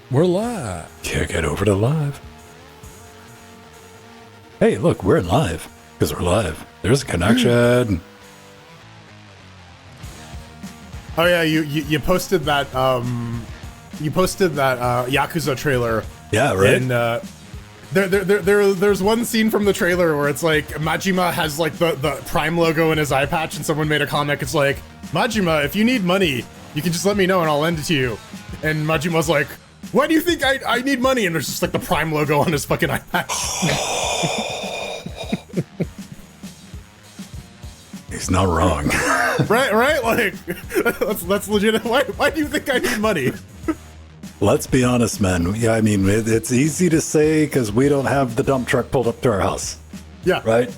We're live. Can't get over to live. Hey, look, we're live because we're live. There's a connection. Oh yeah, you posted that Yakuza trailer. Yeah, right. And there's one scene from the trailer where it's like Majima has like the Prime logo in his eye patch, and someone made a comic. It's like, Majima, if you need money, you can just let me know and I'll lend it to you. And Majima's like, why do you think I need money? And there's just like the Prime logo on his fucking eye patch. He's not wrong. right? Like, that's legit. Why do you think I need money? Let's be honest, man. Yeah, I mean, it's easy to say because we don't have the dump truck pulled up to our house. Yeah. Right?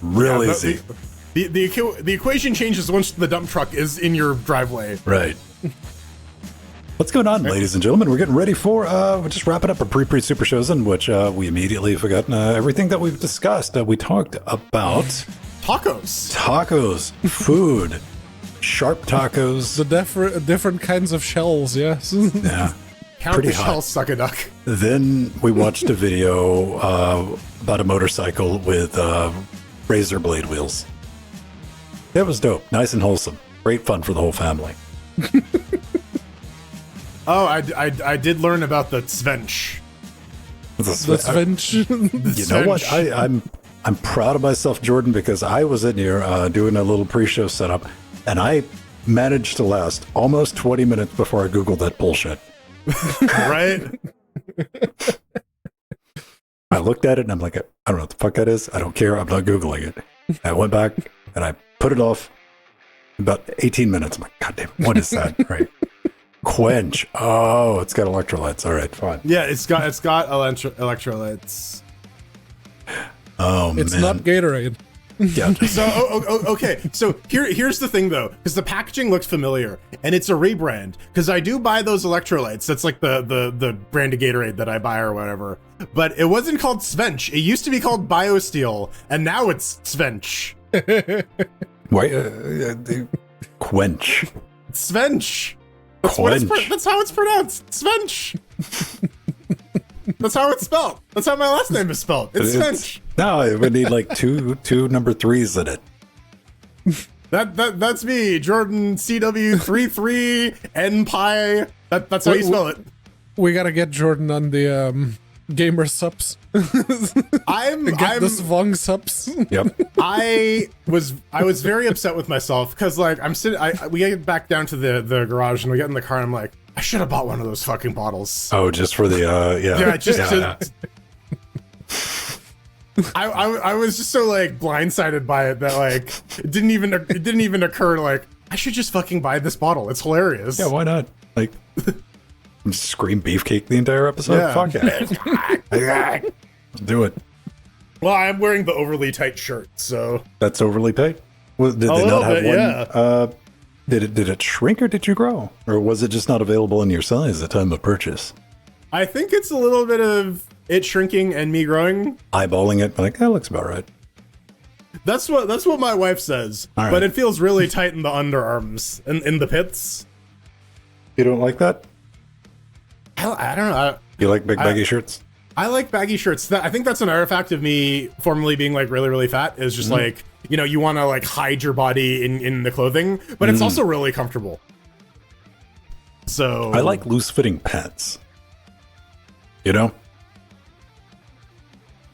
Real Yeah, easy. The equation changes once the dump truck is in your driveway. Right. What's going on, ladies and gentlemen? We're getting ready for, we're just wrapping up a pre super shows in which we immediately forgot everything that we've discussed. We talked about tacos, food, sharp tacos. The different kinds of shells, yes. Yeah. Count Pretty the hot. shell, suck a duck. Then we watched a video about a motorcycle with razor blade wheels. It was dope. Nice and wholesome. Great fun for the whole family. Oh, I did learn about the Svench. The Svench. You know what? I'm proud of myself, Jordan, because I was in here doing a little pre-show setup, and I managed to last almost 20 minutes before I Googled that bullshit. Right? I looked at it, and I'm like, I don't know what the fuck that is. I don't care. I'm not Googling it. I went back, and I put it off about 18 minutes. I'm like, God damn, what is that? Right. Quench. Oh, it's got electrolytes. All right, fine. Yeah, it's got electrolytes. Oh, It's man. not Gatorade. Yeah. So okay. So here's the thing though, because the packaging looks familiar, and it's a rebrand. Because I do buy those electrolytes. That's like the brand of Gatorade that I buy or whatever. But it wasn't called Svench. It used to be called BioSteel, and now it's Svench. Why? Quench. Svench. Quench. That's how it's pronounced. Svench. That's how it's spelled. That's how my last name is spelled. It's Svench. No, it would need like two number threes in it. That's me, Jordan CW33 NPi. That's how you spell it. We gotta get Jordan on the gamer subs. I'm the Svong subs. Yep. I was very upset with myself because like I'm sitting. We get back down to the garage and we get in the car and I'm like, I should have bought one of those fucking bottles. Oh, just for the I was just so like blindsided by it that like it didn't even occur like I should just fucking buy this bottle. It's hilarious. Yeah, why not? Like, scream beefcake the entire episode. Yeah. Fuck yeah. Do it. Well, I'm wearing the overly tight shirt, so That's overly paid. Well, did they not have one? Yeah. Did it shrink or did you grow, or was it just not available in your size at the time of purchase? I think it's a little bit of it shrinking and me growing. Eyeballing it, like that looks about right. That's what my wife says. All right. But it feels really tight in the underarms and in the pits. You don't like that? I don't know. You like big baggy shirts? I like baggy shirts. I think that's an artifact of me formerly being like really, really fat. Is just like, you know, you want to like hide your body in the clothing, but it's also really comfortable. So I like loose fitting pants. You know?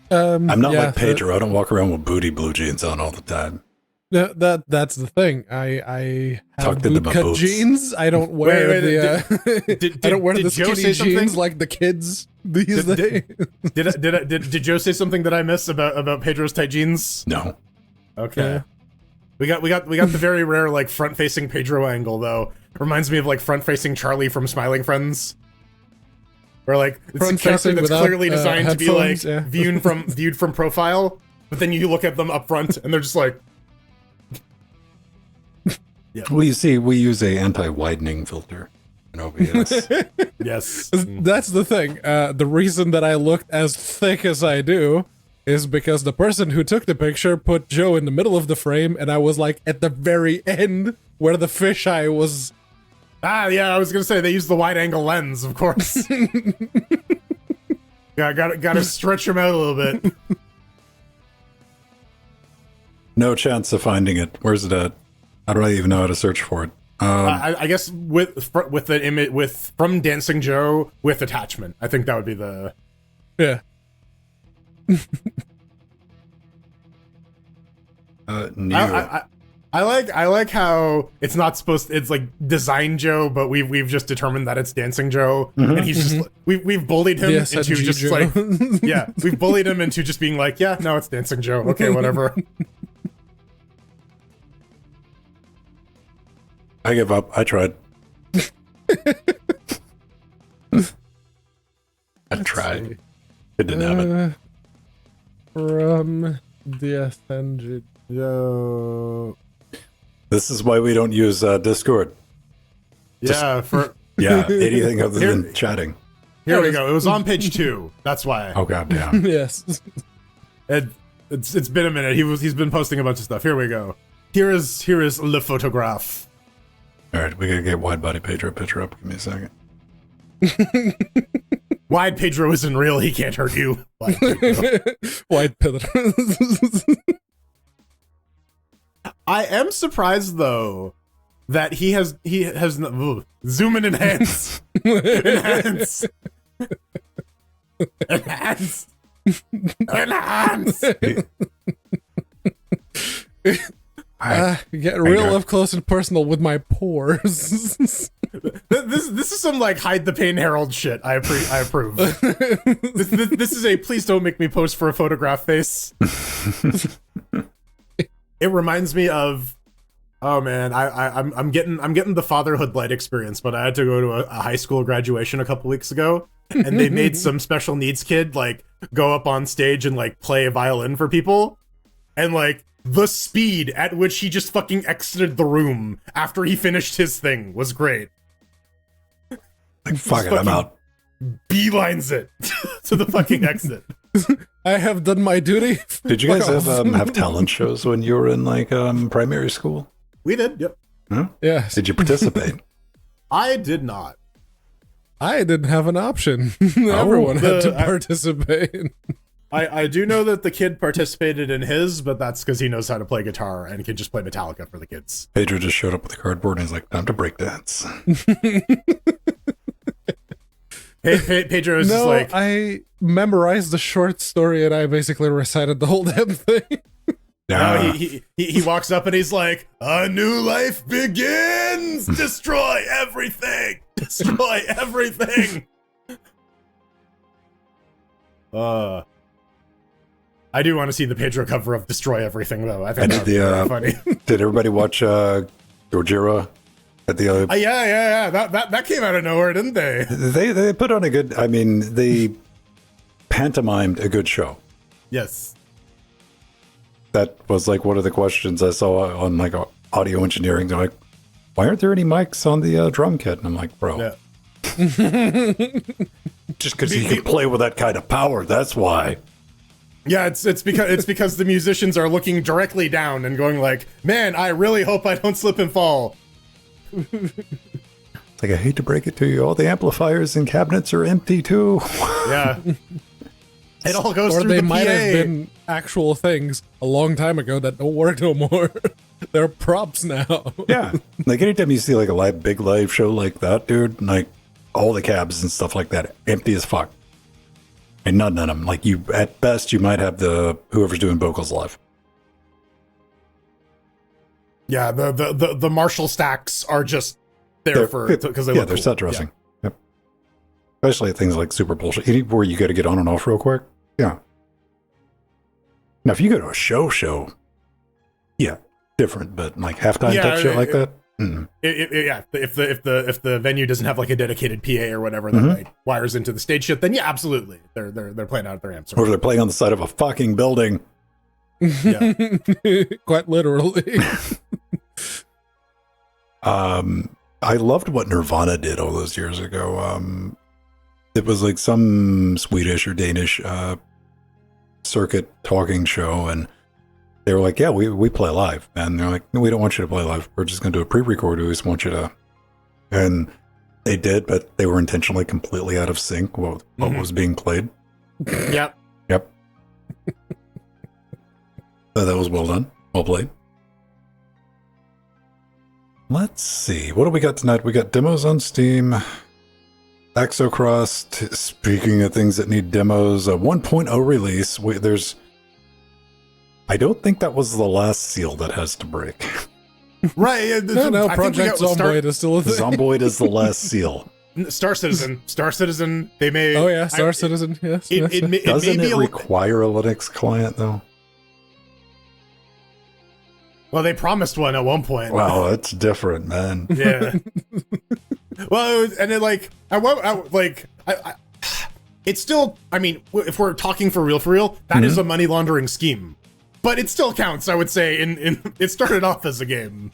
I'm not like Pedro. I don't walk around with booty blue jeans on all the time. That's the thing. I have Tucked into my bootcut boots. jeans. I don't wear I don't wear the Joe skinny say something? jeans like the kids these days. Did Joe say something that I miss about Pedro's tight jeans? No. Okay. We got the very rare like front facing Pedro angle though. Reminds me of like front facing Charlie from Smiling Friends. Where like it's a character Front-facing that's without, clearly designed to be like headphones, yeah. viewed from profile, but then you look at them up front and they're just like Well, you see, we use a anti-widening filter in OBS. yes. That's the thing. The reason that I looked as thick as I do is because the person who took the picture put Joe in the middle of the frame, and I was like at the very end where the fisheye was Yeah, I was gonna say they use the wide angle lens, of course. Yeah, gotta stretch them out a little bit. No chance of finding it. Where's it at? I don't even know how to search for it. I guess with the image from Dancing Joe with attachment. I think that would be the Yeah. Neo. I like how it's not supposed to, it's like Design Joe, but we've just determined that it's Dancing Joe, and he's just we've bullied him into just Joe. like yeah, we've bullied him into just being like, yeah, no, it's Dancing Joe. Okay, whatever. I give up. I tried. I tried. It didn't happen. From DSNG. Yo. This is why we don't use Discord. Yeah, Yeah, anything other than chatting. Here we go. It was on page 2. That's why. Oh god damn. Yes. It's been a minute. He's been posting a bunch of stuff. Here we go. Here is Le Photograph. All right, we gotta get wide body Pedro picture up. Give me a second. Wide Pedro isn't real. He can't hurt you. Wide Pedro. White Pedro. I am surprised though that he has zoom and enhance. Enhance. Enhance. Enhance. Get real up close and personal with my pores. This is some like hide the pain Herald shit. I approve. This is a please don't make me post for a photograph face. It reminds me of, oh man, I'm getting the fatherhood light experience, but I had to go to a high school graduation a couple weeks ago, and they made some special needs kid like go up on stage and like play a violin for people, and like the speed at which he just fucking exited the room after he finished his thing was great. Like, fuck it, I'm out. Beelines it to the fucking exit. I have done my duty. Did you guys have talent shows when you were in like primary school? We did, yep. Huh? Yes. Did you participate? I did not. I didn't have an option. Everyone had to participate. I do know that the kid participated in his, but that's because he knows how to play guitar and can just play Metallica for the kids. Pedro just showed up with a cardboard and he's like, time to break dance. Pedro is just like, I memorized the short story and I basically recited the whole damn thing. no, he walks up and he's like, a new life begins! Destroy everything! Destroy everything! I do want to see the Pedro cover of Destroy Everything, though. I think that would be very funny. Did everybody watch Gojira at the yeah. That came out of nowhere, didn't they? They put on a good, I mean, they pantomimed a good show. Yes. That was like one of the questions I saw on like audio engineering. They're like, why aren't there any mics on the drum kit? And I'm like, bro. Yeah. Just because he can play with that kind of power, that's why. Yeah, it's because the musicians are looking directly down and going like, man, I really hope I don't slip and fall. It's like, I hate to break it to you, all the amplifiers and cabinets are empty too. Yeah. It all goes or through they the might PA. have been actual things a long time ago that don't work no more. They're props now. Yeah. Like anytime you see like a big live show like that, dude, like all the cabs and stuff like that, empty as fuck. And none of them. Like you, at best, you might have whoever's doing vocals live. Yeah, the Marshall stacks are just there because they look they're cool. set dressing. Yeah. Yep. Especially things like Super Bowl where you got to get on and off real quick. Yeah. Now, if you go to a show, yeah, different. But like halftime type shit like that. Yeah, if the venue doesn't have like a dedicated PA or whatever that like wires into the stage shit, then yeah, absolutely, they're playing out their amps. Or they're playing on the side of a fucking building. Yeah. Quite literally. I loved what Nirvana did all those years ago. It was like some Swedish or Danish circuit talking show, and they were like, yeah, we play live. And they're like, no, we don't want you to play live. We're just going to do a pre-record. We just want you to And they did, but they were intentionally completely out of sync with what was being played. Yep. Yep. So that was well done. Well played. Let's see. What do we got tonight? We got demos on Steam. Exocross. Speaking of things that need demos, a 1.0 release. I don't think that was the last seal that has to break. Right. No, Project Zomboid is still a thing. Zomboid is the last seal. Star Citizen. They may. Oh yeah, Star Citizen. Yes. Doesn't it require a Linux client though? Well, they promised one at one point. Wow, that's different, man. Yeah. Well, and then it's still. I mean, if we're talking for real, that is a money laundering scheme, but it still counts. I would say. In it started off as a game.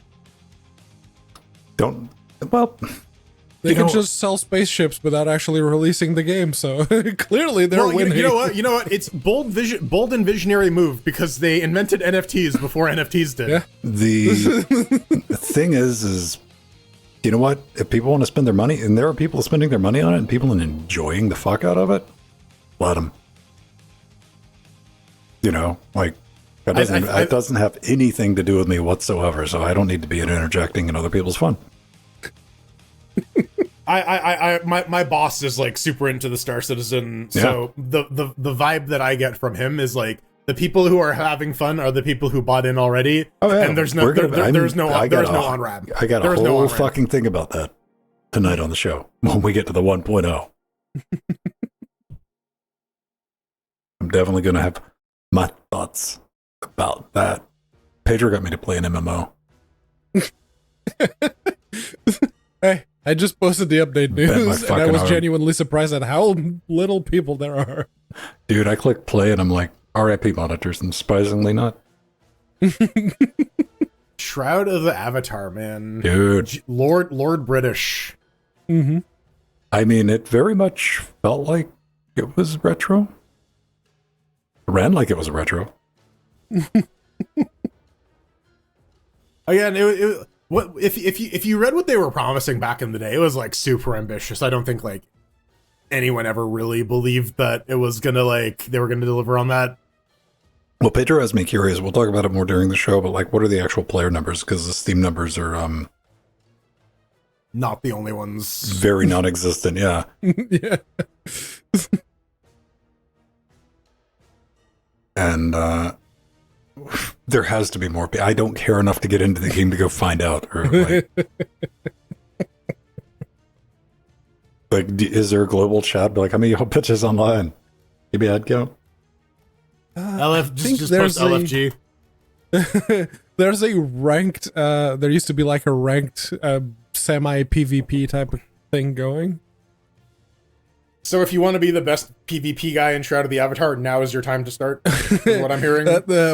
They can just sell spaceships without actually releasing the game, so clearly they're winning. You know what? It's bold and visionary move because they invented NFTs before NFTs did. Yeah. The thing is, you know what? If people want to spend their money, and there are people spending their money on it, and people enjoying the fuck out of it, let them. You know, like it doesn't have anything to do with me whatsoever, so I don't need to be interjecting in other people's fun. My boss is like super into the Star Citizen, so the vibe that I get from him is like the people who are having fun are the people who bought in already. Oh yeah, and there's no on ramp. I got a whole fucking thing about that tonight on the show when we get to the 1.0. I'm definitely gonna have my thoughts about that. Pedro got me to play an MMO. Hey, I just posted the update news, and I was genuinely surprised at how little people there are. Dude, I clicked play, and I'm like, RIP monitors, and surprisingly not. Shroud of the Avatar, man. Dude. Lord British. Mm-hmm. I mean, it very much felt like it was retro. It ran like it was retro. Again, what if you read what they were promising back in the day, it was like super ambitious. I don't think like anyone ever really believed that it was gonna they were gonna deliver on that. Well, Pedro has me curious. We'll talk about it more during the show, but like, what are the actual player numbers? Because the Steam numbers are not the only ones. Very non-existent. Yeah. Yeah. And there has to be more. I don't care enough to get into the game to go find out. Or like, is there a global chat? Like, how many bitches online? Maybe I'd go. Just post LFG. There's a ranked. There used to be like a ranked semi PvP type of thing going. So if you want to be the best PvP guy in Shroud of the Avatar, now is your time to start, is what I'm hearing.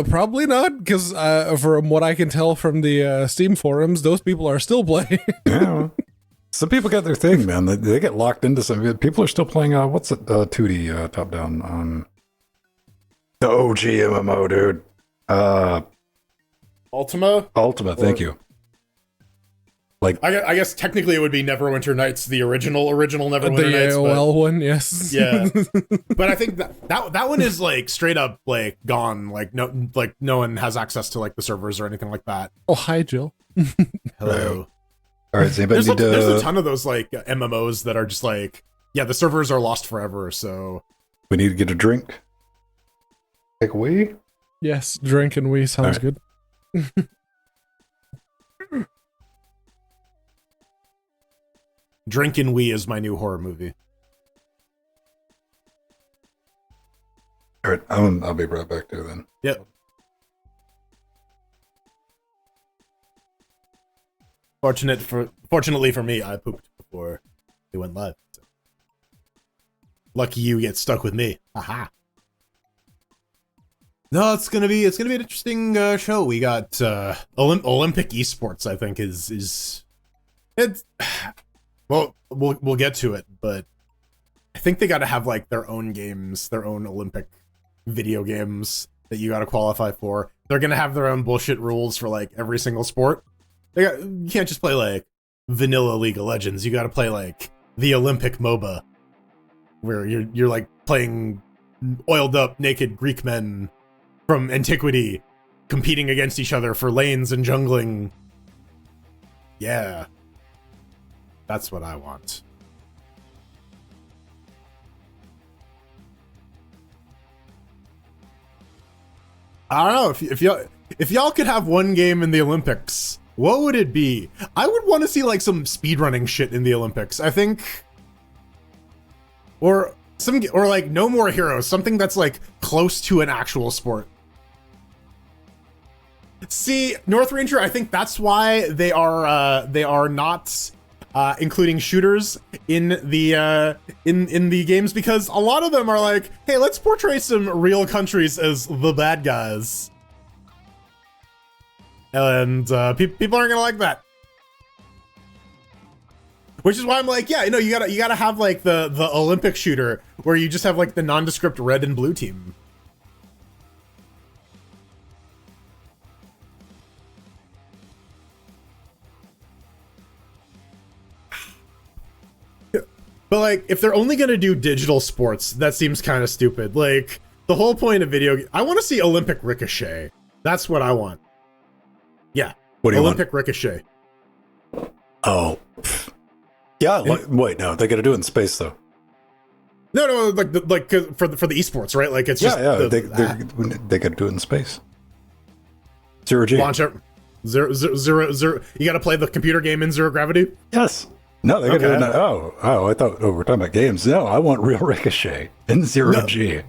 Probably not, because from what I can tell from the Steam forums, those people are still playing. Yeah, some people got their thing, man. They get locked into some. People are still playing, what's it, 2D top-down? The OG MMO, dude. Ultima, thank you. Like, I guess technically it would be Neverwinter Nights, the original Neverwinter Nights. The AOL one, yes. Yeah, but I think that one is like straight up like gone. Like no one has access to like the servers or anything like that. Oh, hi, Jill. Hello. All right, so there's a ton of those like MMOs that are just like, yeah, the servers are lost forever. So we need to get a drink. Take a wee. Yes, drink and wee sounds good. Drink and Wee is my new horror movie. All right, I'll be right back to you then. Yep. Fortunately for me, I pooped before we went live. So. Lucky you get stuck with me. Haha. No, it's gonna be an interesting show. We got Olympic Esports. I think is it's. Well, we'll get to it, but I think they got to have like their own games, their own Olympic video games that you got to qualify for. They're gonna have their own bullshit rules for like every single sport. You can't just play like vanilla League of Legends. You got to play like the Olympic MOBA, where you're like playing oiled up naked Greek men from antiquity competing against each other for lanes and jungling. Yeah, that's what I want. I don't know if y'all could have one game in the Olympics, what would it be? I would want to see like some speedrunning shit in the Olympics, I think. Or like No More Heroes, something that's like close to an actual sport. See, North Ranger, I think that's why they are not including shooters in the games, because a lot of them are like, hey, let's portray some real countries as the bad guys. And people aren't gonna like that. Which is why I'm like, yeah, you know, you gotta have like the Olympic shooter where you just have like the nondescript red and blue team. But like, if they're only gonna do digital sports, that seems kind of stupid. Like, the whole point of I want to see Olympic Ricochet. That's what I want. Yeah, what do you Olympic want? Ricochet. Oh, yeah. Wait, no, they got to do it in space though. No, like for the esports, right? Like it's just they got to do it in space. Zero G. Launch it. Zero. You got to play the computer game in zero gravity. Yes. No, they got to do it. Oh, I thought we're talking about games. No, I want real Ricochet in zero G.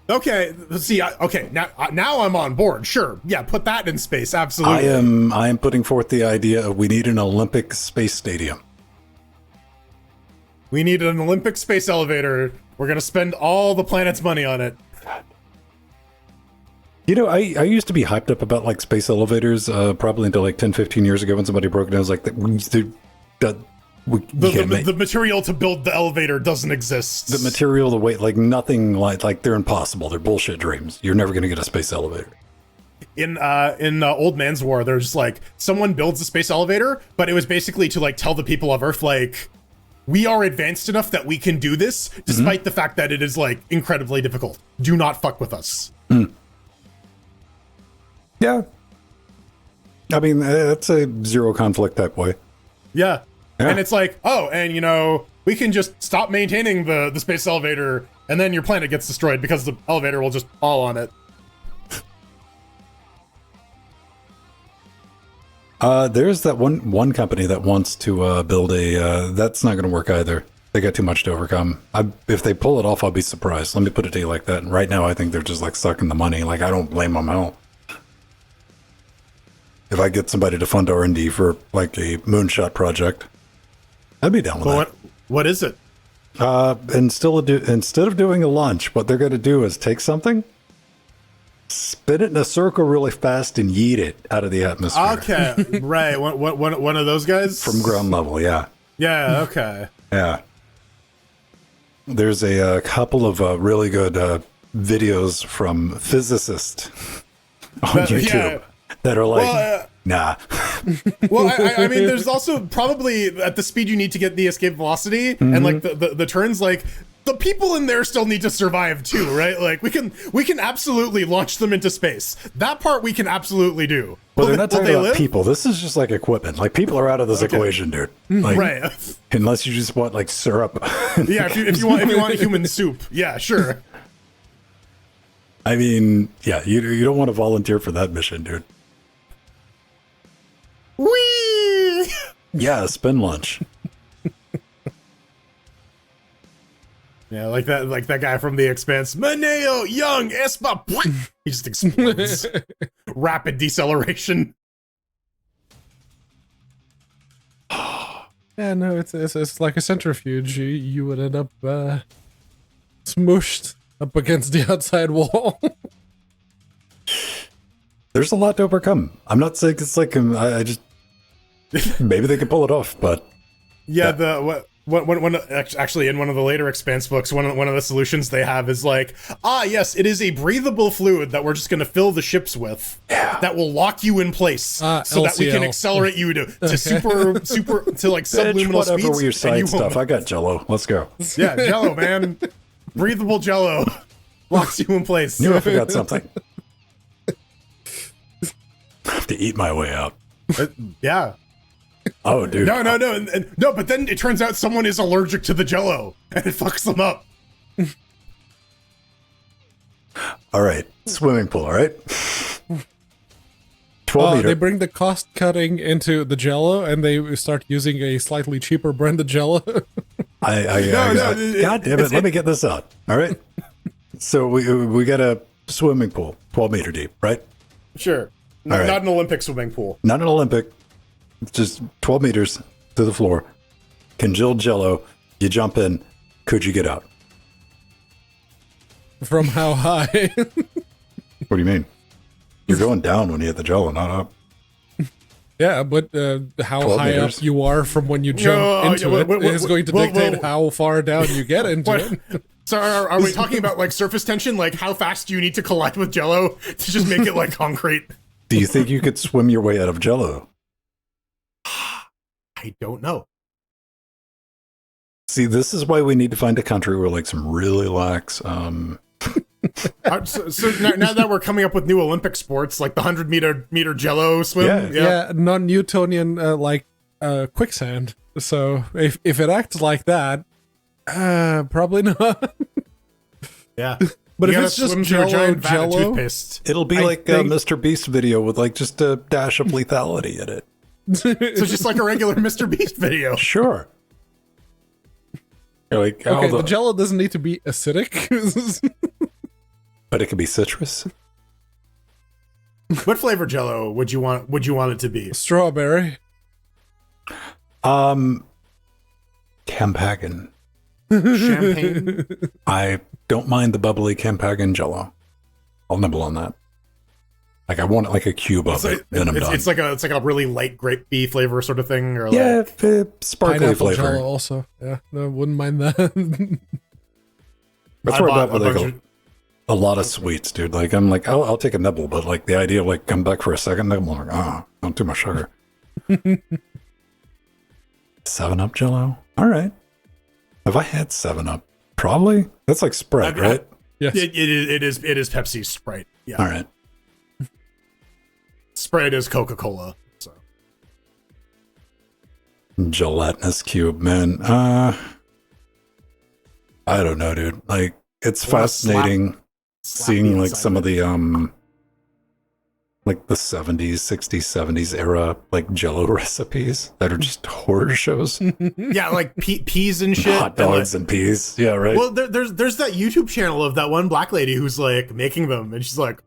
Okay, see, okay, now I'm on board. Sure, yeah, put that in space. Absolutely. I am putting forth the idea of we need an Olympic space stadium. We need an Olympic space elevator. We're gonna spend all the planet's money on it. You know, I used to be hyped up about like space elevators, probably until like 10, 15 years ago when somebody broke it down. I was like, the material to build the elevator doesn't exist. The material, the weight, like nothing, like they're impossible. They're bullshit dreams. You're never going to get a space elevator. In Old Man's War, there's like someone builds a space elevator, but it was basically to like tell the people of Earth, like, we are advanced enough that we can do this, despite the fact that it is like incredibly difficult. Do not fuck with us. Yeah. I mean, that's a zero conflict type way. Yeah. And it's like, oh, and you know, we can just stop maintaining the space elevator, and then your planet gets destroyed because the elevator will just fall on it. There's that one company that wants to build a. That's not going to work either. They got too much to overcome. If they pull it off, I'll be surprised. Let me put it to you like that. And right now, I think they're just like sucking the money. Like, I don't blame them out. If I get somebody to fund R&D for like a moonshot project, I'd be down with that. What is it? Instead of doing a launch, what they're going to do is take something, spin it in a circle really fast, and yeet it out of the atmosphere. Okay, right. One of those guys? From ground level, yeah. Yeah, okay. Yeah. There's a couple of really good videos from physicists on YouTube that are like, nah. Well, I mean, there's also probably at the speed you need to get the escape velocity and like the turns, like the people in there still need to survive too, right? Like we can absolutely launch them into space. That part we can absolutely do. Well, they're not talking about people. This is just like equipment. Like people are out of this equation, dude. Like, right. Unless you just want like syrup. Yeah, if you want a human soup, yeah, sure. I mean, yeah, you don't want to volunteer for that mission, dude. Whee! Yeah, spin launch. Yeah, like that guy from The Expanse. Maneo Young Espa. He just explodes. Rapid deceleration. Yeah, no, it's like a centrifuge. You would end up smooshed up against the outside wall. There's a lot to overcome. I'm not saying it's like I just maybe they can pull it off, but yeah. Actually, in one of the later Expanse books, one of the solutions they have is like, yes, it is a breathable fluid that we're just going to fill the ships with that will lock you in place so that we can accelerate you to super to like subliminal whatever speeds. with your side stuff. I got Jello. Let's go. Yeah, Jello, man, breathable Jello locks you in place. Knew I forgot something. I have to eat my way out. Yeah. Oh, dude. No, but then it turns out someone is allergic to the Jello, and it fucks them up. All right, swimming pool. All right, 12 meter. They bring the cost cutting into the Jello, and they start using a slightly cheaper branded Jello. God damn it! Let me get this out. All right. So we got a swimming pool, 12 meter deep, right? Sure. All right. Not an Olympic swimming pool. Not an Olympic. Just 12 meters to the floor. Congealed Jello. You jump in. Could you get out? From how high? What do you mean? You're going down when you hit the Jello, not up. Yeah, but how high meters? up you are from when you jump into it is going to dictate how far down you get into it. So are we talking about like surface tension? Like how fast do you need to collide with Jello to just make it like concrete? Do you think you could swim your way out of Jello? I don't know. See, this is why we need to find a country where like some really lax. So now that we're coming up with new Olympic sports, like the 100 meter Jello swim, yeah, non-Newtonian quicksand. So if it acts like that, probably not. Yeah. But if it's just Jello, toothpaste, It'll be like a Mr. Beast video with like just a dash of lethality in it. So just like a regular Mr. Beast video. Sure. You're like, okay, the Jello doesn't need to be acidic. But it could be citrus. What flavor Jello would you want it to be? Strawberry. Campagan. Champagne. I don't mind the bubbly Campagan Jello. I'll nibble on that. Like I want like a cube of it, then I'm done. It's like a really light grapey flavor sort of thing, or yeah, like sparkly pineapple flavor. Jello also. Yeah, no, wouldn't mind that. That's where about like a lot of sweets, dude. Like I'm like I'll take a nibble, but like the idea of like come back for a second nibble, I'm like not too much sugar. 7-Up Jello. All right. Have I had 7-Up? Probably. That's like Sprite, right? Yes. It is Pepsi Sprite. Yeah. All right. Sprite is Coca-Cola. So gelatinous cube, man. I don't know, dude. Like it's fascinating seeing like some of the like the 70s, 60s, 70s era like Jello recipes that are just horror shows. Yeah, like peas and shit. Hot dogs and peas. Yeah, right. Well, there's that YouTube channel of that one black lady who's like making them, and she's like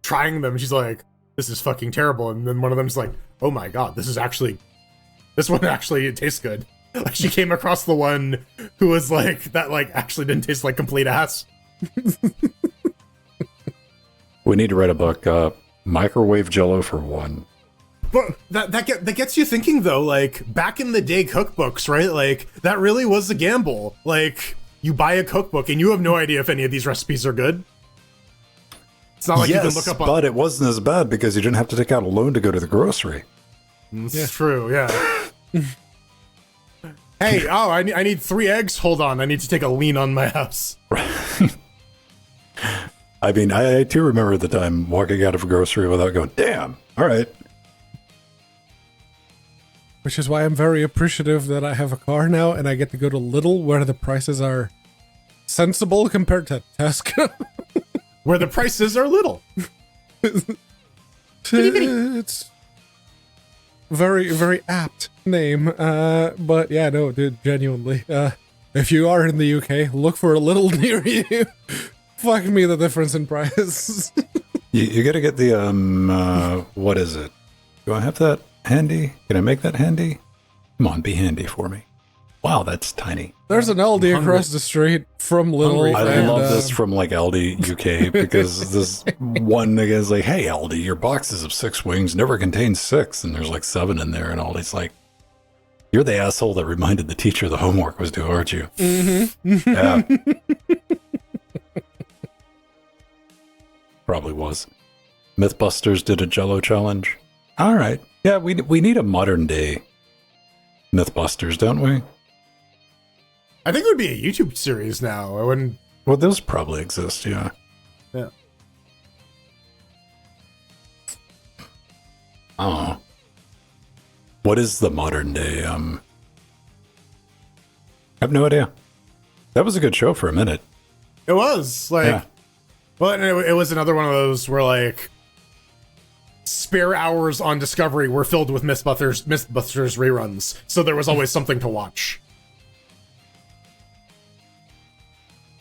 trying them. She's like, this is fucking terrible. And then one of them's like, oh my god, this one actually tastes good. Like she came across the one who was like, that like actually didn't taste like complete ass. We need to write a book, microwave Jello for one. But that gets you thinking though, like back in the day cookbooks, right? Like that really was a gamble. Like you buy a cookbook and you have no idea if any of these recipes are good. It's not like you can look up on... but it wasn't as bad because you didn't have to take out a loan to go to the grocery. It's true, yeah. Hey, I need 3 eggs. Hold on, I need to take a lien on my house. I mean, I too remember the time walking out of a grocery without going, damn, all right. Which is why I'm very appreciative that I have a car now and I get to go to Lidl where the prices are sensible compared to Tesco. Where the prices are little. It's very, very apt name. But yeah, no, dude, genuinely. If you are in the UK, look for a Lidl near you. Fuck me the difference in price. You gotta get the, what is it? Do I have that handy? Can I make that handy? Come on, be handy for me. Wow, that's tiny. There's an Aldi across the street from Lidl. I love this from like Aldi UK because this one guy's like, hey Aldi, your boxes of 6 wings never contain 6, and there's like 7 in there, and Aldi's like, You're the asshole that reminded the teacher the homework was due, aren't you? Mm-hmm. Yeah. Probably was. Mythbusters did a Jello challenge. All right. Yeah, we need a modern day Mythbusters, don't we? I think it would be a YouTube series now. I wouldn't. Well, those probably exist, yeah. Yeah. Oh. What is the modern day? I have no idea. That was a good show for a minute. It was like, Yeah. well, and it was another one of those where like spare hours on Discovery were filled with Mythbusters reruns, so there was always something to watch.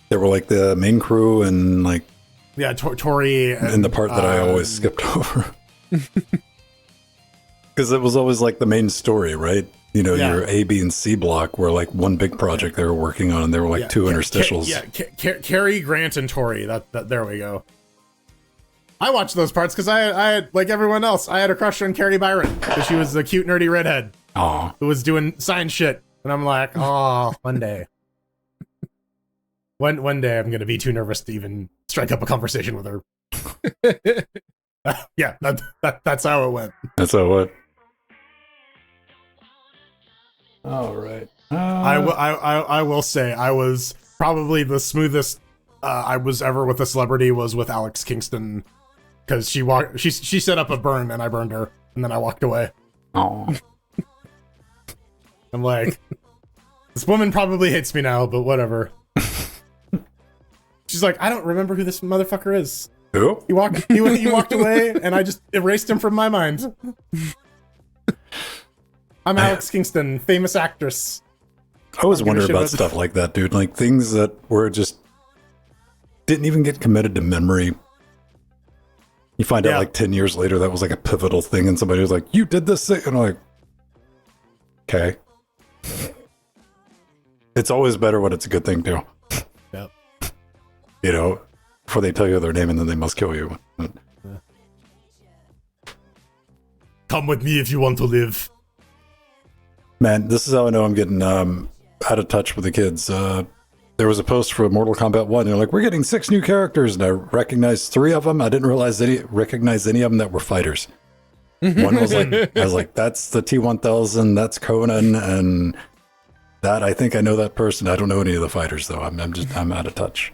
There were like the main crew and like Yeah, Tori and the part that I always skipped over. Because it was always like the main story, right? You know, Yeah. your A, B, and C block were like one big project they were working on, and there were like two interstitials. Carrie, Grant, and Tori. That there we go. I watched those parts because I had, like everyone else, I had a crush on Carrie Byron because she was the cute nerdy redhead Aw. who was doing science shit, and I'm like, oh, one day, one day I'm gonna be too nervous to even strike up a conversation with her. Yeah, that's how it went. That's how what? All right. I will say I was probably the smoothest I was ever with a celebrity was with Alex Kingston because she set up a burn and I burned her and then I walked away. Oh. I'm like, this woman probably hates me now, but whatever. She's like, I don't remember who this motherfucker is. Who? He walked away and I just erased him from my mind. I'm Alex Kingston, famous actress. I always wonder shit about about stuff like that, dude. Like things that were just didn't even get committed to memory. You find out like 10 years later that was like a pivotal thing, and somebody was like, "You did this thing," and I'm like, "Okay." It's always better when it's a good thing too. Yep. You know, before they tell you their name and then they must kill you. Come with me if you want to live. Man, this is how I know I'm getting out of touch with the kids. There was a post for Mortal Kombat 1. They're like, we're getting 6 new characters, and I recognized 3 of them. I didn't recognize any of them that were fighters. One was like, I was like, that's the T-1000, that's Conan, and that, I think I know that person. I don't know any of the fighters, though. I'm out of touch.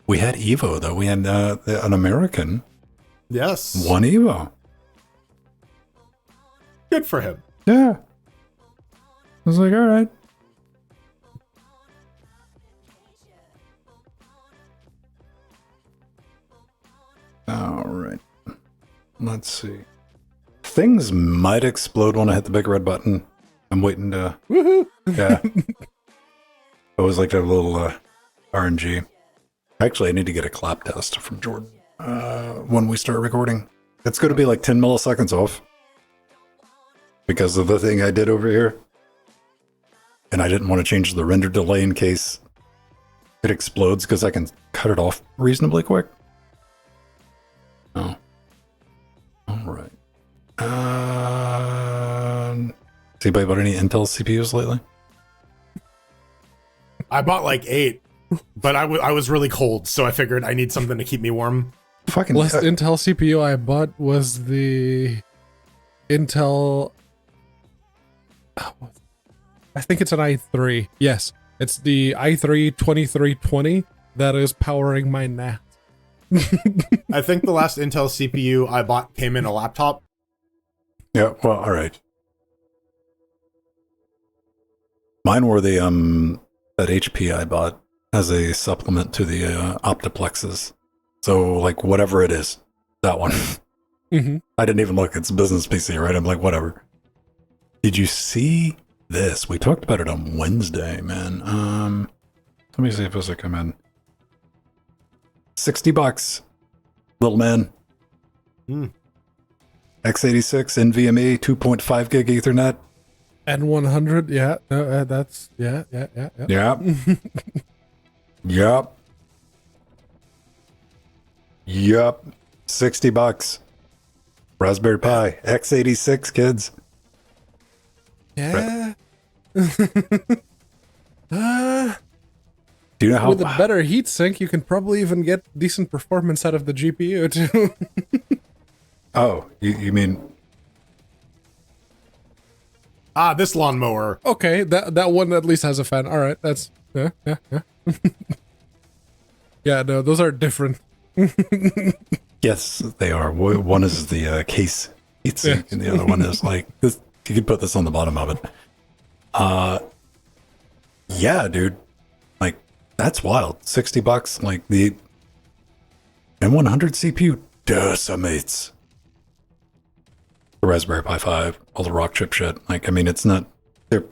We had Evo, though. We had an American. Yes. One Evo. Good for him. Yeah. I was like, all right. All right. Let's see. Things might explode when I hit the big red button. I'm waiting to... Woohoo! Yeah. I always like to have a little RNG. Actually, I need to get a clap test from Jordan when we start recording. It's going to be like 10 milliseconds off because of the thing I did over here. And I didn't want to change the render delay in case it explodes because I can cut it off reasonably quick. Oh. All right. Has anybody bought any Intel CPUs lately? I bought like 8, but I was really cold, so I figured I need something to keep me warm. Fucking Last Intel CPU I bought was the Intel... I think it's an i3. Yes, it's the i3 2320 that is powering my NAT. I think the last Intel CPU I bought came in a laptop. Yeah, well, all right. Mine were the that HP I bought as a supplement to the Optiplexes. So like whatever it is, that one. Mm-hmm. I didn't even look. It's a business PC, right? I'm like, whatever. Did you see this? We talked about it on Wednesday, man. Let me see if this will come in. $60, little man. x86 NVMe 2.5 gig Ethernet. N100, yeah, that's yeah. Yep. Yep. Yep. $60. Raspberry Pi x86, kids. Yeah. Do you know how? With a better heatsink, you can probably even get decent performance out of the GPU too. Oh, you mean? This lawnmower. Okay, that one at least has a fan. All right, that's yeah. Yeah, no, those are different. Yes, they are. One is the case heatsink, and the other one is like this. You could put this on the bottom of it. Yeah, dude. Like, that's wild. $60. Like, the M100 CPU decimates the Raspberry Pi 5, all the rock chip shit. Like, I mean, it's not. They're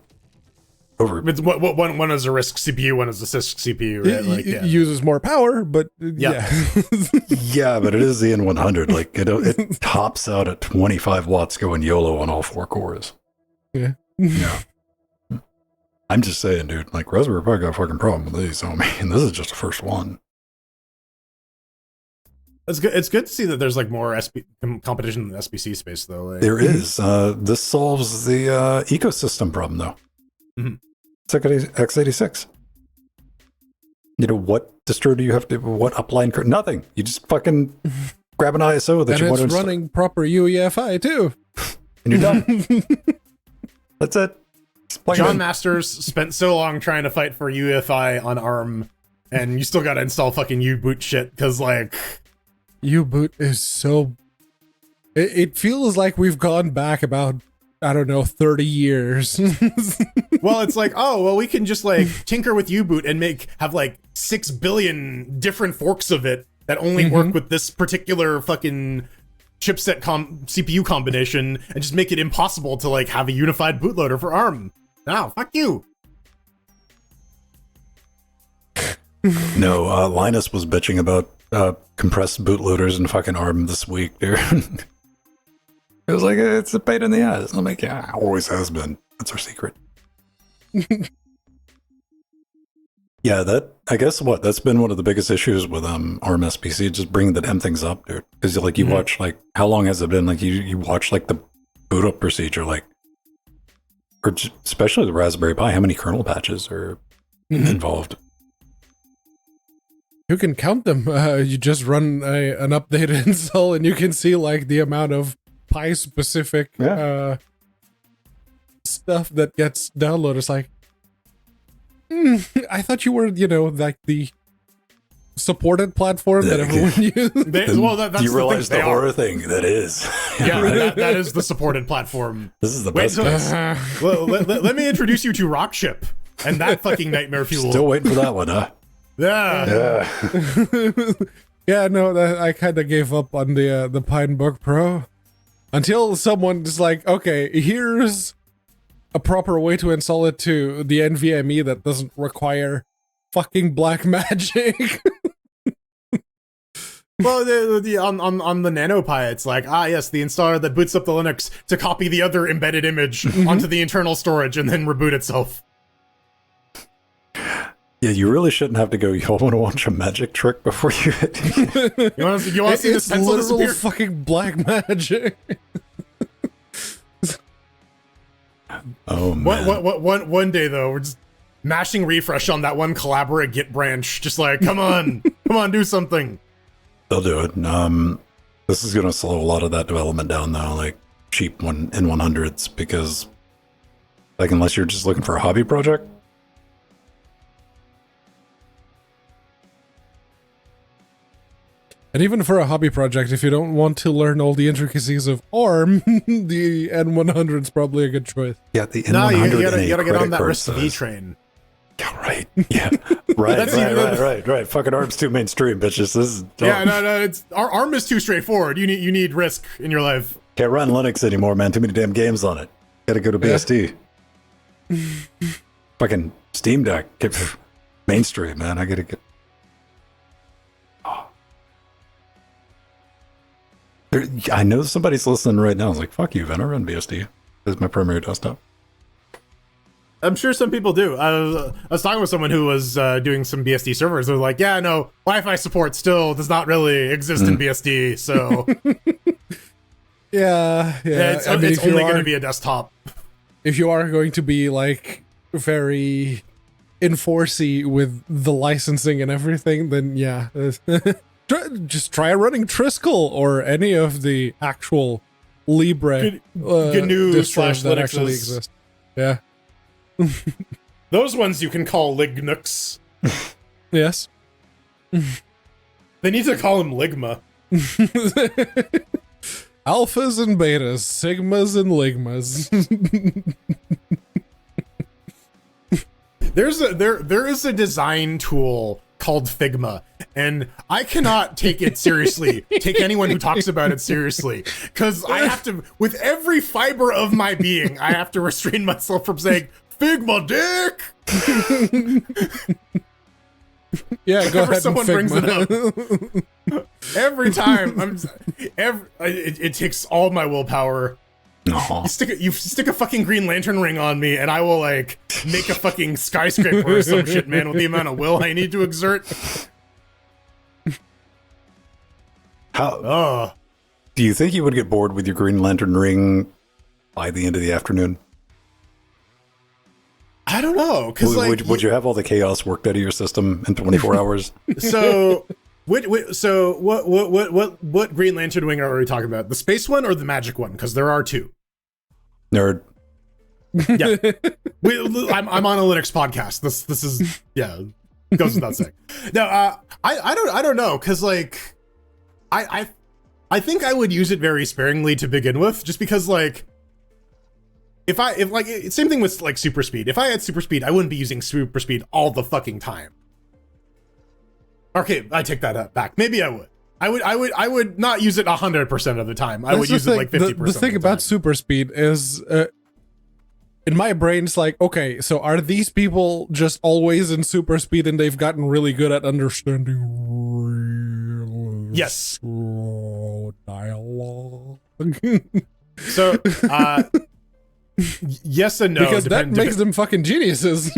over. It's one is a RISC CPU, one is a CISC CPU, right? Like, It uses more power, but Yeah. Yeah, but it is the N100. Like, it tops out at 25 watts going YOLO on all 4 cores. Yeah. Yeah. I'm just saying, dude, like, Raspberry Pi got a fucking problem with these, so I mean, this is just the first one. It's good. It's good to see that there's like more competition in the SBC space, though. Like, There is. This solves the ecosystem problem, though. Mhm. It's like x86. You know, what distro do you have to, what upline? Nothing. You just fucking grab an ISO that and you want to it's install, running proper UEFI too. and you're done. That's it. Just plug it John in. Masters spent so long trying to fight for UEFI on ARM, and you still got to install fucking U-boot shit because, like, U-boot is so. It feels like we've gone back about, I don't know, 30 years. well, it's like, oh, well, we can just like tinker with U-boot and have like 6 billion different forks of it that only work with this particular fucking chipset CPU combination, and just make it impossible to like have a unified bootloader for ARM. No, fuck you. No, Linus was bitching about compressed bootloaders and fucking ARM this week, dude. It was like, it's a pain in the ass. I'm like, yeah, always has been. That's our secret. Yeah, I guess that's been one of the biggest issues with ARM SPC, just bringing the damn things up, dude. Because like you watch, like, how long has it been? Like you watch like the boot up procedure, like, or especially the Raspberry Pi, how many kernel patches are involved? You can count them. You just run an update install, and you can see like the amount of Pi specific stuff that gets downloaded. It's like, I thought you were, like the supported platform that everyone used. That's you the realize thing. the horror thing that is. Yeah, that is the supported platform. This is the best case. Let me introduce you to Rockship and that fucking nightmare fuel. Still waiting for that one, huh? Yeah. Yeah, no, I kind of gave up on the Pinebook Pro until someone is like, okay, here's a proper way to install it to the NVMe that doesn't require fucking black magic. Well, on the NanoPi, it's like, yes, the installer that boots up the Linux to copy the other embedded image onto the internal storage and then reboot itself. Yeah, you really shouldn't have to go, y'all want to watch a magic trick before you You want to see this pencil literal disappear? fucking black magic. Oh, man. One day, though, we're just mashing refresh on that one collaborate Git branch. Just like, come on, do something. They'll do it. This is going to slow a lot of that development down, though, like cheap N100s, because, like, unless you're just looking for a hobby project. And even for a hobby project, if you don't want to learn all the intricacies of ARM, the N100 is probably a good choice. Yeah, the N100 No, you in gotta a get on credit that card RISC V size. train. Yeah, right. Yeah, right. Fucking ARM's too mainstream, bitches. This is dumb. Yeah, no, it's ARM is too straightforward. You need RISC in your life. Can't run Linux anymore, man. Too many damn games on it. Gotta go to BSD. Fucking Steam Deck. Mainstream, man. I gotta get. I know somebody's listening right now. I was like, fuck you, Ven. I run BSD. This is my primary desktop. I'm sure some people do. I was talking with someone who was doing some BSD servers. They're like, yeah, no, Wi-Fi support still does not really exist in BSD, so Yeah. it's only going to be a desktop. if you are going to be like very enforcey with the licensing and everything, then yeah, just try running Triskel or any of the actual Libre GNU distros that / actually Linuxes. exist. Yeah. Those ones you can call Lignux. Yes. They need to call them Ligma. Alphas and betas, sigmas and ligmas. There is a design tool called Figma, and I cannot take it seriously. Take anyone who talks about it seriously, because I have to, with every fiber of my being, I have to restrain myself from saying Figma, dick. Yeah, go ahead. Someone and brings it up. Every time, it takes all my willpower. No. You stick a fucking Green Lantern ring on me, and I will like make a fucking skyscraper or some shit, man. With the amount of will I need to exert. How do you think you would get bored with your Green Lantern ring by the end of the afternoon? I don't know, because like, would you have all the chaos worked out of your system in 24 hours? So, what Green Lantern wing are we talking about? The space one or the magic one? Because there are two. Nerd. Yeah, I'm on a Linux podcast. This is goes without saying. Now, I don't know, because like I think I would use it very sparingly to begin with, just because like. If like, same thing with like super speed. If I had super speed, I wouldn't be using super speed all the fucking time. Okay, I take that back. Maybe I would. I would not use it 100% of the time. I would use it like 50%. The thing about super speed is, in my brain, it's like, okay, so are these people just always in super speed and they've gotten really good at understanding real yes slow dialogue? So, yes and no, because that makes them fucking geniuses.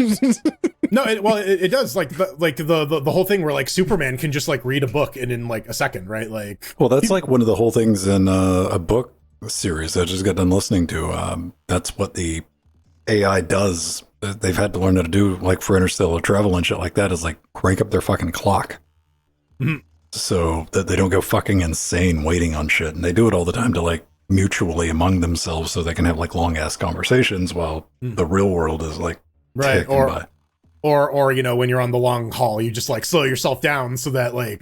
No, it does. Like the whole thing where like Superman can just like read a book in like a second, right? Like, well, that's like one of the whole things in a book series I just got done listening to. That's what the AI does. They've had to learn how to do, like for interstellar travel and shit like that, is like crank up their fucking clock. Mm-hmm. So that they don't go fucking insane waiting on shit. And they do it all the time to like mutually among themselves so they can have like long ass conversations while the real world is like right, ticking by. Or you know, when you're on the long haul, you just like slow yourself down so that like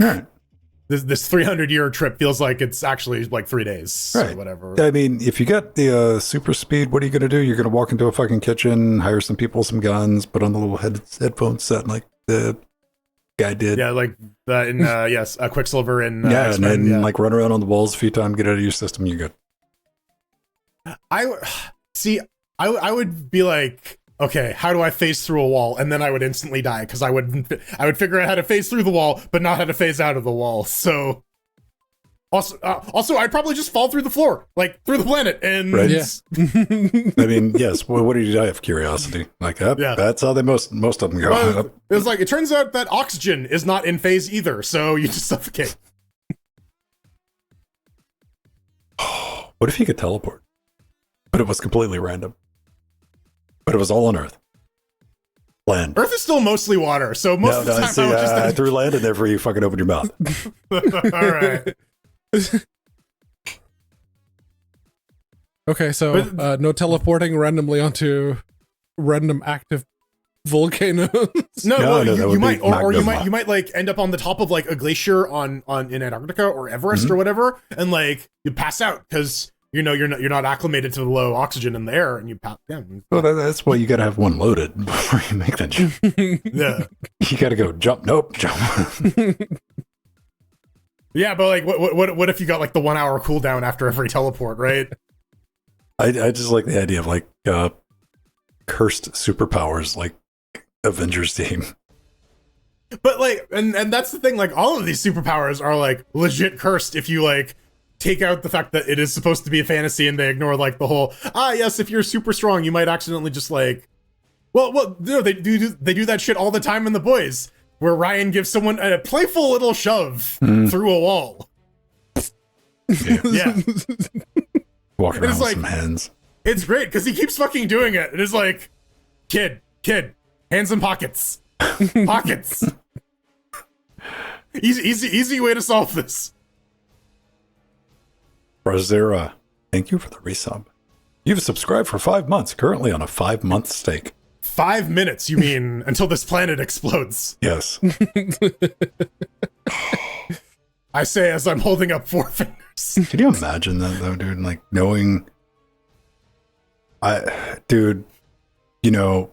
this 300-year trip feels like it's actually like 3 days or whatever. I mean, if you got the super speed, what are you going to do? You're going to walk into a fucking kitchen, hire some people, some guns, put on the little headphone set like the guy did. Yeah, like that in yes, Quicksilver and and then like run around on the walls a few times, get out of your system, you're good. I would be like, okay, how do I phase through a wall? And then I would instantly die because I would figure out how to phase through the wall, but not how to phase out of the wall. So also I'd probably just fall through the floor, like through the planet, and yeah. I mean, yes. Well, what did you die of curiosity? Like, that's how they most of them go. Well, it was like, it turns out that oxygen is not in phase either, so you just suffocate. What if you could teleport? But it was completely random. But it was all on Earth. Land. Earth is still mostly water, so most of the time I would just... I threw land in there for you fucking open your mouth. All right. Okay, so no teleporting randomly onto random active volcanoes. No, you might, or you might like end up on the top of like a glacier in Antarctica or Everest or whatever, and like you pass out because you know you're not acclimated to the low oxygen in the air, and you pass down. Well, that's why you got to have one loaded before you make that jump. Yeah, you got to go jump. Nope, jump. Yeah, but like, what if you got like the 1 hour cooldown after every teleport, right? I just like the idea of like cursed superpowers, like Avengers team. But like, and that's the thing. Like, all of these superpowers are like legit cursed if you like take out the fact that it is supposed to be a fantasy, and they ignore like the whole yes, if you're super strong, you might accidentally just like, well, no, they do that shit all the time in The Boys, where Ryan gives someone a playful little shove through a wall. Yeah. Walking around with like, some hands. It's great because he keeps fucking doing it. It is like, kid, hands in pockets, pockets. Easy way to solve this. Brazera, thank you for the resub. You've subscribed for 5 months, currently on a 5-month stake. 5 minutes, you mean, until this planet explodes? Yes. I say as I'm holding up 4 fingers. Can you imagine that though, dude? Like knowing, dude, you know,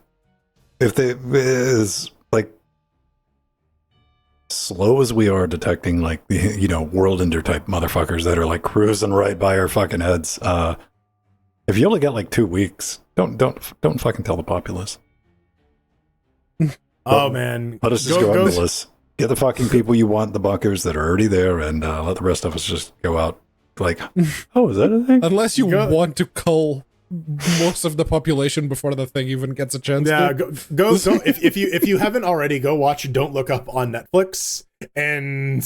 if they is like slow as we are detecting like the, you know, world ender type motherfuckers that are like cruising right by our fucking heads. If you only got like 2 weeks, don't fucking tell the populace. Oh man, let us just go endless. Get the fucking people you want, the bunkers that are already there, and let the rest of us just go out. Like, oh, is that a thing? Unless you want to cull most of the population before the thing even gets a chance. Yeah, to. go. If you haven't already, go watch Don't Look Up on Netflix, and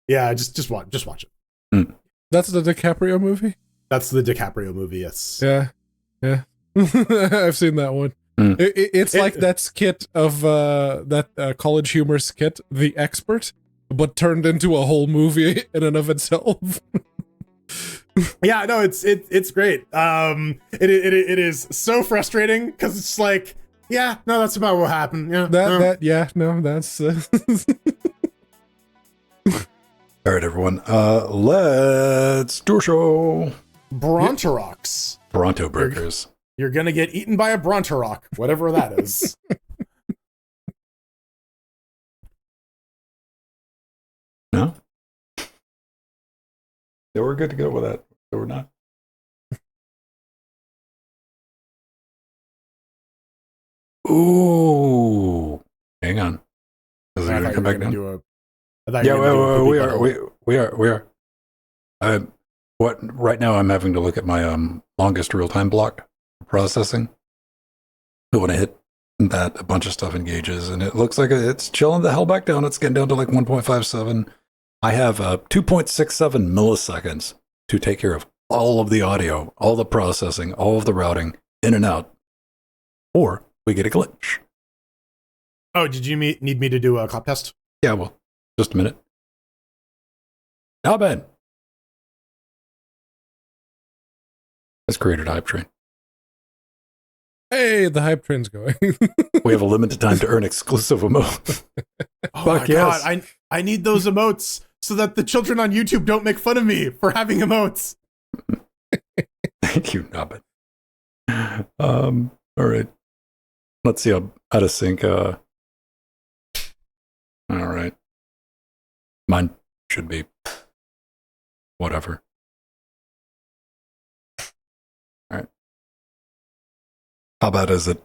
yeah, just watch it. Mm. That's the DiCaprio movie. That's the DiCaprio movie. Yes. Yeah. I've seen that one. Mm. It's like that skit of that college humor skit, The Expert, but turned into a whole movie in and of itself. Yeah, no, it's great. It is so frustrating because it's like, yeah, no, that's about what happened. Yeah, that's. All right, everyone. Let's do a show. Bronterox. Bronto Breakers. You're gonna get eaten by a Bronterock, whatever that is. No? Yeah, we're good to go with that. So we're not. Ooh. Hang on. Is it going to come back down? Yeah, we are. Right now I'm having to look at my longest real-time block processing. I want to hit that a bunch of stuff engages, and it looks like it's chilling the hell back down. It's getting down to like 1.57. I have 2.67 milliseconds to take care of all of the audio, all the processing, all of the routing, in and out, or we get a glitch. Oh, did you need me to do a cop test? Yeah, well, just a minute. Now, Ben. Let's create a hype train. Hey, the hype train's going. We have a limited time to earn exclusive emotes. Oh my god, I need those emotes so that the children on YouTube don't make fun of me for having emotes. Thank you, Nobbin. All right. Let's see how out of sync. All right. Mine should be whatever. All right. How bad is it?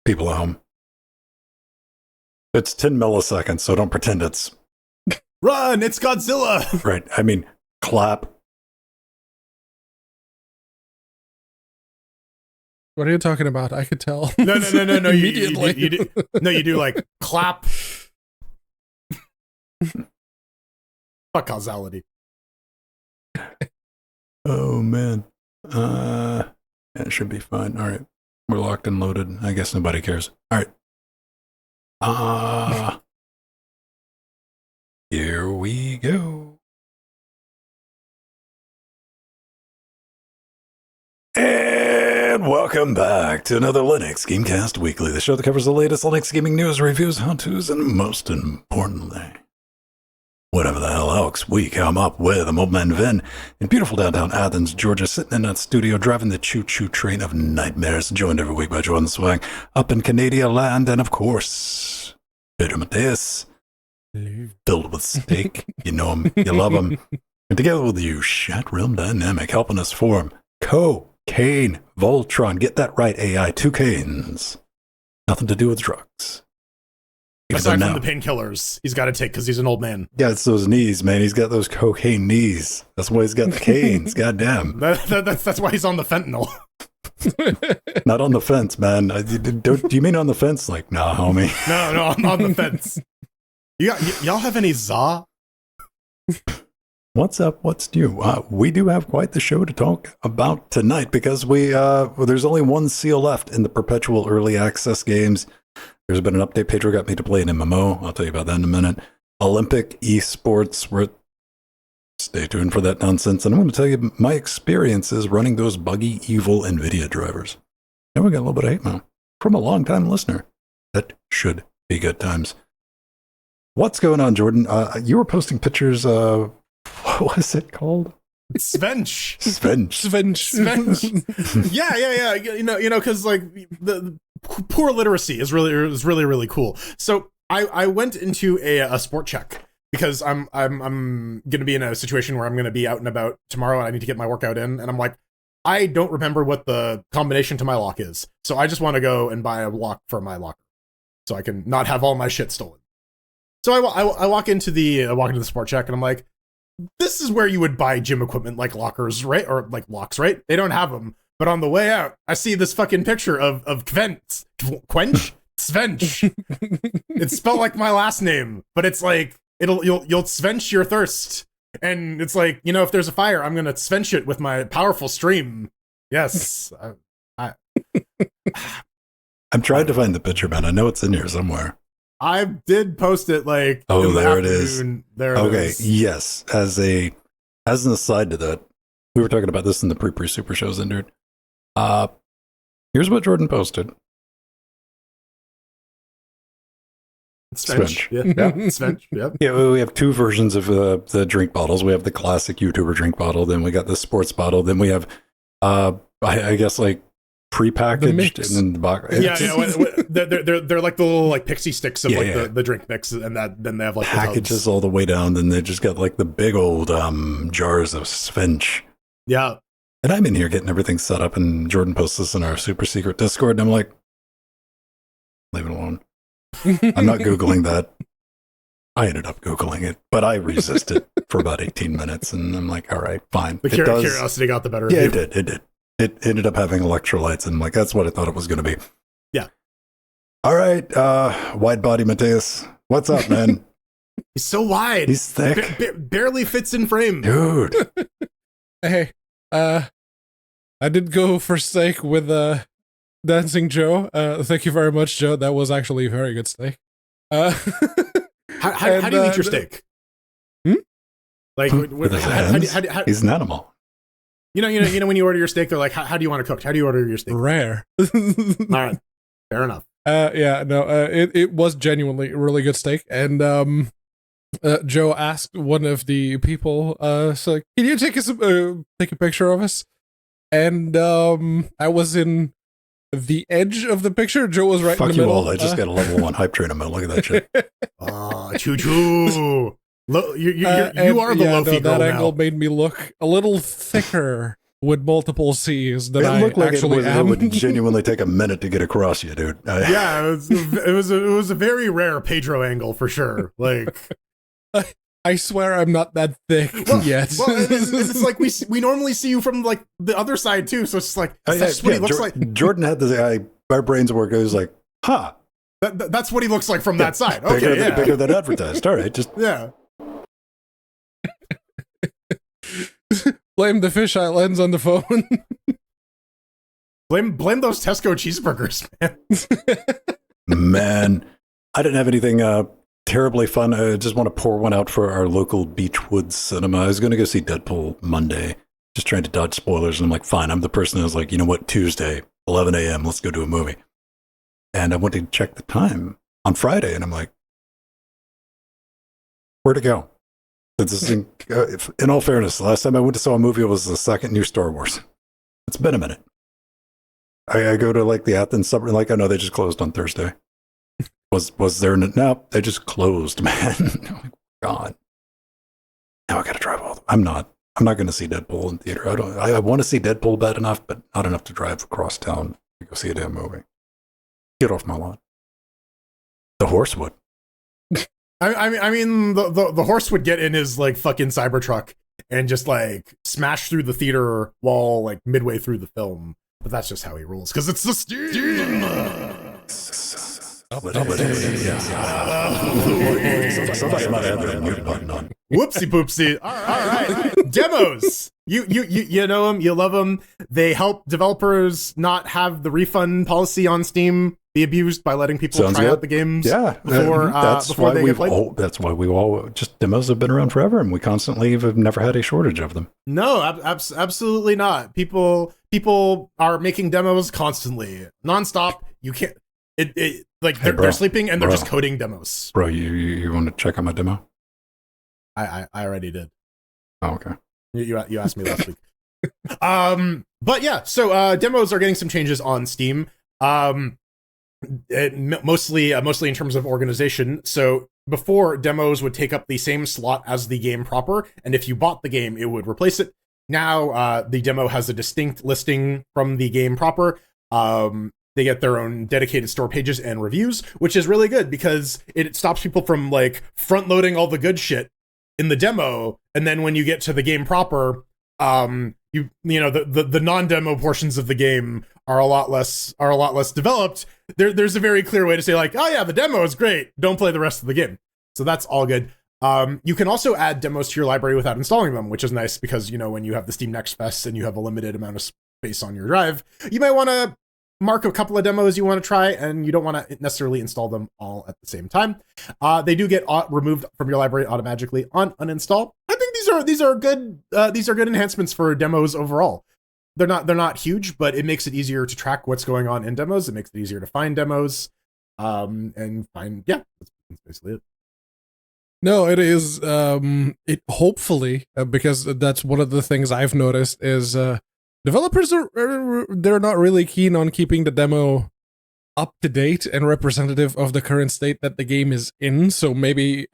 People at home. It's 10 milliseconds, so don't pretend it's... Run! It's Godzilla! Right. I mean, clap. What are you talking about? I could tell. No. Immediately. You do like clap. Fuck causality. Oh, man. It should be fine. All right. We're locked and loaded. I guess nobody cares. All right. Here we go. And welcome back to another Linux Gamecast Weekly, the show that covers the latest Linux gaming news, reviews, how-tos, and most importantly, whatever the hell else we come up with. I'm Old Man Vin in beautiful downtown Athens, Georgia, sitting in that studio, driving the choo-choo train of nightmares, joined every week by Jordan Swang, up in Canada land, and of course, Peter Mateus, filled with steak. You know him, you love him. And together with you, Chat Realm Dynamic, helping us form Cocaine Voltron. Get that right, AI. 2 canes. Nothing to do with drugs. Aside from the painkillers he's got to take because he's an old man. Yeah, it's those knees, man. He's got those cocaine knees. That's why he's got the canes. Goddamn. That's why he's on the fentanyl. Not on the fence, man. Do you mean on the fence? Like, nah, homie. No, I'm on the fence. Y'all have any za? What's up? What's new? We do have quite the show to talk about tonight because there's only one seal left in the perpetual early access games. There's been an update. Pedro got me to play an MMO. I'll tell you about that in a minute. Olympic Esports. Stay tuned for that nonsense. And I'm going to tell you my experiences running those buggy, evil NVIDIA drivers. And we got a little bit of hate mail from a long-time listener. That should be good times. What's going on, Jordan? You were posting pictures of... What was it called? Svench. Yeah. You know, because like the poor literacy is really cool. So I went into a sport check because I'm gonna be in a situation where I'm gonna be out and about tomorrow and I need to get my workout in, and I'm like, I don't remember what the combination to my lock is, so I just want to go and buy a lock for my locker so I can not have all my shit stolen. So I walk into the sport check and I'm like, this is where you would buy gym equipment, like lockers, right? Or like locks, right? They don't have them. But on the way out, I see this fucking picture of Svench. It's spelled like my last name, but it's like you'll Svench your thirst. And it's like, you know, if there's a fire, I'm gonna Svench it with my powerful stream. Yes. I'm trying to find the picture, man. I know it's in here somewhere. I did post it like there it is. There it is. Yes. As an aside to that, we were talking about this in the pre super shows, dude. Here's what Jordan posted. Svench. Yeah, Svench. Yep. Yeah, we have two versions of the drink bottles. We have the classic YouTuber drink bottle, then we got the sports bottle, then we have I guess like prepackaged and then the box. They're like the little like pixie sticks of the drink mix, and then they have like packages all the way down. Then they just got like the big old jars of Svench. Yeah, and I'm in here getting everything set up, and Jordan posts this in our super secret Discord, and I'm like, leave it alone. I'm not Googling that. I ended up Googling it, but I resisted for about 18 minutes, and I'm like, all right, fine. The curiosity got the better of you. It did. It ended up having electrolytes, and like that's what I thought it was going to be. Yeah. All right, wide body Mateus, what's up, man? He's so wide. He's thick. Barely fits in frame, dude. Hey, I did go for steak with Dancing Joe. Thank you very much, Joe. That was actually a very good steak. How do you eat your steak? Like, with his hands? He's an animal. You know when you order your steak, they're like, how do you want it cooked? How do you order your steak? Rare. All right, fair enough. It was genuinely a really good steak, and Joe asked one of the people, so can you take a picture of us? And I was in the edge of the picture. Joe was right in the middle. Fuck you all! I just got a level 1 hype train. Look at that shit. Oh, choo-choo. You are the Lofi girl that now. angle made me look a little thicker with multiple C's than I looked like actually it would genuinely take a minute to get across you, dude. Yeah, it was a very rare Pedro angle for sure. Like, I swear I'm not that thick yet. Well, it's like we normally see you from like the other side too, so it's just like that's what he looks like. Jordan had the our brains work. It was like, huh. That's what he looks like from that side. Okay, bigger than advertised. All right, just yeah. Blame the fisheye lens on the phone. blame those Tesco cheeseburgers, man. Man, I didn't have anything terribly fun. I just want to pour one out for our local Beechwood cinema. I was going to go see Deadpool Monday, just trying to dodge spoilers. And I'm like, fine, I'm the person who's like, you know what, Tuesday, 11 a.m., let's go do a movie. And I went to check the time on Friday, and I'm like, where'd it go? In all fairness, the last time I went to saw a movie was the second new Star Wars. It's been a minute. I go to like the Athens suburb, like, I know they just closed on Thursday. Was there? No, they just closed, man. Oh my God. Now I got to drive all. I'm not going to see Deadpool in theater. I want to see Deadpool bad enough, but not enough to drive across town to go see a damn movie. Get off my lawn. The horse would. I mean, the horse would get in his like fucking Cybertruck and just like smash through the theater wall like midway through the film. But that's just how he rules because it's the Steam. Somebody might have their mute button on. Whoopsie poopsie. All right. Demos. You know them, you love them. They help developers not have the refund policy on Steam be abused by letting people try out the games. Yeah, before they get played. That's why we all just demos have been around forever, and we constantly have never had a shortage of them. No, absolutely not. People are making demos constantly, nonstop. You can't. They're sleeping and they're just coding demos. Bro, you want to check out my demo? I already did. Oh, okay. You asked me last week. But yeah, so demos are getting some changes on Steam. Mostly in terms of organization. So before, demos would take up the same slot as the game proper, and if you bought the game, it would replace it. Now the demo has a distinct listing from the game proper. They get their own dedicated store pages and reviews, which is really good because it stops people from like front loading all the good shit in the demo, and then when you get to the game proper, the non-demo portions of the game are a lot less developed. There's a very clear way to say like, oh yeah, the demo is great, don't play the rest of the game. So that's all good. You can also add demos to your library without installing them, which is nice because, when you have the Steam Next Fest and you have a limited amount of space on your drive, you might want to mark a couple of demos you want to try, and you don't want to necessarily install them all at the same time. They do get removed from your library automatically on uninstall. I think these are good enhancements for demos overall. They're not huge, but it makes it easier to track what's going on in demos. It makes it easier to find demos, that's basically it. No, it is. It hopefully, because that's one of the things I've noticed is developers they're not really keen on keeping the demo up to date and representative of the current state that the game is in. So maybe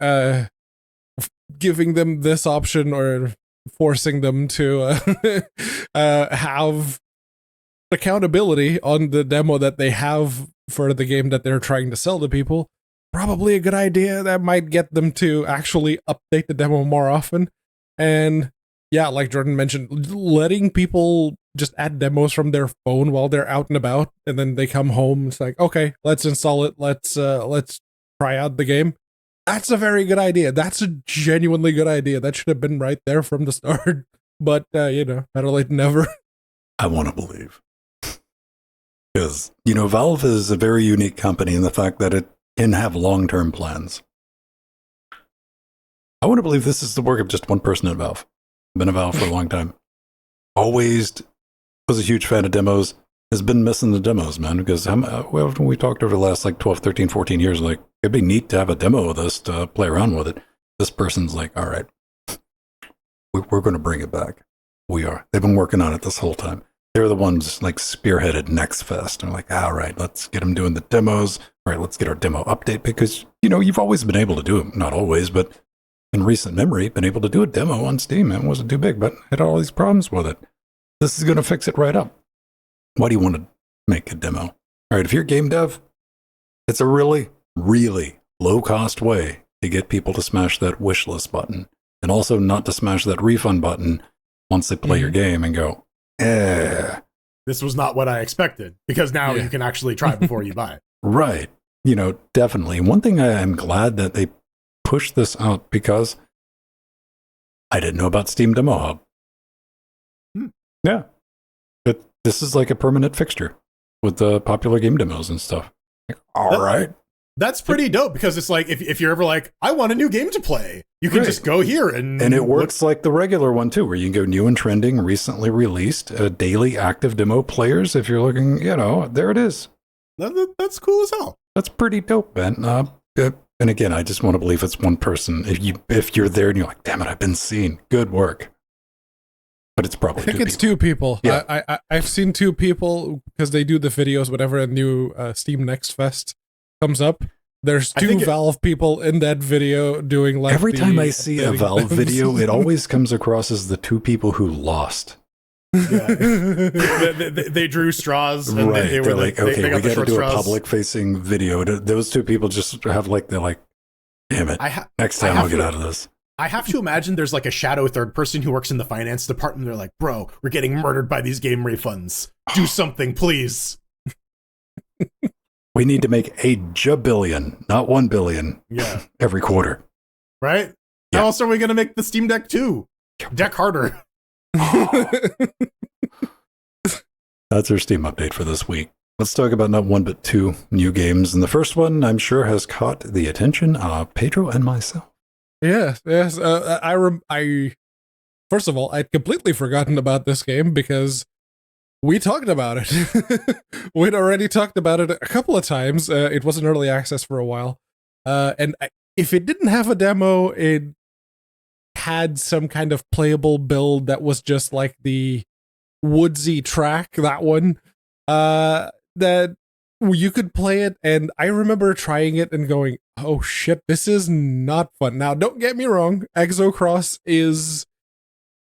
giving them this option or forcing them to have accountability on the demo that they have for the game that they're trying to sell to people, probably a good idea. That might get them to actually update the demo more often. And yeah, like Jordan mentioned, letting people just add demos from their phone while they're out and about, and then they come home. It's like, okay, let's install it. Let's try out the game. That's a very good idea. That's a genuinely good idea. That should have been right there from the start. But better late than never. I want to believe, because Valve is a very unique company in the fact that it can have long-term plans. I want to believe this is the work of just one person at Valve. Been a Valve for a long time. Always was a huge fan of demos. Has been missing the demos, man, because when we talked over the last 12, 13, 14 years, it'd be neat to have a demo of this to play around with it. This person's like, all right, we're going to bring it back. We are. They've been working on it this whole time. They're the ones spearheaded Next Fest. And like, all right, let's get them doing the demos. All right, let's get our demo update, because, you've always been able to do it. Not always, but in recent memory, been able to do a demo on Steam. It wasn't too big, but had all these problems with it. This is going to fix it right up. Why do you want to make a demo? All right, if you're game dev, it's a really, really low-cost way to get people to smash that wish list button, and also not to smash that refund button once they play your game and go, this was not what I expected, because now you can actually try before you buy it. Right. Definitely. One thing I am glad that they pushed this out, because I didn't know about Steam Demo Hub. Yeah. But this is like a permanent fixture with the popular game demos and stuff. All right. That's pretty dope, because it's like, if you're ever like, I want a new game to play, you can just go here and it works like the regular one too, where you can go new and trending, recently released, daily active demo players. If you're looking, there it is. That's cool as hell. That's pretty dope, man. And again, I just want to believe it's one person. If you're there and you're like, damn it, I've been seen. Good work. But it's probably two people. Yeah. I've seen two people, because they do the videos whenever a new Steam Next Fest comes up. There's two Valve people in that video doing every time I see a Valve video, it always comes across as the two people who lost. Yeah. they drew straws, and right. They were like, okay, we got to do straws. A public-facing video. Those two people just have they're like, damn it, next time I'll get out of this. I have to imagine there's a shadow third person who works in the finance department. They're like, bro, we're getting murdered by these game refunds. Do something, please. We need to make a jabillion, not 1 billion, every quarter. Right? Yeah. How else are we going to make the Steam Deck 2? Deck harder. That's our Steam update for this week. Let's talk about not one but two new games. And the first one, I'm sure, has caught the attention of Pedro and myself. Yes. I first of all, I'd completely forgotten about this game because we talked about it. We'd already talked about it a couple of times. It was in early access for a while. If it didn't have a demo, it had some kind of playable build that was just like the woodsy track, that one. That you could play it, and I remember trying it and going, oh shit, this is not fun. Now, don't get me wrong, Exocross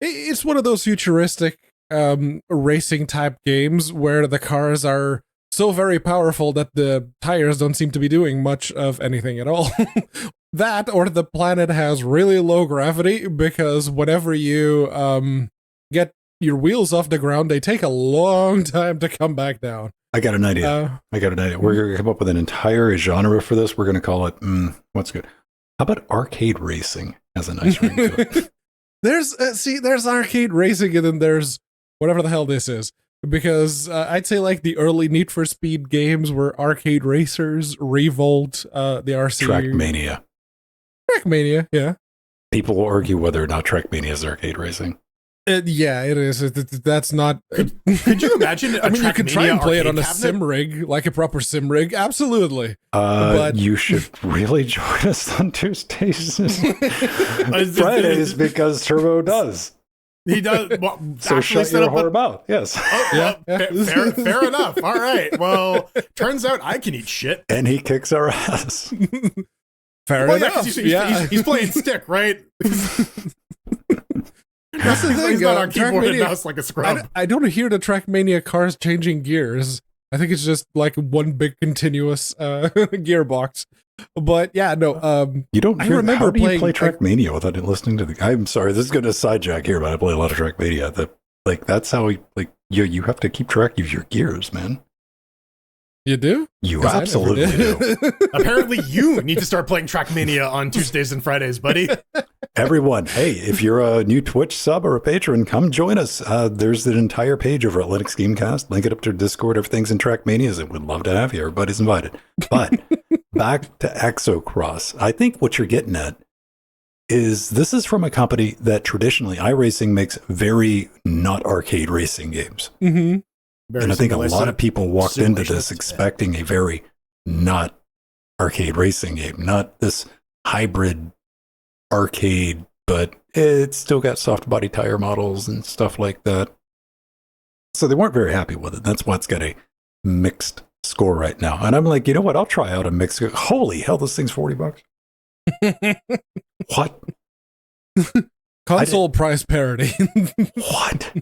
it's one of those futuristic racing type games where the cars are so very powerful that the tires don't seem to be doing much of anything at all. That, or the planet has really low gravity, because whenever you get your wheels off the ground, they take a long time to come back down. I got an idea. We're going to come up with an entire genre for this. We're going to call it, what's good? How about arcade racing as a nice ring to it? There's arcade racing, and then there's whatever the hell this is. Because I'd say like the early Need for Speed games were arcade racers, Revolt, the RC. Trackmania, yeah. People will argue whether or not Trackmania is arcade racing. Yeah, it is. That's not. Could you imagine? I mean, you could try and play it on a sim rig, like a proper sim rig. Absolutely. But you should really join us on Tuesdays and Fridays because Turbo does. He does. Well, so shut your whore mouth. Yes. Oh, fair enough. All right. Well, turns out I can eat shit, and he kicks our ass. Fair enough. He's playing stick, right? That's the thing. He's not on keyboard and mouse like a scrub. I don't hear the Trackmania cars changing gears. I think it's just like one big continuous gearbox. But yeah, no. You don't. How do you play Trackmania without listening to the? I'm sorry, this is going to sidejack here, but I play a lot of Trackmania. That's how you have to keep track of your gears, man. You do? You absolutely do. Apparently, you need to start playing Trackmania on Tuesdays and Fridays, buddy. Everyone, hey, if you're a new Twitch sub or a patron, come join us. There's an entire page over at Linux Gamecast. Link it up to Discord. Everything's in Trackmanias, and we'd love to have you. Everybody's invited. But back to Exocross. I think what you're getting at is this is from a company that traditionally iRacing makes very not arcade racing games. Mm-hmm. And I think a lot of people walked into this expecting a very not arcade racing game, not this hybrid arcade, but it's still got soft body tire models and stuff like that. So they weren't very happy with it. That's why it's got a mixed score right now. And I'm like, you know what? I'll try out a mixed. Holy hell, this thing's $40. What? Console price parity. What?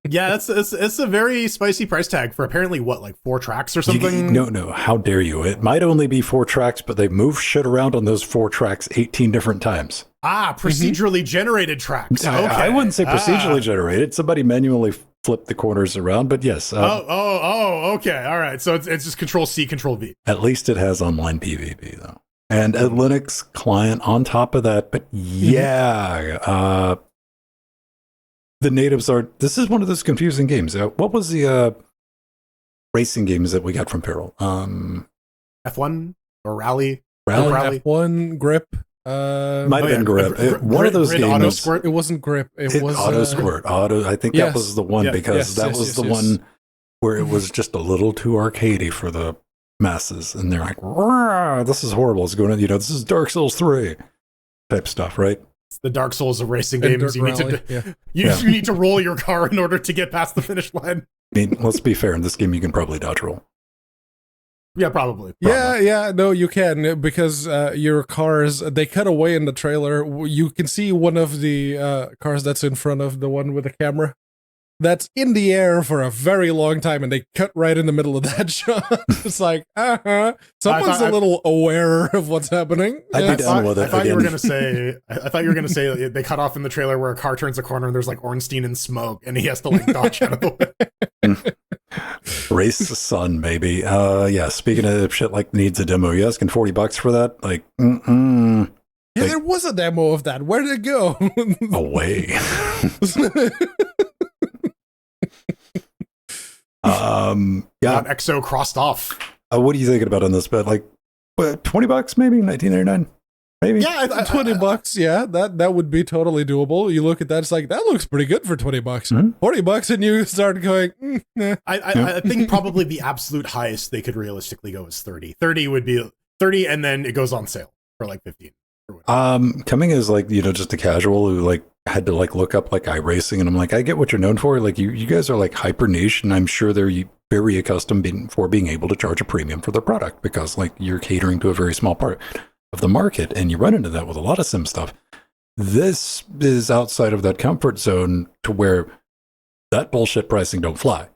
Yeah, it's a very spicy price tag for apparently like 4 tracks or something. No, how dare you? It might only be 4 tracks, but they move shit around on those 4 tracks 18 different times. Procedurally generated tracks. Okay. I wouldn't say procedurally generated. Somebody manually flipped the corners around, but yes. Okay, all right. So it's just Control C, Control V. At least it has online PvP though, and a Linux client on top of that. But yeah. The natives are. This is one of those confusing games. What was the racing games that we got from Peril? F1 or Rally? F1 Grip. Might have been Grip. One of those games. Auto Squirt. It wasn't Grip. It was Auto Squirt. I think that was the one because that was the one where it was just a little too arcadey for the masses, and they're like, "This is horrible. It's going to, this is Dark Souls 3 type stuff, right?" It's the Dark Souls of racing games. You need to roll your car in order to get past the finish line. I mean, let's be fair. In this game, you can probably dodge roll. Yeah, probably. Yeah, no, you can, because your cars, they cut away in the trailer. You can see one of the cars that's in front of the one with the camera. That's in the air for a very long time, and they cut right in the middle of that shot. It's like, someone's a little aware of what's happening. I'd be down with it. I thought you were gonna say they cut off in the trailer where a car turns a corner and there's like Ornstein and smoke, and he has to like dodge out of the way. Race the sun, baby. Yeah, speaking of shit like needs a demo, you asking $40 for that? Like, Yeah, there was a demo of that. Where did it go? away. Yeah. EXO crossed off. What are you thinking about on this bet? Like, what, $20 maybe? 19.99? Maybe? Yeah, $20. Yeah, that would be totally doable. You look at that, it's like, that looks pretty good for $20. $40, and you start going, nah. I think probably the absolute highest they could realistically go is 30. 30 would be 30, and then it goes on sale for like 15. Coming as like, just a casual who like had to like look up like iRacing, and I'm like, I get what you're known for. Like you guys are like hyper niche, and I'm sure they're very accustomed being able to charge a premium for their product because like you're catering to a very small part of the market, and you run into that with a lot of sim stuff. This is outside of that comfort zone to where that bullshit pricing don't fly,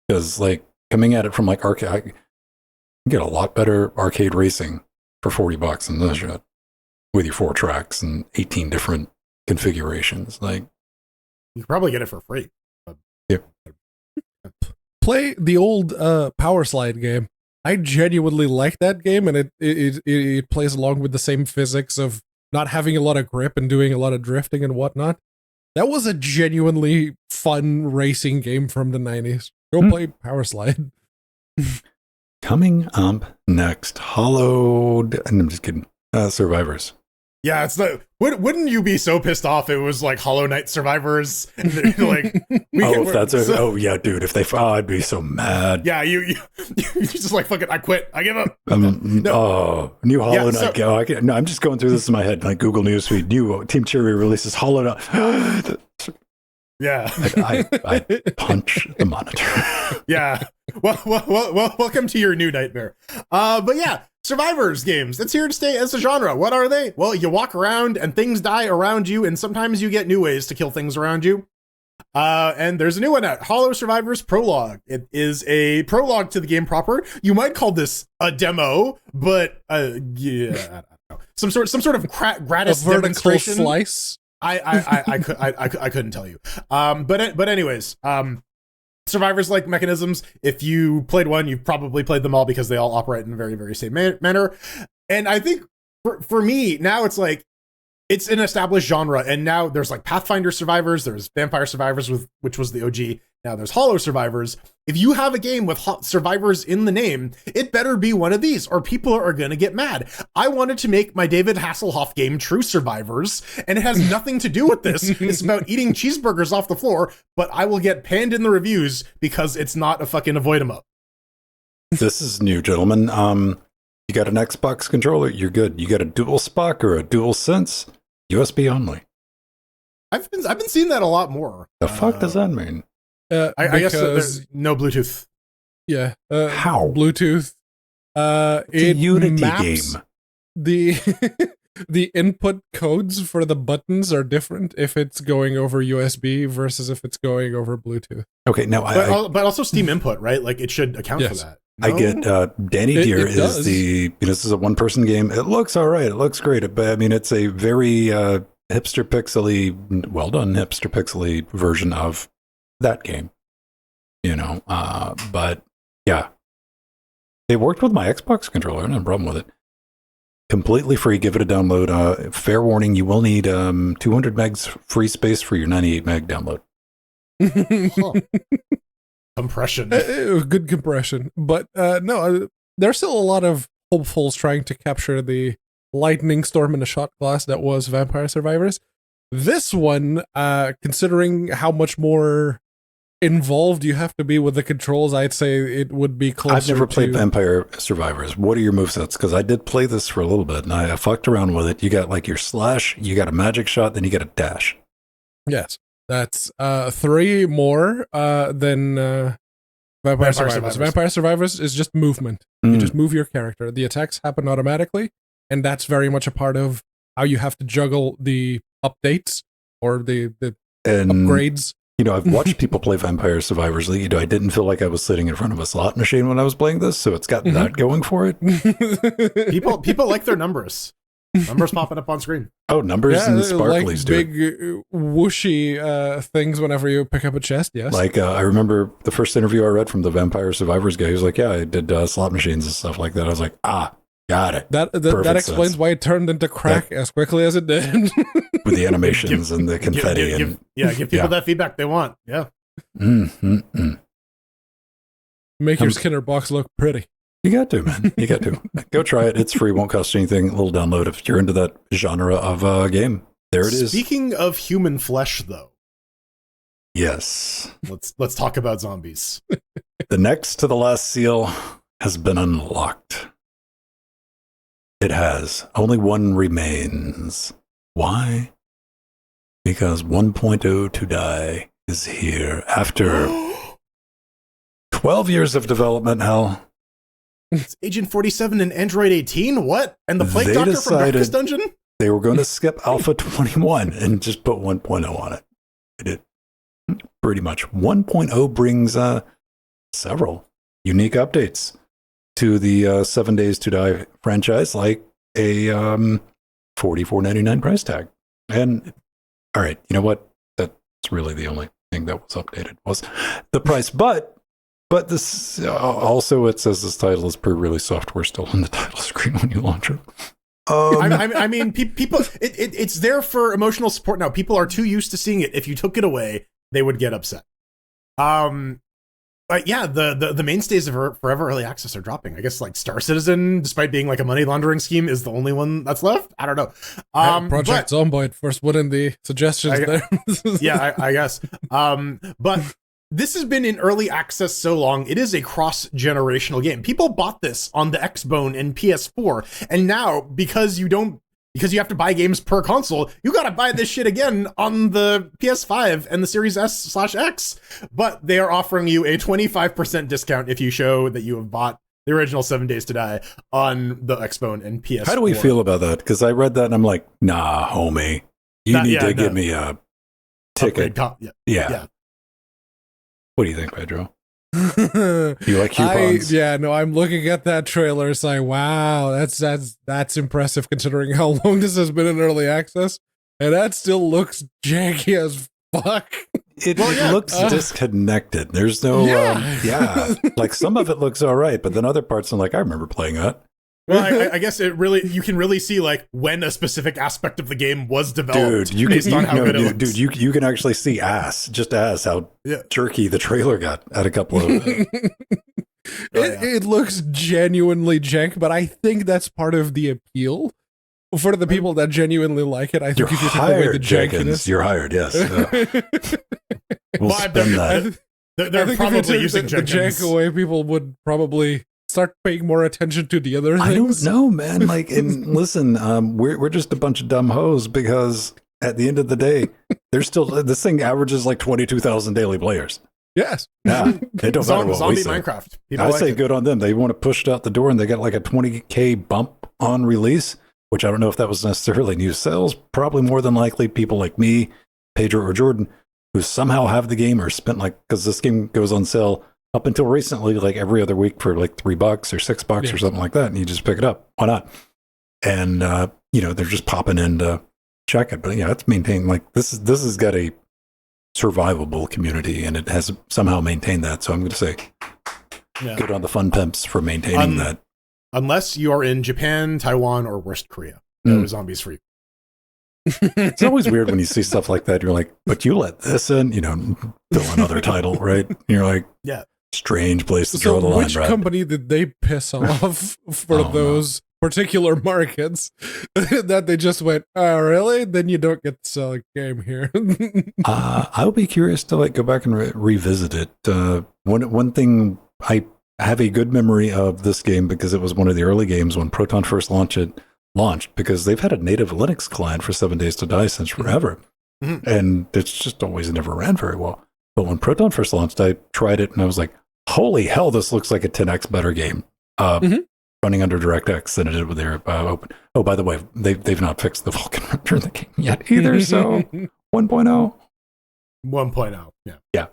because like coming at it from like arcade, I can get a lot better arcade racing for $40 than this shit with your 4 tracks and 18 different configurations. Like you could probably get it for free. Yeah. Play the old Power Slide game. I genuinely like that game, and it plays along with the same physics of not having a lot of grip and doing a lot of drifting and whatnot. That was a genuinely fun racing game from the 90s. Go play Power Slide. Coming up next, and I'm just kidding, Survivors. Yeah, it's the wouldn't you be so pissed off it was like Hollow Knight Survivors? Like, yeah, dude. If they, I'd be so mad. Yeah, you just like, fuck it, I quit, I give up. New Hollow Knight. I'm just going through this in my head. Like Google Newsfeed, new Team Cherry releases Hollow Knight. Yeah, I punch the monitor. Yeah. Well, welcome to your new nightmare. But yeah. Survivors games, it's here to stay as a genre. What are they? Well, you walk around and things die around you, and sometimes you get new ways to kill things around you. And there's a new one out, Hollow Survivors Prologue. It is a prologue to the game proper. You might call this a demo, but yeah, I don't know. Some sort of gratis demonstration. Slice. I couldn't tell you. But anyways, Survivors like mechanisms. If you played one, you've probably played them all because they all operate in a very, very same manner. And I think for me, now it's like, it's an established genre. And now there's like Pathfinder Survivors, there's Vampire Survivors, which was the OG. Now there's Hollow Survivors. If you have a game with Survivors in the name, it better be one of these or people are going to get mad. I wanted to make my David Hasselhoff game True Survivors, and it has nothing to do with this. It's about eating cheeseburgers off the floor, but I will get panned in the reviews because it's not a fucking avoid 'em up. This is new, gentlemen. You got an Xbox controller, you're good. You got a Dual Spock or a Dual Sense, USB only. I've been seeing that a lot more. The fuck does that mean? I guess there's no Bluetooth. Yeah. How? Bluetooth. It's a Unity game. The input codes for the buttons are different if it's going over USB versus if it's going over Bluetooth. Okay, now but also Steam input, right? Like it should account for that. No? I get Danny Deer is this is a one-person game. It looks all right. It looks great, but I mean it's a very hipster pixely, well done hipster pixely version of that game, but yeah, it worked with my Xbox controller. I don't have a problem with it. Completely free. Give it a download. Fair warning, you will need 200 megs free space for your 98 meg download. Compression. Good compression, but no, there's still a lot of hopefuls trying to capture the lightning storm in a shot glass that was Vampire Survivors. This one, considering how much more involved you have to be with the controls, I'd say it would be closer. I've never played Vampire Survivors. What are your movesets? Because I did play this for a little bit, and I fucked around with it. You got like your slash, you got a magic shot, then you got a dash. Yes, that's 3 more than Vampire Survivors. Vampire Survivors is just movement. You just move your character. The attacks happen automatically, and that's very much a part of how you have to juggle the updates or the upgrades. I've watched people play Vampire Survivors. I didn't feel like I was sitting in front of a slot machine when I was playing this, so it's got that going for it. People like their numbers. Numbers popping up on screen. Oh, numbers and sparklies, like dude. big whooshy things whenever you pick up a chest. Yes. Like I remember the first interview I read from the Vampire Survivors guy. He was like, "Yeah, I did slot machines and stuff like that." I was like, got it. That Perfect explains sense. why it turned into crack as quickly as it did. With the animations and the confetti give people that feedback they want. Yeah. Make your Skinner box look pretty. You got to, man. You got to. Go try it. It's free. Won't cost you anything. A little download if you're into that genre of game. There it is. Speaking of human flesh, though. Yes. Let's talk about zombies. The next to the last seal has been unlocked. It has. Only one remains. Why? Because 1.0 to die is here after 12 years of development, hell. It's Agent 47 and Android 18? What? And the Plague Doctor from Breakfast Dungeon? They were going to skip Alpha 21 and just put 1.0 on it. They did. Pretty much. 1.0 brings several unique updates to the 7 Days to Die franchise, like a $44.99 price tag. And, all right, you know what? That's really the only thing that was updated was the price. But this also, it says this title is pre-release software still on the title screen when you launch it. I mean, people, it's there for emotional support now. People are too used to seeing it. If you took it away, they would get upset. But yeah, the mainstays of Forever Early Access are dropping. I guess like Star Citizen, despite being like a money laundering scheme, is the only one that's left. I don't know. Project Zomboid, first one in the suggestions there. Yeah, I guess. But this has been in early access so long, it is a cross-generational game. People bought this on the Xbone and PS4, and now because you have to buy games per console, you gotta buy this shit again on the PS5 and the Series S/X. But they are offering you a 25% discount if you show that you have bought the original 7 Days to Die on the Xbone and PS4. How do we feel about that? Because I read that and I'm like, nah, homie, you need to give me a ticket. Yeah. What do you think, Pedro? You like coupons? I'm looking at that trailer. It's like, wow, that's impressive considering how long this has been in early access, and that still looks janky as fuck. It looks disconnected. There's no, like some of it looks all right, but then other parts I'm like, I remember playing that. Well, I guess you can really see like when a specific aspect of the game was developed based on how good it looks. Dude, you can actually see just how jerky the trailer got at a couple of. It looks genuinely jank, but I think that's part of the appeal for the people that genuinely like it. I think if you take away the jankiness, you're hired. Yes, we'll spend that. They're probably using the jank away. People would probably start paying more attention to the other things. I don't know, man. Like, and listen, we're just a bunch of dumb hoes because at the end of the day, there's still this thing averages like 22,000 daily players. Yes. Yeah. It don't matter what we say. Minecraft. I say good on them. They want to push it out the door, and they got like a 20K bump on release, which I don't know if that was necessarily new sales. Probably more than likely people like me, Pedro, or Jordan, who somehow have the game or spent because this game goes on sale up until recently, like every other week for like $3 or $6 or something like that, and you just pick it up. Why not? And they're just popping in to check it. But yeah, it's maintained. Like this has got a survivable community, and it has somehow maintained that. So I'm going to say, good on the fun pimps for maintaining that. Unless you are in Japan, Taiwan, or worst Korea, no zombies for you. It's always weird when you see stuff like that. You're like, but you let this in, fill another title, right? And you're like, yeah. Strange place to draw the line, which company did they piss off for those particular markets that they just went, oh, really? Then you don't get to sell a game here. I'll be curious to go back and revisit it. One thing, I have a good memory of this game because it was one of the early games when Proton first launched, because they've had a native Linux client for 7 Days to Die since forever. Mm-hmm. And it's just always never ran very well. But when Proton first launched, I tried it and I was like, holy hell, this looks like a 10x better game running under DirectX than it did with their open. Oh, by the way, they've not fixed the Vulkan render in the game yet either, so 1.0. 1.0, yeah. Yeah.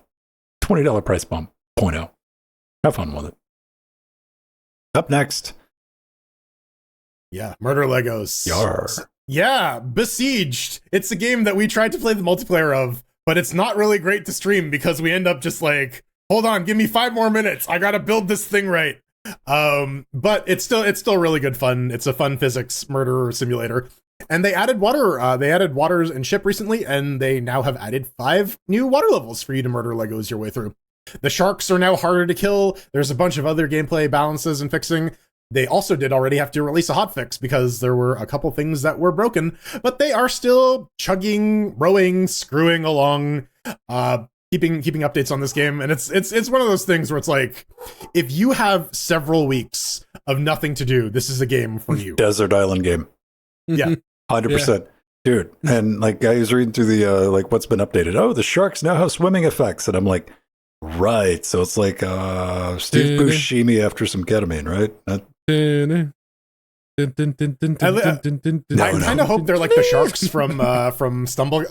$20 price bump, 0.0. Have fun with it. Up next, Yeah, Murder Legos. Yar. Yeah, Besieged. It's a game that we tried to play the multiplayer of, but it's not really great to stream because we end up just like, hold on, give me 5 more minutes. I gotta build this thing right. But it's still really good fun. It's a fun physics murder simulator. And they added waters and ship recently, and they now have added 5 new water levels for you to murder Legos your way through. The sharks are now harder to kill. There's a bunch of other gameplay balances and fixing. They also did already have to release a hotfix because there were a couple things that were broken, but they are still chugging, rowing, screwing along, keeping updates on this game. And it's one of those things where it's like, if you have several weeks of nothing to do, this is a game for you. Desert island game. Yeah. 100%. Dude. And like I was reading through the like what's been updated. Oh, the sharks now have swimming effects. And I'm like, right. So it's like Steve Buscemi after some ketamine, right? I kind of hope they're like the sharks from Stumble,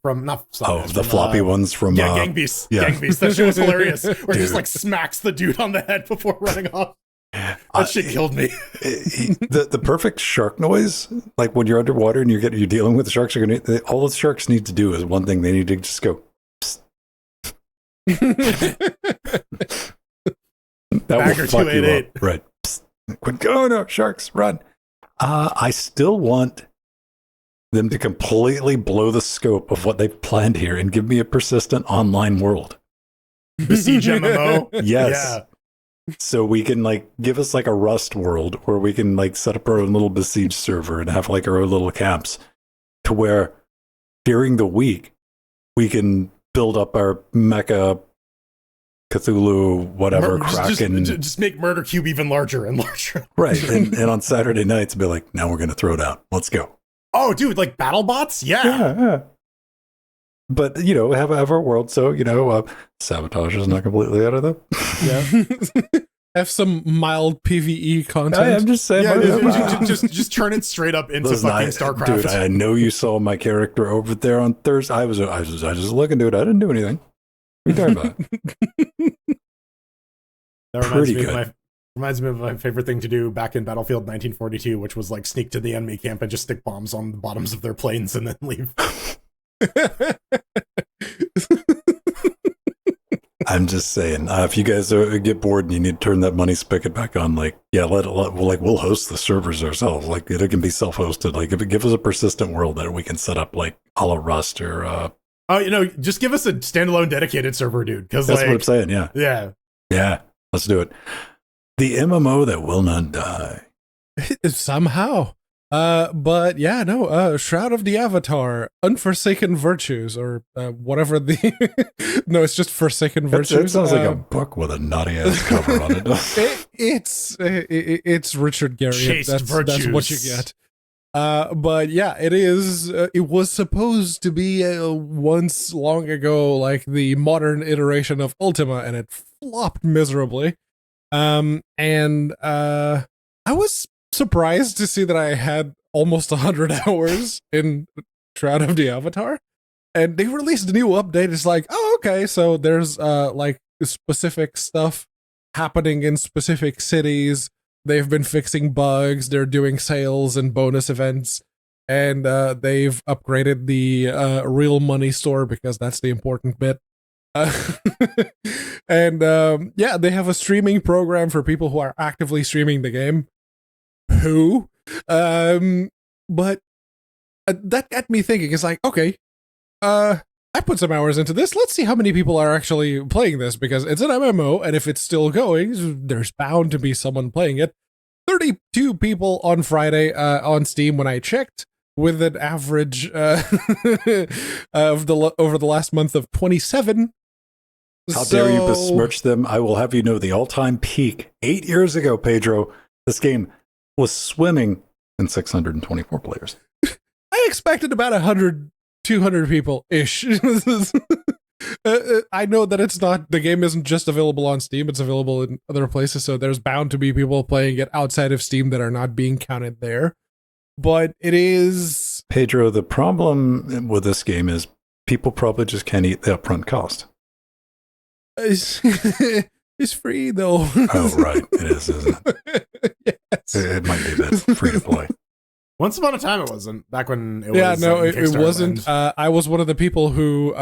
from not Stumble. Oh, the floppy ones from Gang Beasts. yeah. Gang Beasts. That shit was hilarious. Where he just like smacks the dude on the head before running off. That shit killed me. The perfect shark noise, like when you're underwater and you're dealing with the sharks, all the sharks need to do is one thing. They need to just go. That Bagger will fuck you 288. up. Right. Quit going, no, sharks, run. I still want them to completely blow the scope of what they've planned here and give me a persistent online world. Besiege MMO. Yes. Yeah. So we can like give us like a Rust world where we can like set up our own little Besiege server and have like our own little camps to where during the week we can build up our mecha Cthulhu, whatever, Kraken. Just make Murder Cube even larger and larger. Right. And on Saturday nights, be like, now we're going to throw it out. Let's go. Oh, dude, like battle bots? Yeah. But, you know, have our world. So, you know, Sabotage is not completely out of them. Yeah. Have some mild PvE content. I'm just saying. Yeah, just turn it straight up into fucking StarCraft. Dude, I know you saw my character over there on Thursday. I was just looking to it. I didn't do anything. What are you talking about? That reminds me of my favorite thing to do back in Battlefield 1942, which was like sneak to the enemy camp and just stick bombs on the bottoms of their planes and then leave. I'm just saying, if you guys get bored and you need to turn that money spigot back on, like, yeah, we'll host the servers ourselves. Like, it can be self-hosted. Like, if it gives us a persistent world that we can set up, like, a la Rust or oh, you know, just give us a standalone dedicated server, dude. Because that's what I'm saying. Yeah. Let's do it. The MMO that will not die. Somehow. But yeah, no, Shroud of the Avatar, Unforsaken Virtues, or whatever the... No, it's just Forsaken Virtues. It sounds like a book with a naughty-ass cover on it. It's Richard Garriott. That's what you get. But yeah, it is. It was supposed to be once long ago, like the modern iteration of Ultima, and it flopped miserably. And I was surprised to see that I had almost 100 hours in Shroud of the Avatar, and they released a new update. It's like, oh, okay, so there's like specific stuff happening in specific cities. They've been fixing bugs, they're doing sales and bonus events, and they've upgraded the real money store because that's the important bit. And yeah, they have a streaming program for people who are actively streaming the game. But that got me thinking. It's like, okay, I put some hours into this. Let's see how many people are actually playing this, because it's an MMO, and if it's still going, there's bound to be someone playing it. 32 people on Friday on Steam when I checked, with an average over the last month of 27. How dare you besmirch them? I will have you know the all-time peak 8 years ago, Pedro, this game was swimming in 624 players. I expected about 100, 200 people-ish. I know that it's not, the game isn't just available on Steam, it's available in other places, so there's bound to be people playing it outside of Steam that are not being counted there. But it is... Pedro, the problem with this game is people probably just can't eat the upfront cost. It's free, though. Oh, right. It is, isn't it? Yes. It might be a bit free to play. Once upon a time, it wasn't. Back when it was. Yeah, no, in it Kickstarter wasn't. land. I was one of the people who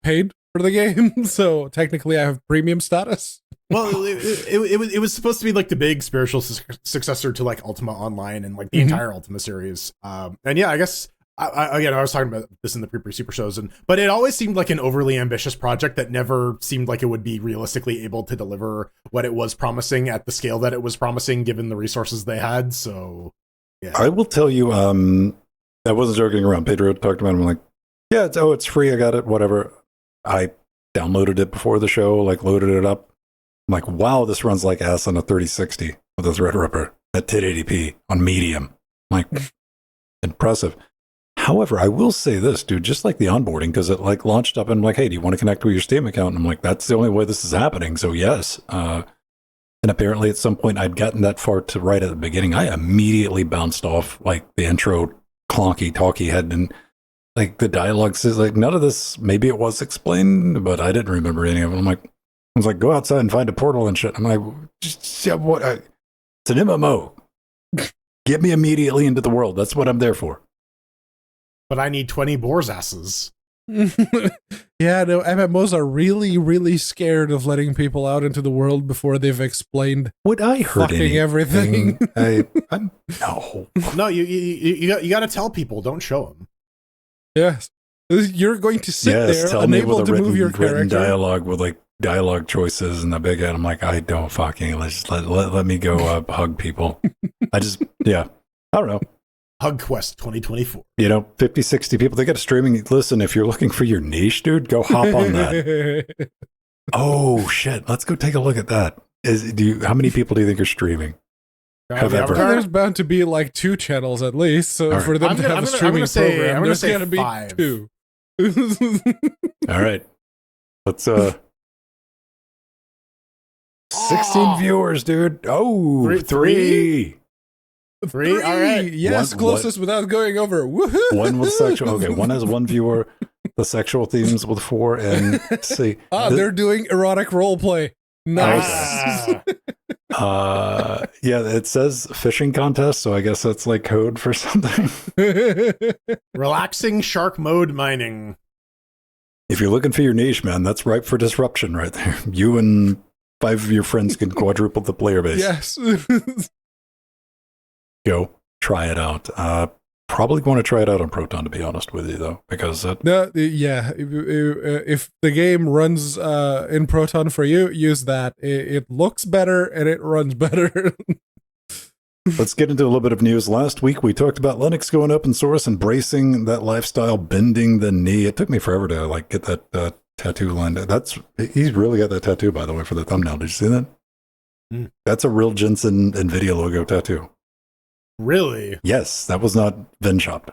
paid for the game, so technically I have premium status. Well, it was supposed to be like the big spiritual successor to like Ultima Online and like the entire Ultima series. And yeah, I guess I was talking about this in the pre super shows, but it always seemed like an overly ambitious project that never seemed like it would be realistically able to deliver what it was promising at the scale that it was promising, given the resources they had. So, yeah, I will tell you, I wasn't joking around. Pedro talked about it. I'm like, yeah, it's free. I got it. Whatever. I downloaded it before the show, like loaded it up. I'm like, wow, this runs like ass on a 3060 with a Threadripper at 1080p on medium. I'm like, impressive. However, I will say this, dude, just like the onboarding, because it like launched up and I'm like, hey, do you want to connect with your Steam account? And I'm like, that's the only way this is happening. So yes. And apparently at some point I'd gotten that far to right at the beginning. I immediately bounced off like the intro clonky talky head and like the dialogue says like none of this, maybe it was explained, but I didn't remember any of it. I was like, go outside and find a portal and shit. I'm like, yeah, what? It's an MMO. Get me immediately into the world. That's what I'm there for. but I need 20 boar's asses. Yeah, no, MMOs are really, really scared of letting people out into the world before they've explained Would I hurt fucking everything. I'm no. No, you got to tell people. Don't show them. Yes. You're going to sit there tell me unable with to a move your written character. dialogue with like dialogue choices and the big head. I'm like, I don't fucking let me go hug people. I don't know. Hug Quest 2024. 50, 60 people, they got a streaming. Listen, if you're looking for your niche, dude, go hop on that. Oh shit. Let's go take a look at that. How many people do you think are streaming? Have ever. There's bound to be like 2 channels at least. So Right. for them to have a streaming program, there's say going to be 5. 2. All right. Let's 16 viewers, dude. Oh, three. 3. All right. Yes, closest without going over. Woohoo! One with sexual. Okay, one has 1 viewer. The sexual themes with 4. And let's see. They're doing erotic role play. Nice. Yeah, it says fishing contest, so I guess that's like code for something. Relaxing shark mode mining. If you're looking for your niche, man, that's ripe for disruption right there. You and 5 of your friends can quadruple the player base. Yes. Go try it out. Probably want to try it out on Proton, to be honest with you, though, because No, yeah. If the game runs in Proton for you, use that. It looks better and it runs better. Let's get into a little bit of news. Last week, we talked about Linux going open source, embracing that lifestyle, bending the knee. It took me forever to like get that tattoo lined up. He's really got that tattoo, by the way, for the thumbnail. Did you see that? Mm. That's a real Jensen NVIDIA logo tattoo. Really? Yes, that was not Vin shopped.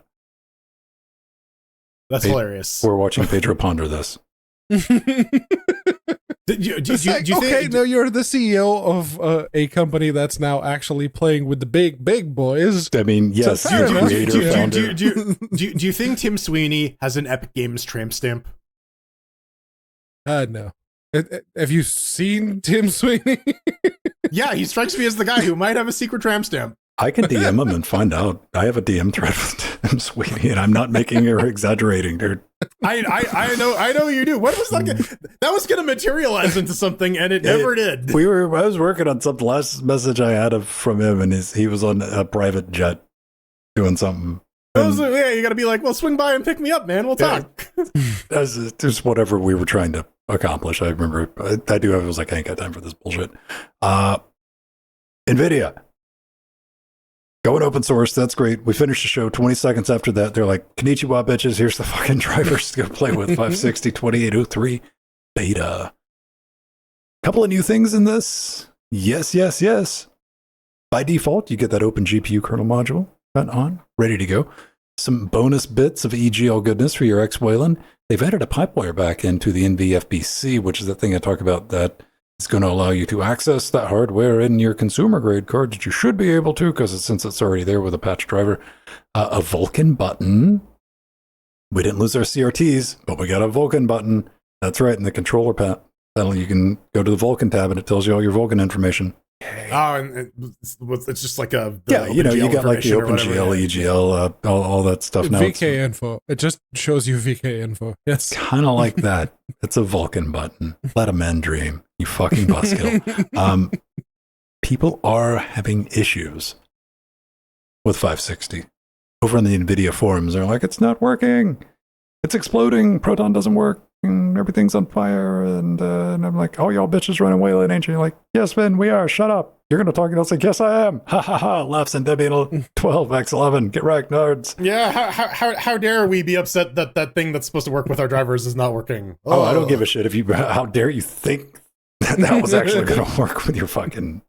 That's hilarious. We're watching Pedro ponder this. Do you think, no, you're the CEO of a company that's now actually playing with the big boys. I mean, yes, So you're fair the enough. creator, founder. do you think Tim Sweeney has an Epic Games tramp stamp? No. Have you seen Tim Sweeney? Yeah, he strikes me as the guy who might have a secret tramp stamp. I can DM him and find out. I have a DM thread with Tim Sweeney, and I'm not making or exaggerating, dude. I know you do. What was that? That was going to materialize into something, and it never did. I was working on something. Last message I had from him, and he was on a private jet doing something. Yeah, you got to be like, well, swing by and pick me up, man. We'll talk. That's just whatever we were trying to accomplish. I remember. I was like, I ain't got time for this bullshit. NVIDIA. Going open source, that's great. We finished the show 20 seconds after that. They're like, Konnichiwa, bitches, here's the fucking drivers to go play with 560 2803 beta. Couple of new things in this. Yes. By default, you get that open GPU kernel module on, ready to go. Some bonus bits of EGL goodness for your X-Wayland. They've added a pipewire back into the NVFBC, which is the thing I talk about that it's going to allow you to access that hardware in your consumer grade card that you should be able to, because since it's already there with a patch driver. A Vulkan button. We didn't lose our CRTs, but we got a Vulkan button. That's right, in the controller panel, you can go to the Vulkan tab and it tells you all your Vulkan information. Oh, and it's just like the Yeah, you OpenGL got like the information or whatever, OpenGL, EGL, all that stuff now. VK info. It just shows you VK info. Yes. Kind of like that. It's a Vulcan button. Let a man dream. You fucking buzzkill. People are having issues with 560 over in the NVIDIA forums. They're like, it's not working. It's exploding. Proton doesn't work. And everything's on fire. And I'm like, oh, y'all bitches running Wayland, ain't you? You're like, yes, Ben, we are. Shut up. You're going to talk and I'll say, yes, I am. Ha ha ha. Laughs and Debian 12x11. Get wrecked, nerds. Yeah, how dare we be upset that that thing that's supposed to work with our drivers is not working? Oh, I don't give a shit if you. How dare you think that was actually going to work with your fucking.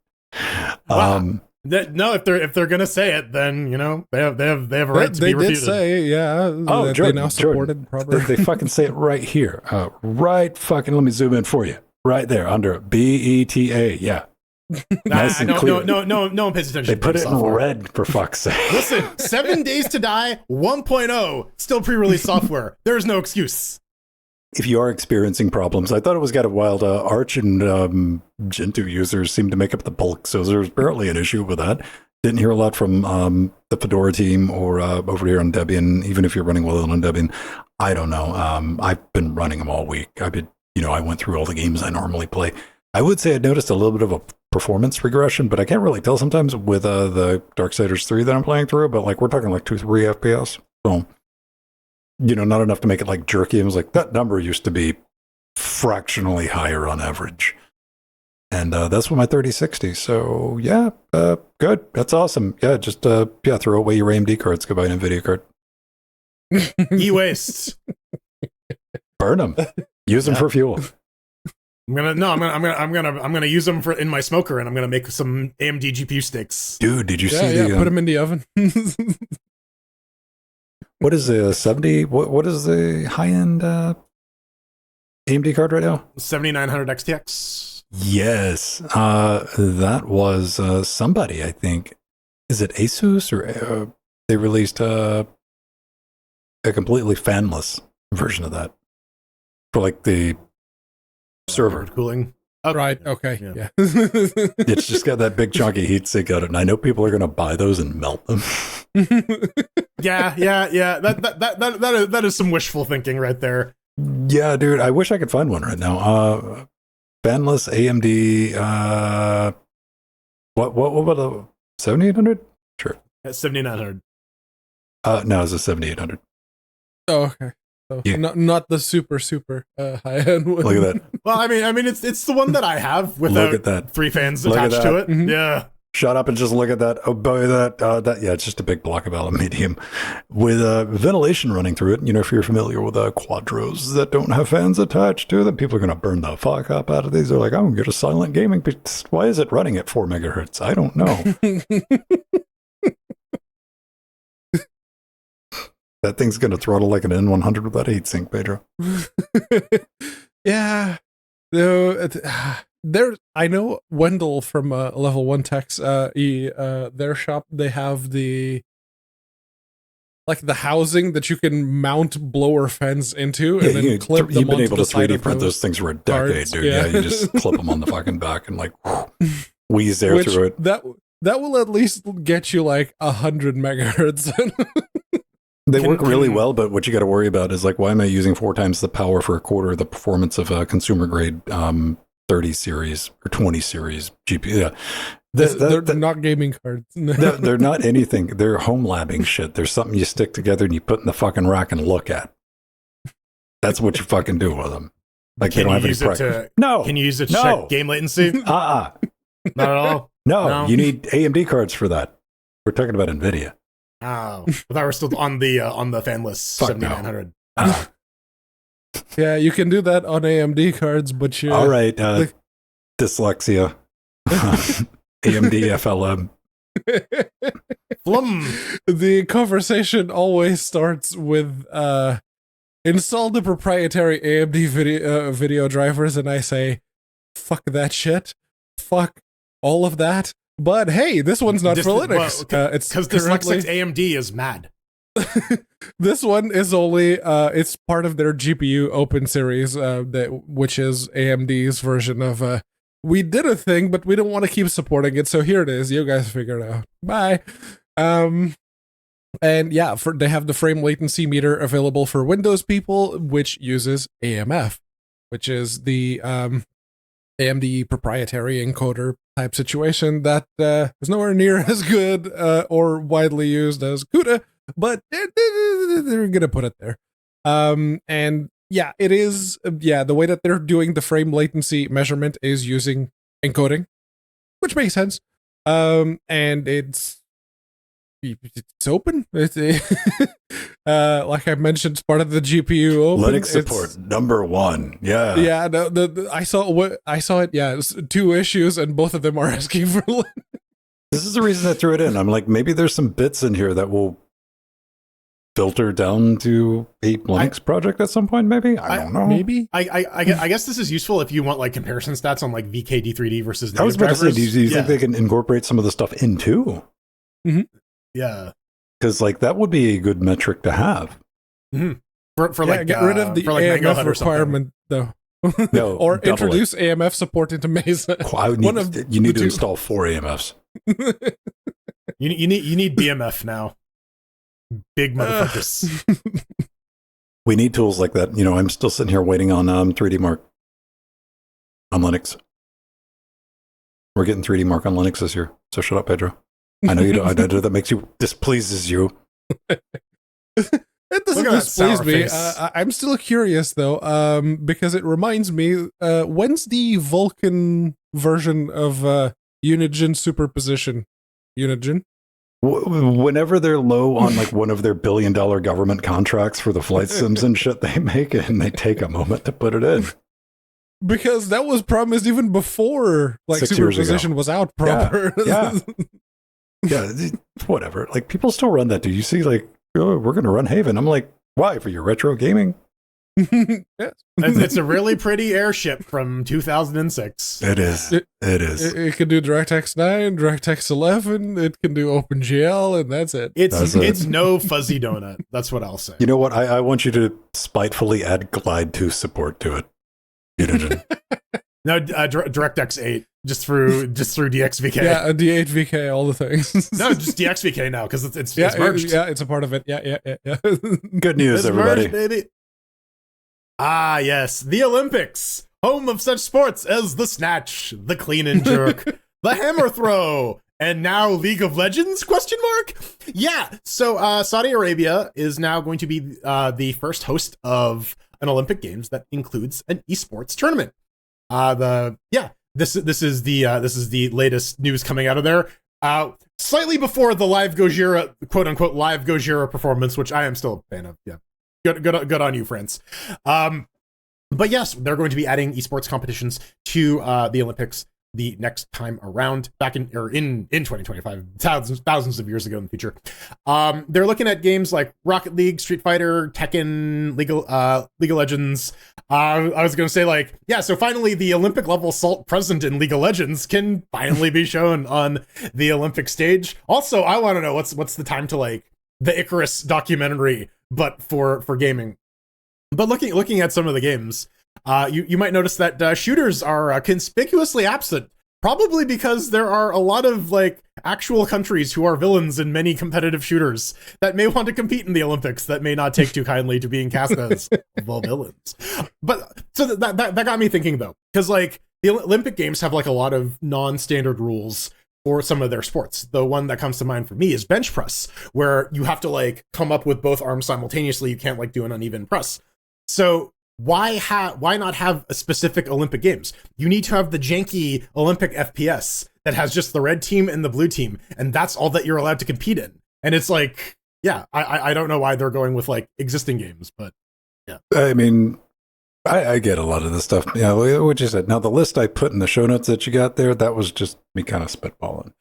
Wow. No, if they're gonna say it, then they have a right to be refuted. They did say, yeah. Oh, Jordan, they now supported Jordan. They fucking say it right here. Right fucking. Let me zoom in for you. Right there under BETA. Yeah. Nice and clear. No one pays attention. They put it in red for fuck's sake. Listen, 7 Days to Die 1.0 still pre-release software. There's no excuse. If you are experiencing problems, I thought it was kind of wild. Arch and Gentoo users seem to make up the bulk, so there's apparently an issue with that. Didn't hear a lot from the Fedora team or over here on Debian, even if you're running well on Debian. I don't know. I've been running them all week. I went through all the games I normally play. I would say I noticed a little bit of a performance regression, but I can't really tell sometimes with the Darksiders 3 that I'm playing through, but like we're talking like 2-3 FPS. So not enough to make it like jerky. It was like that number used to be fractionally higher on average. And that's with my 3060. So yeah, good. That's awesome. Yeah, just throw away your AMD cards. Go buy an NVIDIA card. E-waste. Burn them. Use them for fuel. I'm gonna use them in my smoker, and I'm gonna make some AMD GPU sticks. Dude, did you see put them in the oven. What is the 70? What is the high end AMD card right now? 7900 XTX. Yes, that was somebody. I think is it Asus or they released a completely fanless version of that for like the server cooling. Oh, right. Okay. Yeah. It's just got that big chunky heat sink on it, and I know people are going to buy those and melt them. Yeah. That is some wishful thinking right there. Yeah, dude. I wish I could find one right now. Fanless AMD. What about the 7800? Sure. At 7900. No, it's a 7800. Oh, okay. So yeah. Not the super high end one. Look at that. Well, I mean, it's the one that I have without look at that. 3 fans attached to it. Mm-hmm. Yeah. Shut up and just look at that. Oh boy, that yeah, it's just a big block of aluminium with ventilation running through it. If you're familiar with quadros that don't have fans attached to them, people are going to burn the fuck up out of these. They're like, I'm going to get a silent gaming. Why is it running at 4 megahertz? I don't know. That thing's going to throttle like an N100 with that heatsink, Pedro. Yeah. I know Wendell from Level 1 Techs, their shop, they have the housing that you can mount blower fans into and then clip them. You've been able to 3D print those things for a decade, cards, dude. Yeah, you just clip them on the fucking back and wheeze air through it. That will at least get you like 100 megahertz. They work really well, but what you got to worry about is why am I using 4 times the power for a quarter of the performance of a consumer grade 30 series or 20 series GPU? Yeah. They're not gaming cards. they're not anything. They're home labbing shit. There's something you stick together and you put in the fucking rack and look at. That's what you fucking do with them. Can you use it to check game latency? Not at all. No, you need AMD cards for that. We're talking about NVIDIA. Oh, I thought we're still on the fanless 7900. No. Yeah, you can do that on AMD cards, but you all right. Dyslexia. AMD FLM. Flum. The conversation always starts with install the proprietary AMD video drivers, and I say, fuck that shit. Fuck all of that. But hey, this one's not for Linux. It's because Dyslexic AMD is mad. This one is only it's part of their GPU Open series, which is AMD's version of we did a thing, but we don't want to keep supporting it, so here it is. You guys figure it out. Bye. And yeah, they have the frame latency meter available for Windows people, which uses AMF, which is the AMD proprietary encoder type situation that is nowhere near as good or widely used as CUDA, but they're gonna put it there. And yeah, it is. Yeah, the way that they're doing the frame latency measurement is using encoding, which makes sense. And it's open. It's like I mentioned, it's part of the GPU open. Linux support number 1. Yeah. Yeah. I saw it. Yeah, it's 2 issues, and both of them are asking for Linux. This is the reason I threw it in. I'm like, maybe there's some bits in here that will filter down to a Linux project at some point. Maybe I don't know. Maybe I guess this is useful if you want like comparison stats on like VKD3D versus. I was about to say, do you yeah. think they can incorporate some of the stuff into? Mm-hmm. Yeah, because like that would be a good metric to have. Mm-hmm. For like get rid of the AMF requirement though. No, or introduce AMF support into Mesa. You need to install 4 AMFs. you need BMF now. Big motherfuckers. We need tools like that. You know, I'm still sitting here waiting on 3D Mark on Linux. We're getting 3D Mark on Linux this year, so shut up, Pedro. I know you don't. I know that makes you displeases you. It doesn't displease me. I'm still curious though, because it reminds me. When's the Vulkan version of Unigine superposition? Unigine. Whenever they're low on like one of their $1 billion government contracts for the flight sims and shit they make, and they take a moment to put it in. Because that was promised even before like 6 years superposition was out proper. Yeah. Yeah, whatever. Like people still run that. Do you see like, oh, we're going to run Haven? I'm like, why? For your retro gaming? Yes. It's a really pretty airship from 2006. It is. It is. It can do DirectX 9, DirectX 11. It can do OpenGL, and that's it. It's no fuzzy donut. That's what I'll say. You know what? I want you to spitefully add Glide 2 support to it. Unigine. No, DirectX 8 just through DXVK. Yeah, D8VK, all the things. No, just DXVK now because it's merged. It's a part of it. Yeah. Good news, it's everybody. Merged, baby. Ah, yes, the Olympics, home of such sports as the snatch, the clean and jerk, the hammer throw, and now League of Legends? ? Yeah. So Saudi Arabia is now going to be the first host of an Olympic Games that includes an esports tournament. This is the latest news coming out of there. Slightly before the live Gojira, quote unquote live Gojira performance, which I am still a fan of. Yeah, good on you, France. But yes, they're going to be adding esports competitions to the Olympics the next time around, back in 2025, thousands of years ago in the future. They're looking at games like Rocket League, Street Fighter, Tekken, League of Legends. I was going to say like, yeah, so finally the Olympic level salt present in League of Legends can finally be shown on the Olympic stage. Also, I want to know what's the time to like the Icarus documentary, but for gaming. But looking at some of the games, you might notice that shooters are conspicuously absent, probably because there are a lot of like actual countries who are villains in many competitive shooters that may want to compete in the Olympics that may not take too kindly to being cast as well villains. But so that got me thinking though, because like the Olympic Games have like a lot of non-standard rules for some of their sports. The one that comes to mind for me is bench press, where you have to like come up with both arms simultaneously. You can't like do an uneven press. So why not have a specific Olympic Games? You need to have the janky Olympic FPS that has just the red team and the blue team, and that's all that you're allowed to compete in. And it's like, yeah, I don't know why they're going with like existing games, but yeah. I mean, I get a lot of this stuff. Yeah, what you said. Now the list I put in the show notes that you got there, that was just me kind of spitballing.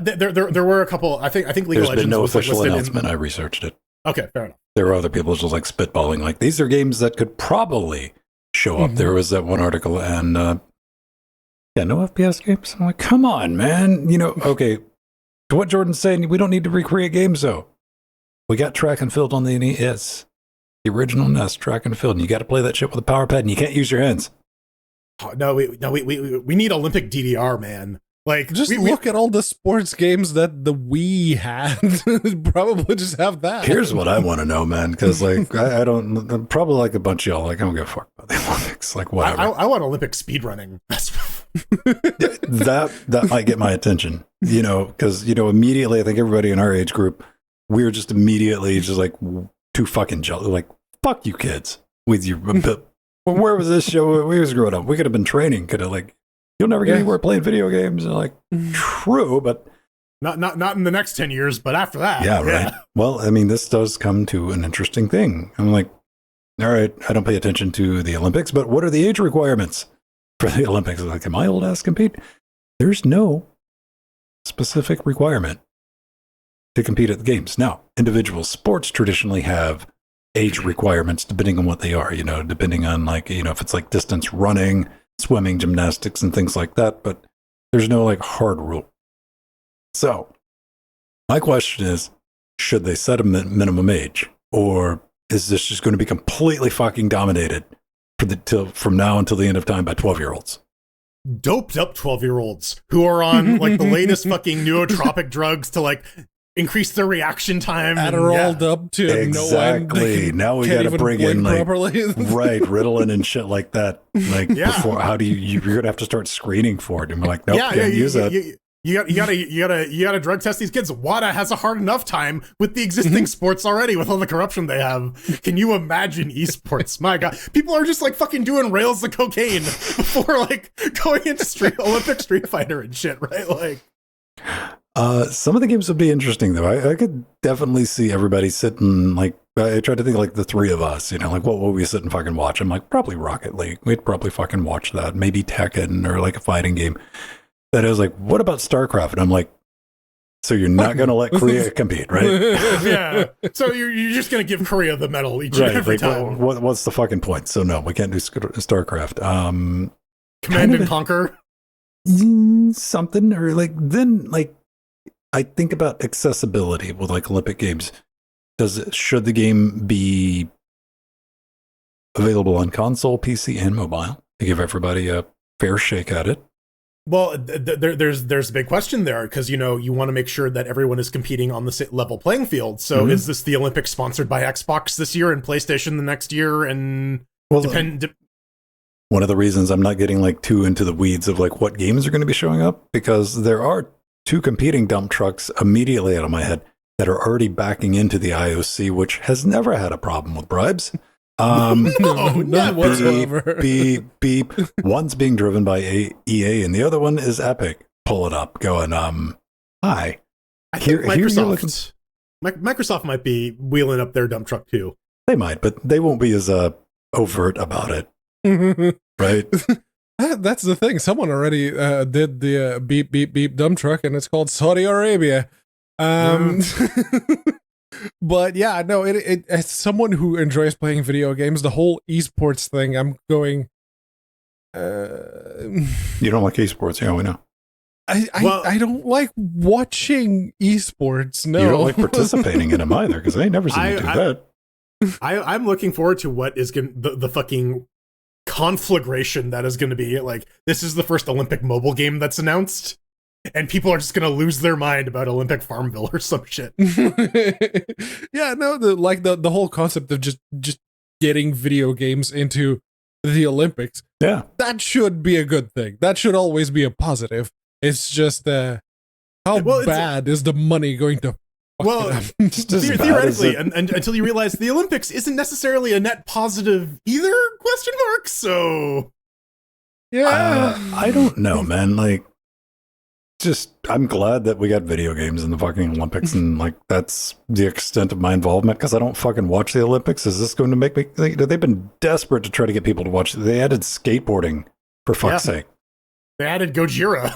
There were a couple. I think League of Legends. There's been no was official listed announcement. I researched it. Okay, fair enough. There were other people just like spitballing, like these are games that could probably show up. There was that one article, and no FPS games. I'm like, come on, man. You know, okay. To what Jordan's saying, we don't need to recreate games though. We got track and field on the NES, the original NES track and field, and you got to play that shit with a power pad, and you can't use your hands. Oh, we need Olympic DDR, man. Like, Just look at all the sports games that the Wii had. Probably just have that. Here's what I want to know, man, because like I don't probably like a bunch of y'all like I don't give a fuck about the Olympics, like whatever. I want Olympic speedrunning. that might get my attention, because immediately I think everybody in our age group, we were just immediately just like too fucking jealous, like fuck you kids with your. Well, where was this show? We was growing up. We could have been training. Could have like. You'll never get anywhere playing video games. And like, true, but not in the next 10 years, but after that. Yeah, right. Well, I mean, this does come to an interesting thing. I'm like, all right, I don't pay attention to the Olympics, but what are the age requirements for the Olympics? Like, can my old ass compete? There's no specific requirement to compete at the games. Now, individual sports traditionally have age requirements depending on what they are, depending on like, if it's like distance running, swimming, gymnastics, and things like that, but there's no like hard rule. So my question is, should they set a minimum age, or is this just going to be completely fucking dominated from now until the end of time by 12-year-olds? Doped up 12-year-olds who are on like the latest fucking nootropic drugs to like increase their reaction time. Adderalled up to exactly. Now we got to bring in like right Ritalin and shit like that. Like before, how do you're gonna have to start screening for it? And we're like, nope, can't use that. You gotta drug test these kids. WADA has a hard enough time with the existing sports already, with all the corruption they have. Can you imagine esports? My God, people are just like fucking doing rails of cocaine before like going into Olympic Street Fighter and shit, right? Like. Some of the games would be interesting though. I could definitely see everybody sitting like, I tried to think like the three of us, like what would we sit and fucking watch? I'm like, probably Rocket League. We'd probably fucking watch that. Maybe Tekken or like a fighting game. That is like, what about StarCraft? And I'm like, so you're not going to let Korea compete, right? Yeah. So you're just going to give Korea the medal each and every time. What's the fucking point? So no, we can't do StarCraft. Command and Conquer? Something, or like, then like, I think about accessibility with like Olympic Games. Should the game be available on console, PC, and mobile to give everybody a fair shake at it? Well, there's a big question there because you want to make sure that everyone is competing on the level playing field. So is this the Olympics sponsored by Xbox this year and PlayStation the next year? And one of the reasons I'm not getting like too into the weeds of like what games are going to be showing up, because there are two competing dump trucks immediately out of my head that are already backing into the IOC, which has never had a problem with bribes. No, not whatsoever. Beep. One's being driven by EA, and the other one is Epic. Pull it up, going, hi. I think Microsoft might be wheeling up their dump truck too. They might, but they won't be as overt about it, right? That's the thing. Someone already did the beep beep beep dump truck, and it's called Saudi Arabia. But yeah, no. It as someone who enjoys playing video games, the whole esports thing, I'm going. You don't like esports, yeah, we know. I don't like watching esports. No, you don't like participating in them either, because I ain't never seen you do that. I'm looking forward to what is going the fucking conflagration that is going to be. Like, this is the first Olympic mobile game that's announced, and people are just going to lose their mind about Olympic Farmville or some shit. Yeah, no, the whole concept of just getting video games into the Olympics. Yeah, that should be a good thing. That should always be a positive. It's just how bad is the money going to? Well, theoretically, and until you realize the Olympics isn't necessarily a net positive either? ? So, yeah, I don't know, man. Like, I'm glad that we got video games in the fucking Olympics, and like that's the extent of my involvement, because I don't fucking watch the Olympics. Is this going to make me? They've been desperate to try to get people to watch. They added skateboarding for fuck's sake. They added Gojira.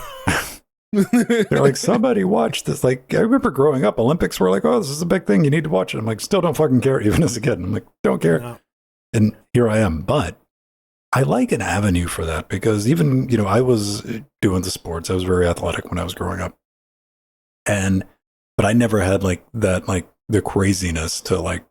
They're like, somebody watch this. Like, I remember growing up, Olympics were like, oh, this is a big thing, you need to watch it. I'm like, still don't fucking care, even as a kid. I'm like, don't care. No. And here I am. But I like an avenue for that, because even, I was doing the sports. I was very athletic when I was growing up. But I never had like that, like the craziness to like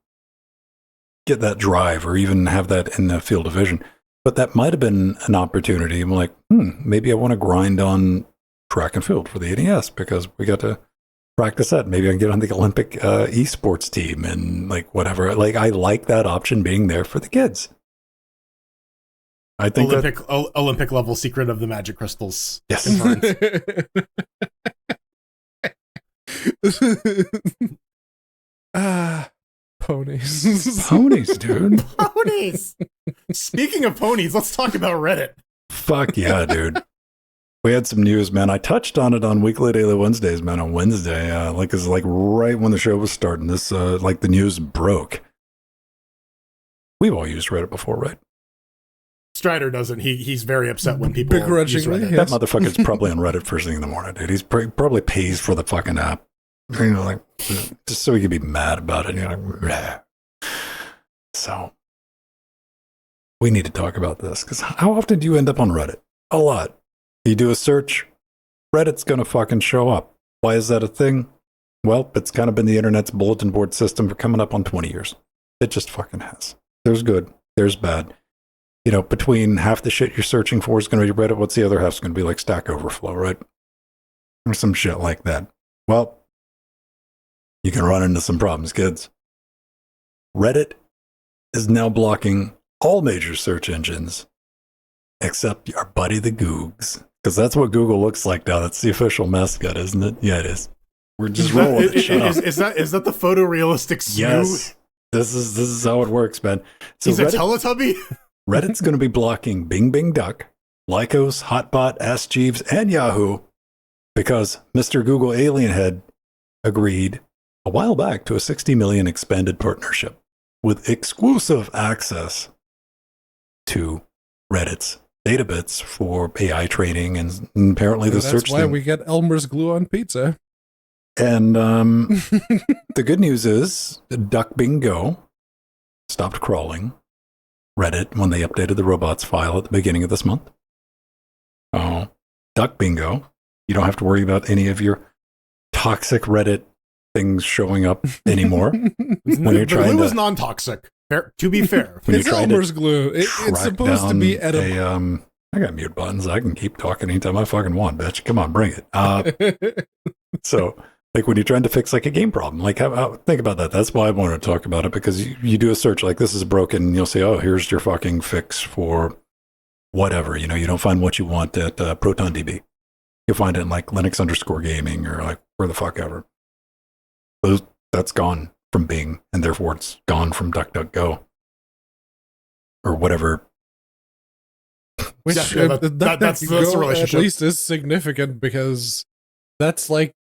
get that drive or even have that in the field of vision. But that might have been an opportunity. I'm like, maybe I want to grind on track and field for the NES because we got to practice that. Maybe I can get on the Olympic esports team and like whatever. Like I like that option being there for the kids. I think Olympic level secret of the magic crystals. Yes. Ponies. Ponies, dude. Ponies. Speaking of ponies, let's talk about Reddit. Fuck yeah, dude. We had some news, man. I touched on it on Weekly Daily Wednesdays, man, on Wednesday. It's like right when the show was starting. This, like the news broke. We've all used Reddit before, right? Strider doesn't. He's very upset when people use begrudgingly. Reddit. That motherfucker's probably on Reddit first thing in the morning, dude. He's probably pays for the fucking app. You know, like just so he could be mad about it. You know, like, bleh. So we need to talk about this because how often do you end up on Reddit? A lot. You do a search, Reddit's gonna fucking show up. Why is that a thing? Well, it's kind of been the internet's bulletin board system for coming up on 20 years. It just fucking has. There's good, there's bad. You know, between half the shit you're searching for is going to be Reddit, what's the other half's going to be like Stack Overflow, right? Or some shit like that. Well, you can run into some problems, kids. Reddit is now blocking all major search engines except our buddy the Googs. Because that's what Google looks like now. That's the official mascot, isn't it? Yeah, it is. We're just rolling. Is that the photorealistic Snu? Yes. This is how it works, man. So He's a Teletubby? Reddit's going to be blocking Bing Bing Duck, Lycos, Hotbot, Ask Jeeves, and Yahoo because Mr. Google Alienhead agreed a while back to a $60 million expanded partnership with exclusive access to Reddit's databits for AI training and apparently the search. That's why we get Elmer's glue on pizza. And the good news is Duck Bingo stopped crawling Reddit when they updated the robots file at the beginning of this month. Oh, Duck Bingo. You don't have to worry about any of your toxic Reddit things showing up anymore. When you're trying glue is non-toxic. To be fair, it's Elmer's glue. It's supposed to be edible. I got mute buttons. I can keep talking anytime I fucking want, bitch. Come on, bring it. So, like when you're trying to fix like a game problem, like think about that. That's why I wanted to talk about it because you do a search like this is broken. And you'll say, oh, here's your fucking fix for whatever. You know, you don't find what you want at ProtonDB. You'll find it in like Linux_gaming or like where the fuck ever. That's gone from Bing, and therefore it's gone from DuckDuckGo or whatever. Which that's the relationship. At least is significant because that's like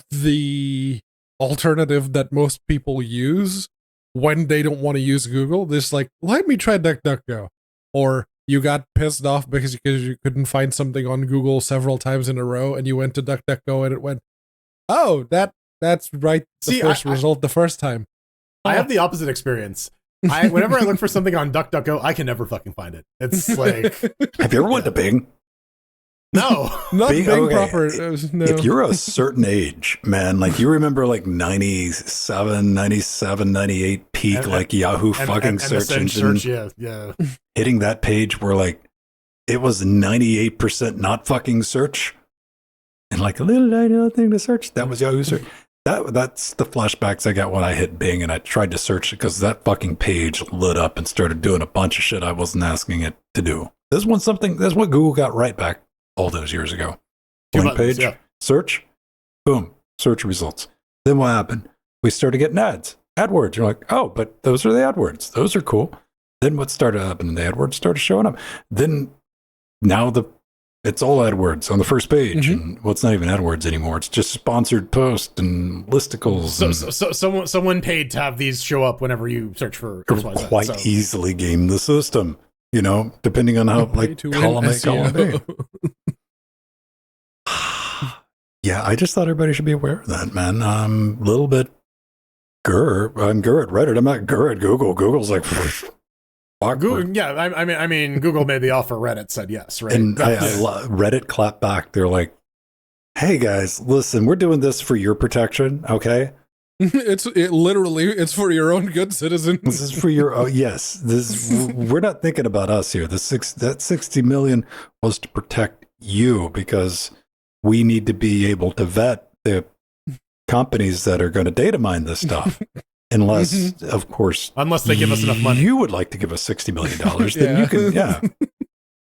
the alternative that most people use when they don't want to use Google. This like, let me try DuckDuckGo. Or you got pissed off because you couldn't find something on Google several times in a row and you went to DuckDuckGo and it went, oh, that's right. The first result the first time. I have the opposite experience. Whenever I look for something on DuckDuckGo, I can never fucking find it. It's like, have you ever went to Bing? No, not Bing proper. No. If you're a certain age, man, like you remember like 97, 98 peak, like Yahoo fucking search engine. Yeah. Hitting that page where like it was 98% not fucking search and like a little thing to search. That was Yahoo search. That's the flashbacks I got when I hit Bing and I tried to search it because that fucking page lit up and started doing a bunch of shit I wasn't asking it to do. That's what Google got right back all those years ago. Blank page, search, boom, search results. Then what happened? We started getting ads. AdWords. You're like, oh, but those are the AdWords. Those are cool. Then what started happening? The AdWords started showing up. Then now it's all AdWords on the first page. Mm-hmm. And it's not even AdWords anymore. It's just sponsored posts and listicles. So someone paid to have these show up whenever you search for XYZ, quite easily game the system, you know, depending on how like column A, column B. Yeah, I just thought everybody should be aware of that, man. A little bit I'm Gur at Reddit. I'm not Gur at Google. Google's like, Google, yeah, I mean, Google made the offer. Reddit said yes, right? And Reddit clapped back. They're like, "Hey guys, listen, we're doing this for your protection, okay? It's for your own good, citizen. This is for your, oh, yes. We're not thinking about us here. That 60 million was to protect you because we need to be able to vet the companies that are going to data mine this stuff. Unless, of course, they give us enough money. You would like to give us $60 million, then you can, yeah.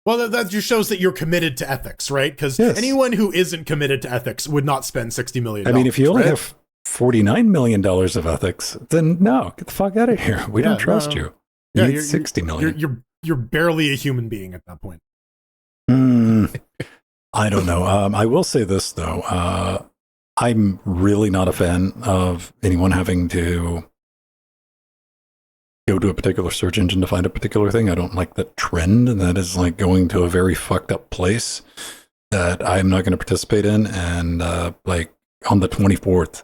Well, that just shows that you're committed to ethics, right? Because anyone who isn't committed to ethics would not spend $60 million. I mean, if you only have $49 million of ethics, then no, get the fuck out of here. We don't trust you. You need $60 million. You're barely a human being at that point. I don't know. I will say this, though. I'm really not a fan of anyone having to go to a particular search engine to find a particular thing. I don't like the trend, and that is like going to a very fucked up place that I'm not going to participate in. And like on the 24th,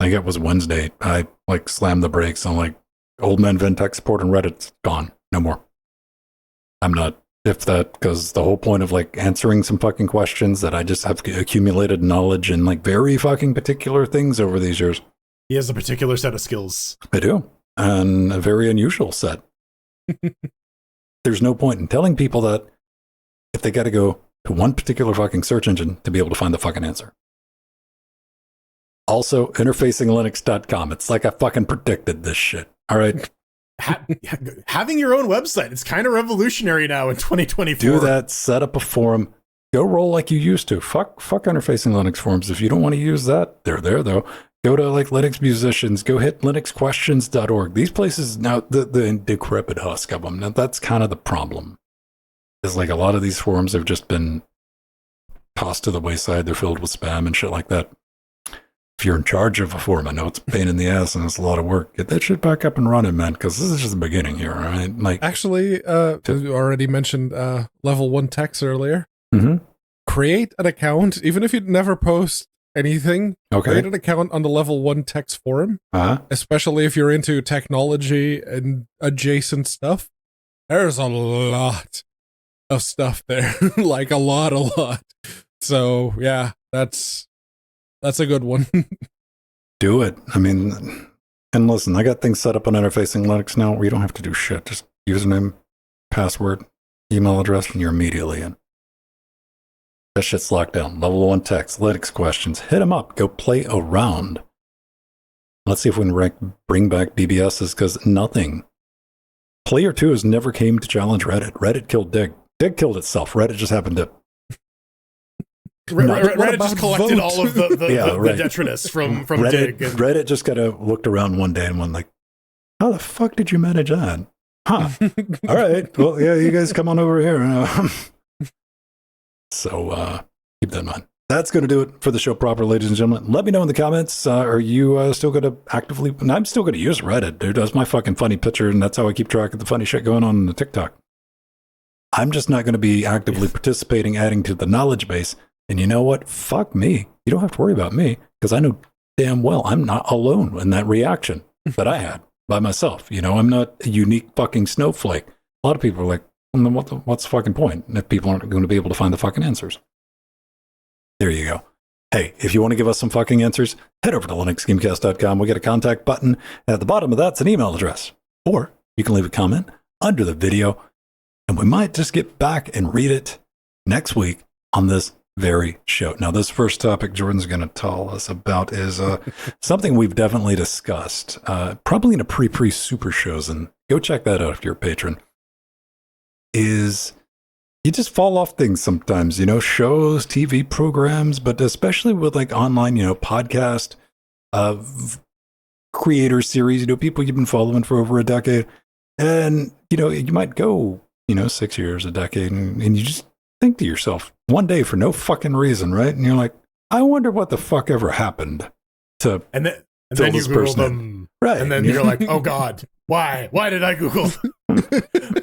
I think it was Wednesday, I like slammed the brakes. I'm like, Old Man Ventec support and Reddit's gone. No more. I'm not, because the whole point of like answering some fucking questions that I just have accumulated knowledge in like very fucking particular things over these years. He has a particular set of skills. I do. And a very unusual set. There's no point in telling people that if they got to go to one particular fucking search engine to be able to find the fucking answer. Also, interfacinglinux.com. It's like I fucking predicted this shit. All right. Having your own website, it's kind of revolutionary now in 2024. Do that, set up a forum, go roll like you used to. Fuck interfacing Linux forums. If you don't want to use that, they're there though. Go to like Linux musicians, go hit linuxquestions.org. These places now, the decrepit husk of them. Now that's kind of the problem. Is like a lot of these forums have just been tossed to the wayside. They're filled with spam and shit like that. If you're in charge of a forum, I know it's a pain in the ass and it's a lot of work. Get that shit back up and running, man, because this is just the beginning here, right? Like, actually, you already mentioned level 1 techs earlier. Mm-hmm. Create an account, even if you never post anything. Okay. Create an account on the level 1 techs forum, especially if you're into technology and adjacent stuff. There's a lot of stuff there, like a lot. So yeah, that's a good one. Do it. I mean, and listen, I got things set up on Interfacing Linux now where you don't have to do shit. Just username, password, email address, and you're immediately in. That shit's locked down. Level 1 text, Linux questions. Hit them up. Go play around. Let's see if we can bring back BBSs, because nothing. Player 2 has never came to challenge Reddit. Reddit killed Dig. Dig killed itself. Reddit just happened to... Reddit just collected all of the detritus from Reddit, Dig. Reddit just kind of looked around one day and went like, how the fuck did you manage that? Huh. All right. Well, yeah, you guys come on over here. So keep that in mind. That's going to do it for the show proper, ladies and gentlemen. Let me know in the comments. Are you still going to actively... I'm still going to use Reddit, dude. That's my fucking funny picture, and that's how I keep track of the funny shit going on in the TikTok. I'm just not going to be actively participating, adding to the knowledge base. And you know what? Fuck me. You don't have to worry about me, because I know damn well I'm not alone in that reaction that I had by myself. You know, I'm not a unique fucking snowflake. A lot of people are like, well, then what's the fucking point if people aren't going to be able to find the fucking answers? There you go. Hey, if you want to give us some fucking answers, head over to linuxgamecast.com. We'll get a contact button. And at the bottom of that's an email address. Or you can leave a comment under the video, and we might just get back and read it next week on this very show. Now, this first topic Jordan's going to tell us about is something we've definitely discussed, probably in a pre super shows, and go check that out if you're a patron, is you just fall off things sometimes, you know, shows, TV programs, but especially with like online, you know, podcast creator series, you know, people you've been following for over a decade. And, you know, you might go, you know, 6 years, a decade, and you just think to yourself one day for no fucking reason, right? And you're like, I wonder what the fuck ever happened to and then you Google them, right? And then you're like, oh God, why did I Google?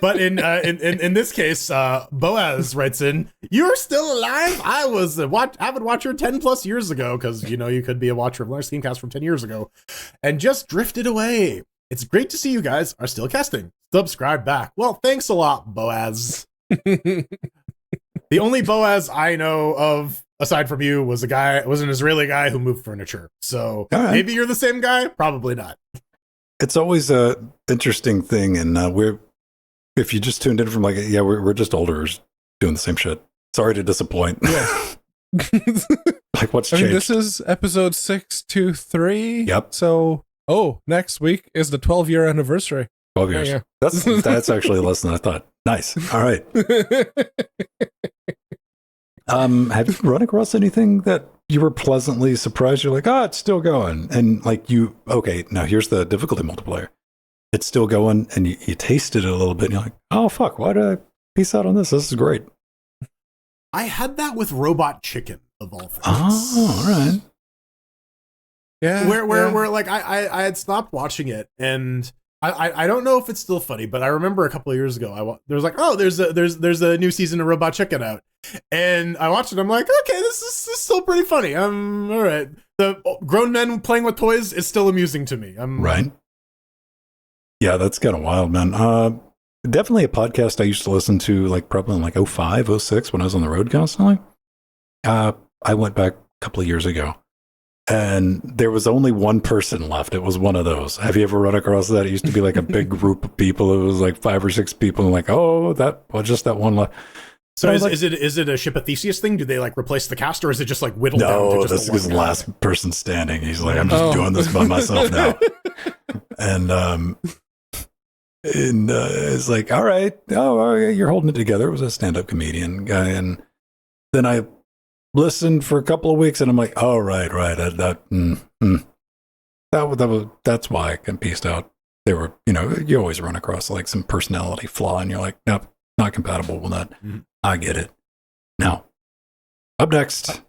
But in this case, Boaz writes in, "You're still alive? I was a avid watcher 10 plus years ago," because you know you could be a watcher of Linux Gamecast from 10 years ago, and just drifted away. It's great to see you guys are still casting. Subscribe back. Well, thanks a lot, Boaz. The only Boaz I know of aside from you, was an Israeli guy who moved furniture. So right. maybe you're the same guy. Probably not. It's always a interesting thing, and if you just tuned in from we're just older doing the same shit. Sorry to disappoint. Yeah. Like what's changed? This is episode 623. Yep. So, next week is the 12-year anniversary. 12 years. Yeah. That's actually less than I thought. Nice. All right. Have you run across anything that you were pleasantly surprised? You're like, it's still going. And now here's the difficulty multiplier. It's still going, and you tasted it a little bit, and you're like, oh, fuck, why did I peace out on this? This is great. I had that with Robot Chicken, of all things. Oh, all right. Yeah. Where like I had stopped watching it, and I don't know if it's still funny, but I remember a couple of years ago, there was like, there's a new season of Robot Chicken out, and I watched it. I'm like, okay, this is still pretty funny. All right. The grown men playing with toys is still amusing to me. Right. Yeah, that's kind of wild, man. Definitely a podcast I used to listen to, like probably in like 05, 06 when I was on the road constantly. I went back a couple of years ago, and there was only one person left. It was one of those. Have you ever run across that? It used to be like a big group of people. It was like 5 or 6 people, and like, just that one left. So is it a Ship of Theseus thing? Do they like replace the cast, or is it just like whittled down to just this is the last person standing. He's like, I'm just doing this by myself now. And it's like, all right, you're holding it together. It was a stand-up comedian guy, and then I listened for a couple of weeks, and I'm like, oh, right, that's why I got pieced out. They were, you always run across like some personality flaw, and you're like, nope, not compatible with that. Mm-hmm. I get it. Now, up next,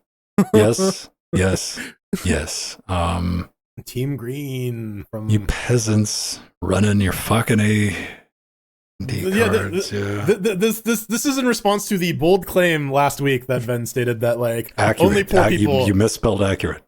yes. Team Green from you peasants running your fucking cards. This is in response to the bold claim last week that Ven stated that like accurate. Only poor people you misspelled accurate.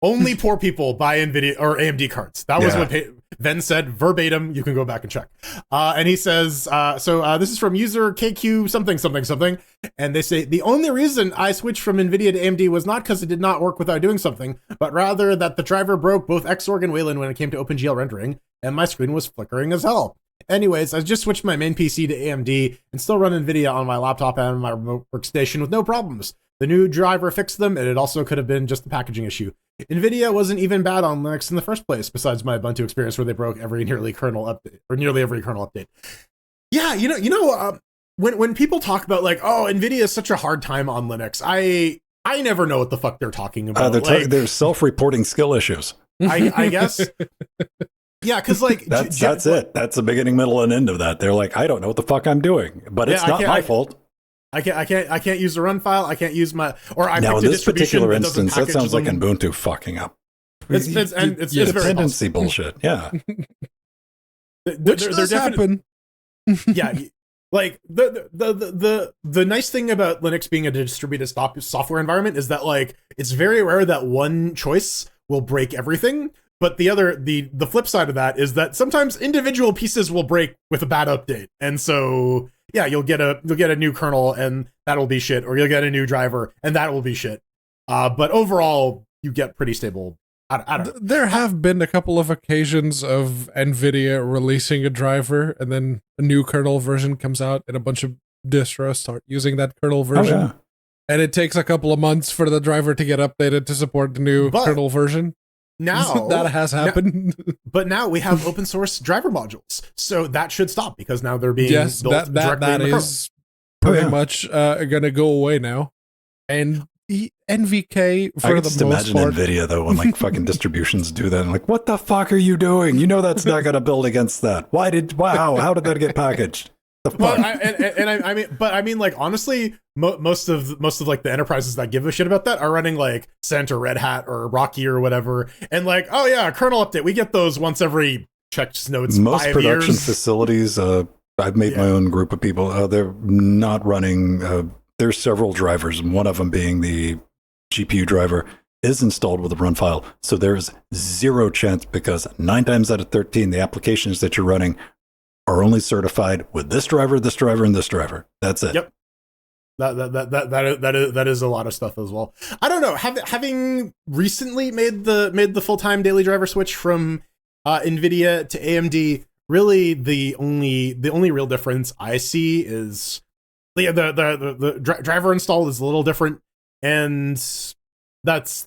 Only poor people buy NVIDIA or AMD cards. That was what Ven said verbatim. You can go back and check. And he says, this is from user KQ something. And they say, the only reason I switched from NVIDIA to AMD was not because it did not work without doing something, but rather that the driver broke both Xorg and Wayland when it came to OpenGL rendering, and my screen was flickering as hell. Anyways, I just switched my main PC to AMD and still run NVIDIA on my laptop and my remote workstation with no problems. The new driver fixed them, and it also could have been just the packaging issue. NVIDIA wasn't even bad on Linux in the first place, besides my Ubuntu experience where they broke nearly every kernel update. Yeah, when people talk about like, NVIDIA is such a hard time on Linux, I never know what the fuck they're talking about. They're self-reporting skill issues. I guess. Yeah, because like that's it. That's the beginning, middle, and end of that. They're like, I don't know what the fuck I'm doing, but it's not my fault. I can't use the run file. I can't use now in this particular instance, that sounds like Ubuntu fucking up. It's dependency bullshit. Yeah, which does happen. Yeah, like the nice thing about Linux being a distributed software environment is that like it's very rare that one choice will break everything. But the flip side of that is that sometimes individual pieces will break with a bad update, and so. Yeah, you'll get a new kernel and that'll be shit, or you'll get a new driver and that will be shit. But overall, you get pretty stable. I don't know. There have been a couple of occasions of NVIDIA releasing a driver and then a new kernel version comes out and a bunch of distros start using that kernel version. Oh, yeah. And it takes a couple of months for the driver to get updated to support the new kernel version. Now that has happened, but now we have open source driver modules, so that should stop because now they're being built directly that in the is pretty much gonna go away now. And the NVK for the most part. I just imagine NVIDIA though when like fucking distributions do that. I'm like, what the fuck are you doing? You know that's not gonna build against that. How did that get packaged? Well, I mean, like honestly, most of like the enterprises that give a shit about that are running like Cent or Red Hat or Rocky or whatever, and like, oh yeah, kernel update, we get those once every notes. Most 5 production years. Facilities, I've made my own group of people. They're not running. There's several drivers, and one of them being the GPU driver is installed with a run file, so there's zero chance because 9 times out of 13, the applications that you're running are only certified with this driver, and this driver. That's it. Yep. That is a lot of stuff as well. I don't know. Having recently made the full-time daily driver switch from NVIDIA to AMD, really the only real difference I see is the driver install is a little different, and that's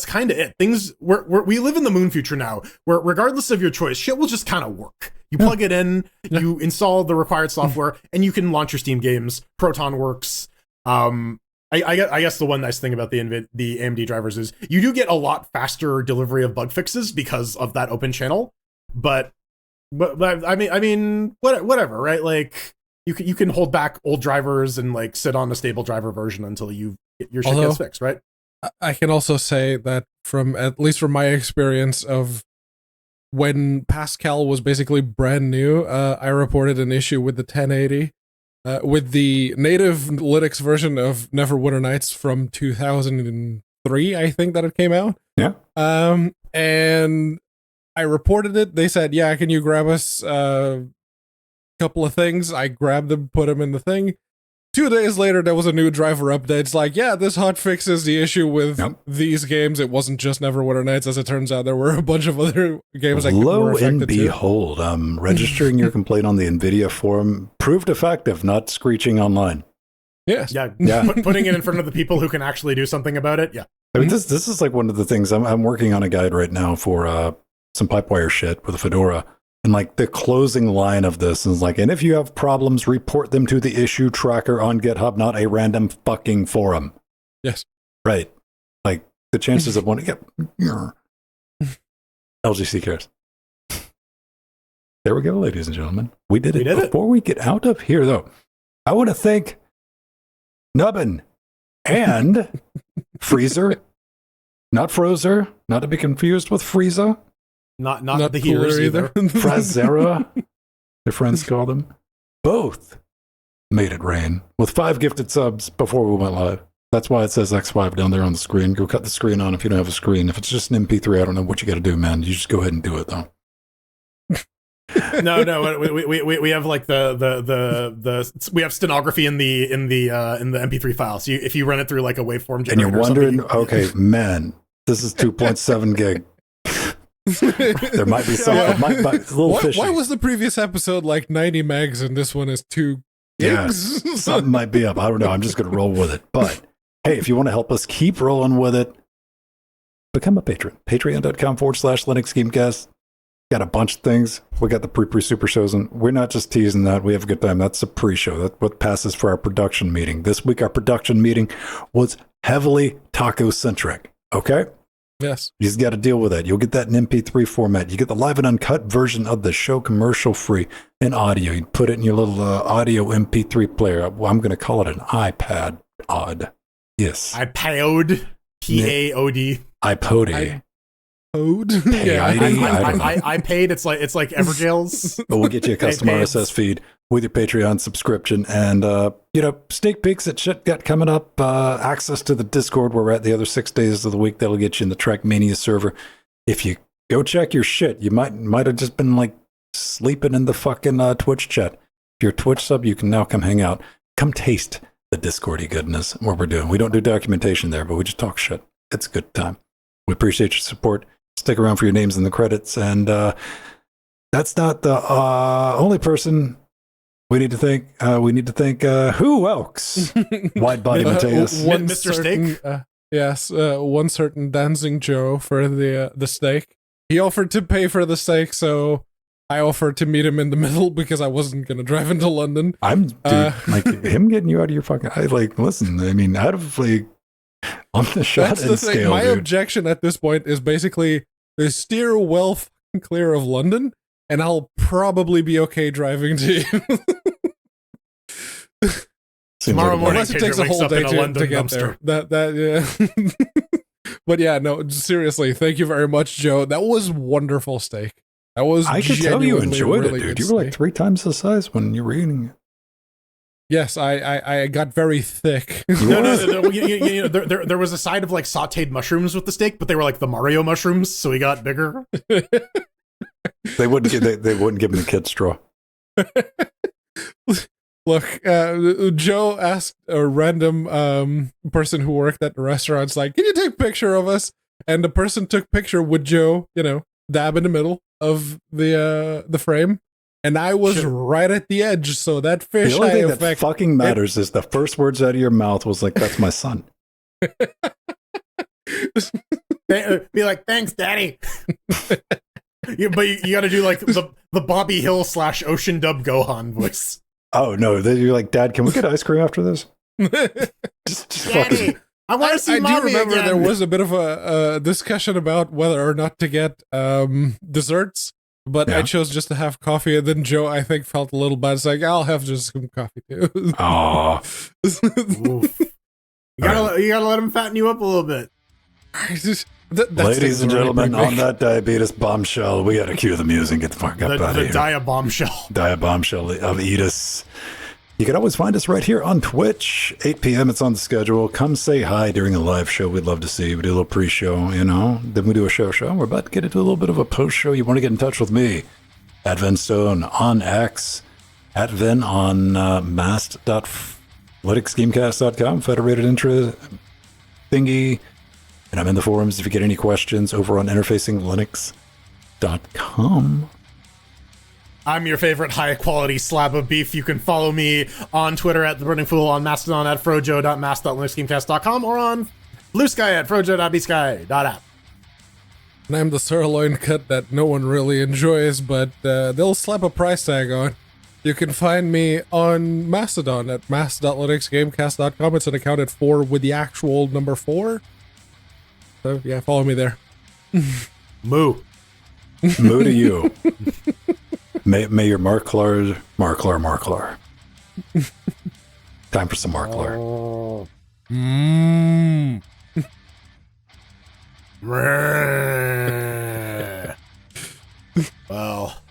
kind of it. Things we live in the moon future now, where regardless of your choice, shit will just kind of work. You plug it in, you install the required software, and you can launch your Steam games. Proton works. I guess the one nice thing about the AMD drivers is you do get a lot faster delivery of bug fixes because of that open channel. But I mean, whatever, right? Like you can hold back old drivers and like sit on a stable driver version until your shit gets fixed, right? I can also say that at least from my experience of when Pascal was basically brand new, I reported an issue with the 1080. With the native Linux version of Neverwinter Nights from 2003, I think that it came out. Yeah. And I reported it. They said, yeah, can you grab us a couple of things? I grabbed them, put them in the thing. 2 days later, there was a new driver update. It's like, yeah, this hot fixes the issue with these games. It wasn't just Neverwinter Nights. As it turns out, there were a bunch of other games that Lo and behold, registering your complaint on the NVIDIA forum proved effective, not screeching online. Yes. Yeah. Putting it in front of the people who can actually do something about it. Yeah. I mean, this is like one of the things I'm working on a guide right now for some Pipewire shit with a Fedora. And like the closing line of this is like, and if you have problems, report them to the issue tracker on GitHub, not a random fucking forum. Yes. Right. Like the chances of one. LGC cares. There we go, ladies and gentlemen. We did it. Before we get out of here, though, I want to thank Nubbin and Freezer, not Frozer, not to be confused with Frieza. Not the heaters either. Frazera, their friends call them. Both made it rain with 5 gifted subs before we went live. That's why it says X5 down there on the screen. Go cut the screen on if you don't have a screen. If it's just an MP3, I don't know what you got to do, man. You just go ahead and do it, though. No, we have like we have stenography in the MP3 file. So if you run it through like a waveform generator, and you're wondering, okay, man, this is 2.7 gig. There might be something. A little fishy. Why was the previous episode like 90 megs and this one is 2 gigs? Yeah, something might be up. I don't know. I'm just going to roll with it. But hey, if you want to help us keep rolling with it, become a patron. Patreon.com/Linux Gamecast. Got a bunch of things. We got the pre super shows, and we're not just teasing that. We have a good time. That's the pre-show. That's what passes for our production meeting. This week, our production meeting was heavily taco-centric. Okay? Yes. You just got to deal with that. You'll get that in MP3 format. You get the live and uncut version of the show commercial free in audio. You put it in your little audio MP3 player. Well, I'm going to call it an iPad odd. Yes. iPod. PAOD. iPod. Code? Yeah. I paid. It's like Everjails. But we'll get you a custom RSS feed with your Patreon subscription, and sneak peeks at shit got coming up. Access to the Discord where we're at the other 6 days of the week. That'll get you in the Trackmania server. If you go check your shit, you might have just been like sleeping in the fucking Twitch chat. If you're a Twitch sub, you can now come hang out. Come taste the Discordy goodness. What we're doing. We don't do documentation there, but we just talk shit. It's a good time. We appreciate your support. Stick around for your names in the credits. And that's not the only person we need to thank. We need to thank who else? Wide Body Mateus. Mr. Steak? Yes, one certain Dancing Joe for the steak. He offered to pay for the steak, so I offered to meet him in the middle because I wasn't going to drive into London. Like him getting you out of your fucking... listen, I mean, out of like... On the shot That's the thing. Scale, my dude. objection at this point is basically steer well fucking clear of London, and I'll probably be okay driving to you. Tomorrow morning, unless it takes a whole day to get there. Yeah. But yeah, no, seriously, thank you very much, Joe. That was wonderful steak. That was. I could tell you enjoyed really it, dude. good You were like steak. 3 times the size when you were eating it. Yes, I got very thick. No, there was a side of like sauteed mushrooms with the steak, but they were like the Mario mushrooms, so he got bigger. They wouldn't give him the kid straw. Look, Joe asked a random person who worked at the restaurants, like, can you take a picture of us? And the person took picture with Joe, dab in the middle of the frame. And I was right at the edge, so that The only fisheye thing effect. that fucking matters is the first words out of your mouth was like, "That's my son." Be like, thanks, daddy. But you got to do like the Bobby Hill / Ocean Dub Gohan voice. Oh no, you're like, "Dad, can we get ice cream after this?" just Daddy, fucking. I want to see I do mommy remember again. there was a bit of a discussion about whether or not to get desserts, but I Yeah. chose just to have coffee. And then Joe, I think, felt a little bad. It's like, I'll have just some coffee too. Oh, Oof. You gotta let him fatten you up a little bit. That's ladies and already gentlemen, pretty on big. that diabetes bombshell, we got to cue the music and get the fuck up out of The here. Dia bombshell. Dia bombshell of Edis. You can always find us right here on Twitch, 8 p.m. It's on the schedule. Come say hi during a live show. We'd love to see you. We do a little pre-show, Then we do a show. We're about to get into a little bit of a post-show. You want to get in touch with me at Venstone on X, at Ven on mast.lyticsgamecast.com, federated intro thingy. And I'm in the forums if you get any questions over on interfacinglinux.com. I'm your favorite high-quality slab of beef. You can follow me on Twitter at The Burning Fool, on Mastodon at frojo.mast.linuxgamecast.com, or on Blue Sky at frojo.bsky.app. And I'm the sirloin cut that no one really enjoys, but they'll slap a price tag on. You can find me on Mastodon at mast.linuxgamecast.com. It's an account at 4 with the actual number 4. So yeah, follow me there. Moo. Moo to you. May your Marklar. Time for some Marklar. Well,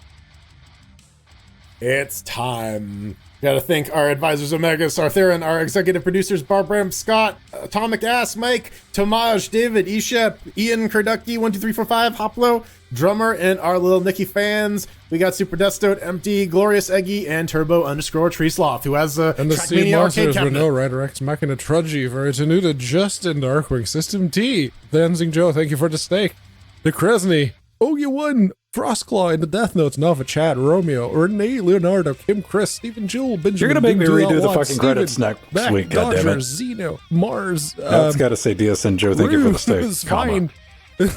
it's time. Gotta thank our advisors, Omega, Sartherin, our executive producers, Barbram, Scott, Atomic Ass, Mike, Tomaj, David, Eshep, Ian, Kurducky, 12345, Hoplo, Drummer, and our little Nikki fans. We got Super Deathstote, Empty, Glorious Eggy, and Turbo _Treesloth, who has a And the Trackmania Sea arcade Monsters cabinet. Renault, Rider X, Machina Trudgy, Veritanuta, Justin, Darkwing, System T, Dancing Joe, thank you for the steak, the Kresny, OU1, Frostclaw, in the Death Notes, Nova, Chad, Romeo, Renee, Leonardo, Kim, Chris, Stephen, Jewel, Benjamin, You're gonna make me Big redo the Watt, fucking credits Steven, next Beck, week, Dodger, goddammit. Zeno, Mars, That's got to say DSN Joe, thank you for the steak. Is Comma. fine.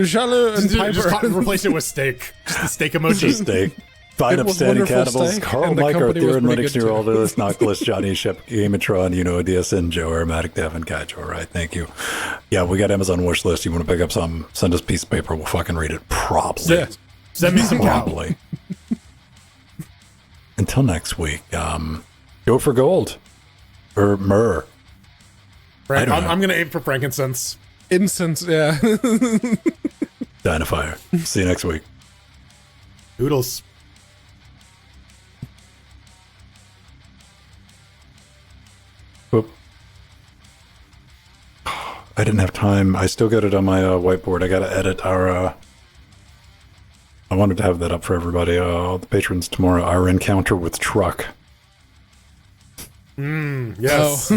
Shallow and Just Piper. replace it with steak. Just the steak emoji. Just steak. Fine It was upstanding wonderful cannibals. steak, Carl, and the Mike, company was Arthur, and pretty Linux good, Near too. Aldous, Noctilus, Johnny, Shep, Gamatron, DSN, Joe, Aromatic, Devin, Kajo. All right, thank you. Yeah, we got Amazon wish list. You want to pick up some? Send us a piece of paper. We'll fucking read it. Probably. Yeah. Send me some cow. Probably. Until next week, go for gold. Or myrrh. I don't know. I'm gonna aim for frankincense. Incense, yeah. Dynafire. See you next week. Oodles. Whoop. I didn't have time. I still got it on my whiteboard. I got to edit our... I wanted to have that up for everybody. All the patrons tomorrow. Our encounter with Truck. Yes.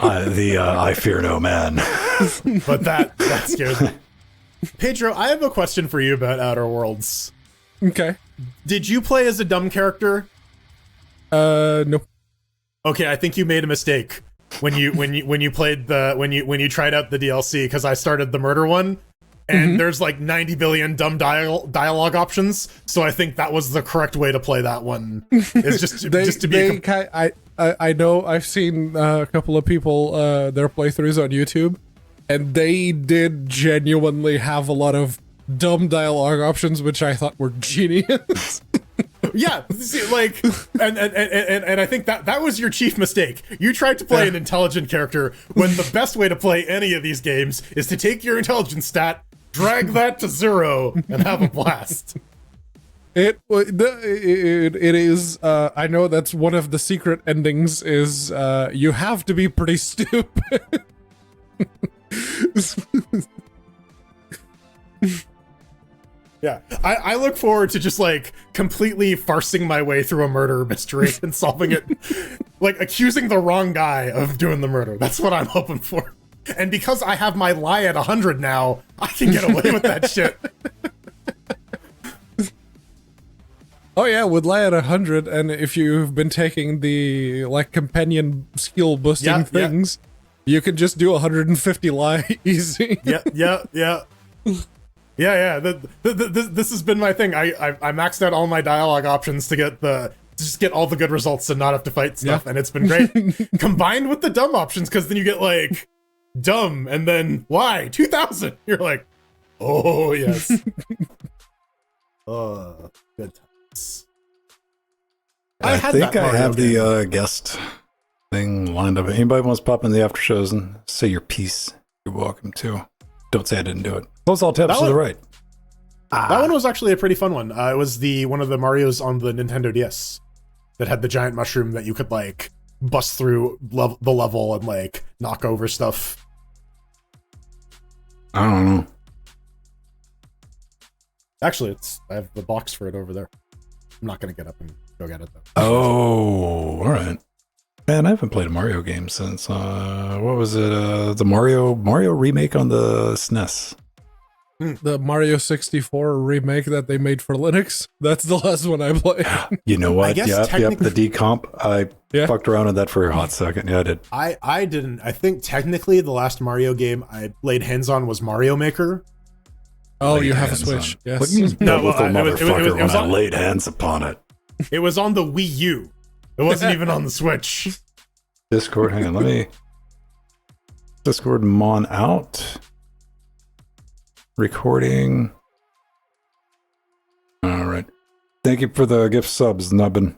I fear no man. But that scares me. Pedro, I have a question for you about Outer Worlds. Okay. Did you play as a dumb character? No. Okay, I think you made a mistake when you played when you tried out the DLC, because I started the murder one, and there's like 90 billion dumb dialogue options. So I think that was the correct way to play that one. Is just to be. I know I've seen a couple of people their playthroughs on YouTube, and they did genuinely have a lot of dumb dialogue options, which I thought were genius. Yeah, see, like, and I think that was your chief mistake. You tried to play an intelligent character when the best way to play any of these games is to take your intelligence stat, drag that to 0, and have a blast. It is. I know that's one of the secret endings. Is you have to be pretty stupid. Yeah, I look forward to just like completely farsing my way through a murder mystery and solving it, like accusing the wrong guy of doing the murder. That's what I'm hoping for. And because I have my lie at 100 now, I can get away with that shit. Oh yeah, with lie at 100, and if you've been taking the like companion skill boosting things, you can just do 150 lie easy. Yeah. This has been my thing. I maxed out all my dialogue options to just get all the good results and not have to fight stuff, and it's been great. Combined with the dumb options, because then you get like dumb and then why 2000. You're like, oh yes. Good times. I think I have the guest thing lined up. Anybody wants to pop in the after shows and say your piece, you're welcome to. Don't say I didn't do it. Close all tabs to the right. That one was actually a pretty fun one. It was one of the Marios on the Nintendo DS that had the giant mushroom that you could like bust through the level and like knock over stuff. I don't know. Actually, I have the box for it over there. I'm not gonna get up and go get it though. Oh, all right. Man, I haven't played a Mario game since what was it? The Mario remake on the SNES. The Mario 64 remake that they made for Linux. That's the last one I played. You know what? Yep, the decomp. I fucked around with that for a hot second. Yeah, I did. I didn't. I think technically the last Mario game I laid hands on was Mario Maker. Oh, you have a Switch. Yes. What do you mean, motherfucker, when I laid hands upon it? It was on the Wii U. It wasn't even on the Switch. Discord, hang on, let me Discord mon out. Recording. All right. Thank you for the gift subs, Nubbin.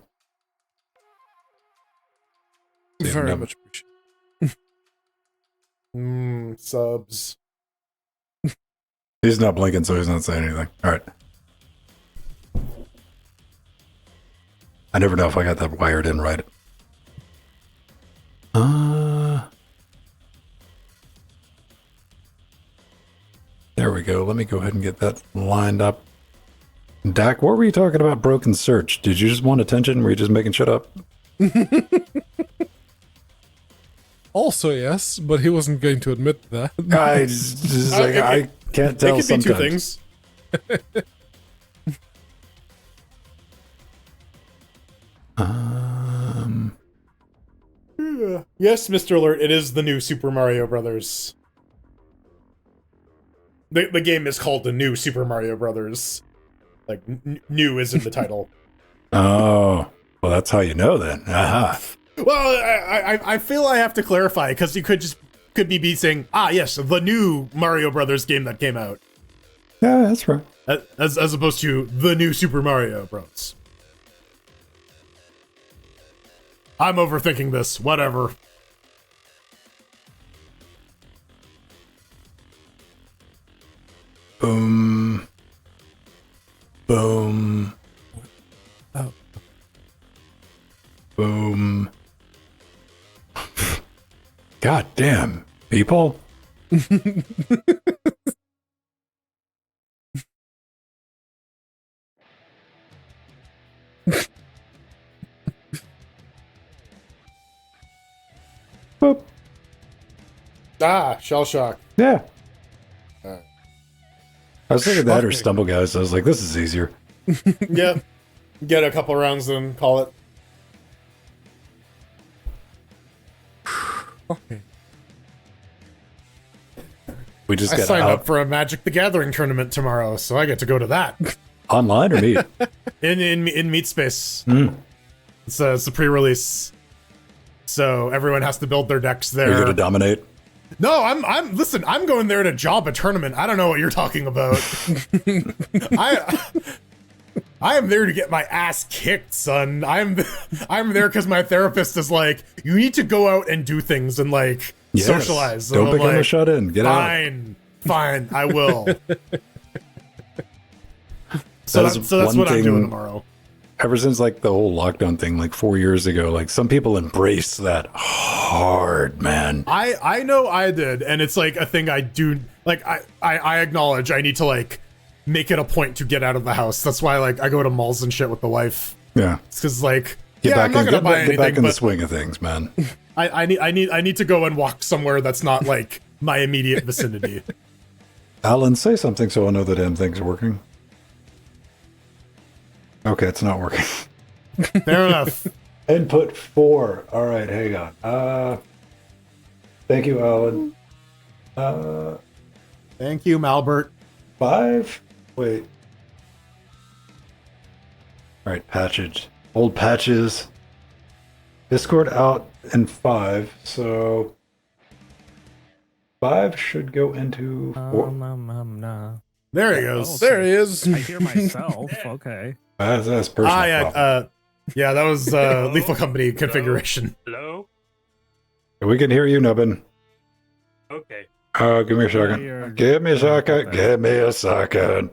Very much appreciated. Subs. He's not blinking, so he's not saying anything. All right. I never know if I got that wired in right. There we go. Let me go ahead and get that lined up. Dak, what were you talking about broken search? Did you just want attention? Were you just making shit up? Also, yes, but he wasn't going to admit that. I can't tell sometimes. It could be two things. Yes, Mr. Alert, it is the new Super Mario Brothers. The game is called the new Super Mario Brothers. Like, new is in the title. Oh, well, that's how you know then. Aha. Well, I feel I have to clarify, because you could be saying, yes, the new Mario Brothers game that came out. Yeah, that's right. As opposed to the new Super Mario Bros. I'm overthinking this. Whatever. Boom. Boom. Oh. Boom. God damn, people. Boop. Shell shock. Yeah. I was thinking that or stumble guys. I was like, this is easier. Yeah. Get a couple rounds and call it. Okay. We just I got signed up for a Magic the Gathering tournament tomorrow, so I get to go to that. Online or meet? in Meat Space. Mm. It's a pre-release. So everyone has to build their decks there. You're gonna dominate. No, I'm going there to job a tournament. I don't know what you're talking about. I am there to get my ass kicked, son. I'm there because my therapist is like, you need to go out and do things and like socialize. Don't become a shut in. Get out. Fine, I will. So that's what I'm doing tomorrow. Ever since like the whole lockdown thing, like 4 years ago, like some people embrace that hard, man. I know I did, and it's like a thing I do. Like I acknowledge I need to like make it a point to get out of the house. That's why like I go to malls and shit with the wife. Yeah. It's because like Get I'm not gonna buy anything. Get back in the but swing of things, man. I need to go and walk somewhere that's not like my immediate vicinity. Alan, say something so I know the damn thing's working. Okay, it's not working. Fair enough. Input 4. All right, hang on. Thank you, Alan. Thank you, Malbert. 5? Wait. All right, patches. Old patches. Discord out in 5, so 5 should go into 4. No. There he goes. Oh, There he is. I hear myself. Okay. That's personal problem. Yeah, that was Lethal Company configuration. Hello? We can hear you, Nubbin. Okay. Give me a second. Give me a second. Give me a second.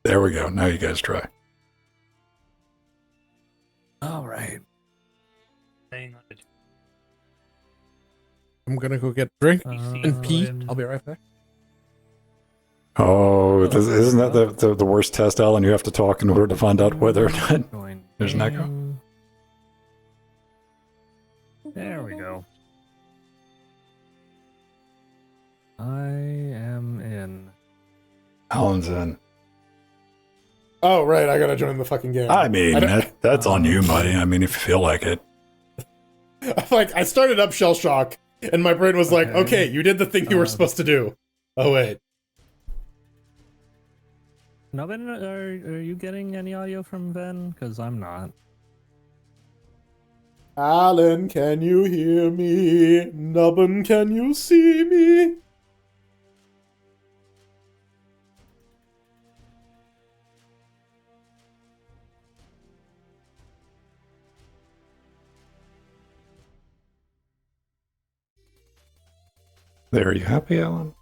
There we go. Now you guys try. All right. Hang on. I'm gonna go get a drink and pee. I'll be right back. Oh, isn't that the worst test, Alan? You have to talk in order to find out whether or not there's an echo. There we go. I am in. Alan's in. Oh, right. I gotta join the fucking game. I mean, that's on you, buddy. I mean, if you feel like it. Like, I started up Shell Shock, and my brain was like, okay, you did the thing you were supposed to do. Oh, wait. Nubbin, are you getting any audio from Ben? Because I'm not. Alan, can you hear me? Nubbin, can you see me? There, are you happy, Alan?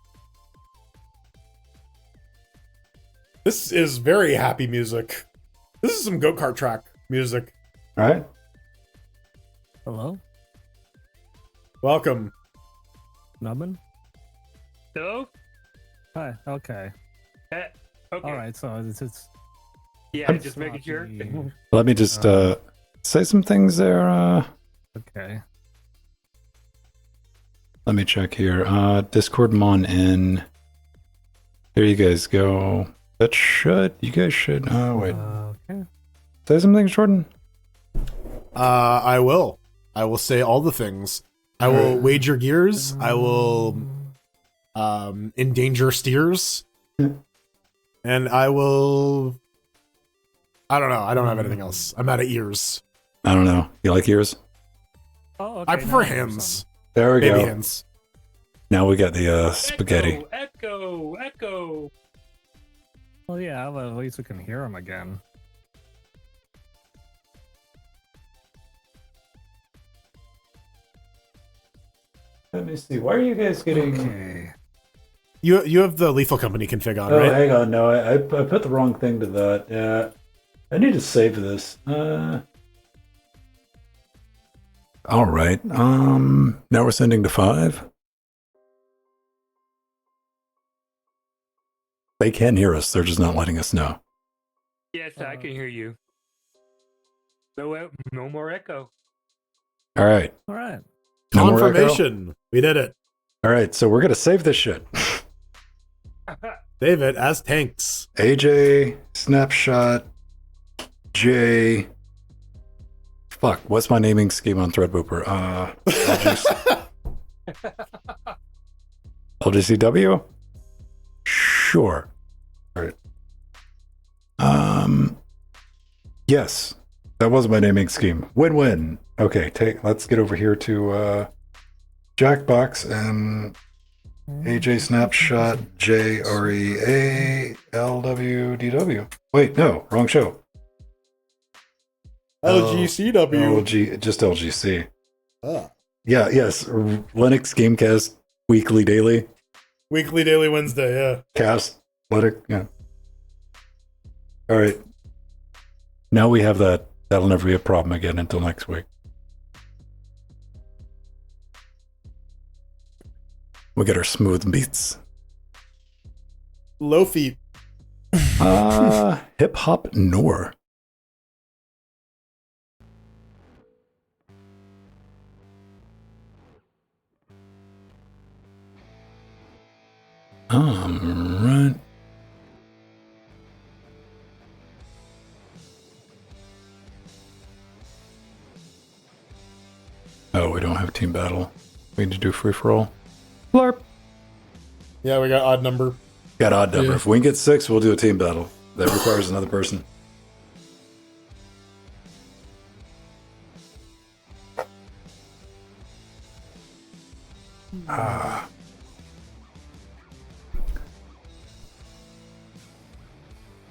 This is very happy music. This is some go-kart track music. All right. Hello? Welcome. Nubbin? Hello? Hi. Okay. Okay. All right. So it's Yeah, just making sure. Let me just say some things there. Okay. Let me check here. Discord mon in. There you guys go. You guys should. Oh, wait. Okay. Say some things, Jordan. I will. I will say all the things. I will wager gears. I will endanger steers. And I will... I don't know. I don't have anything else. I'm out of ears. I don't know. You like ears? Oh, okay. I prefer hands. There we Baby go. hands. Now we got the spaghetti. Echo. Well, yeah. Well, at least we can hear him again. Let me see. Why are you guys getting? Okay. You have the Lethal Company config on, Oh, right? hang on. No, I put the wrong thing to that. Yeah, I need to save this. All right. Now we're sending to 5. They can hear us. They're just not letting us know. Yes, I can hear you. No more echo. All right. All right. No more echo? Confirmation. We did it. All right. So we're gonna save this shit. Save it as tanks. AJ snapshot J. Fuck. What's my naming scheme on Threadbooper? LGCW. Sure. All right. Yes, that was my naming scheme. Win-win. Okay, let's get over here to Jackbox and AJ Snapshot JREALWDW. Wait, no, wrong show. LGCW. Just LGC. Ah. Yeah, yes. Linux Gamecast weekly, daily. Weekly, daily, Wednesday, yeah. Cast, let it, yeah. All right. Now we have that. That'll never be a problem again until next week. We get our smooth beats. Low feet. Hip hop Nor. Right. Oh, we don't have team battle. We need to do free for all. Blarp. Yeah, we got odd number. Got odd number. Yeah. If we can get 6, we'll do a team battle. That requires another person.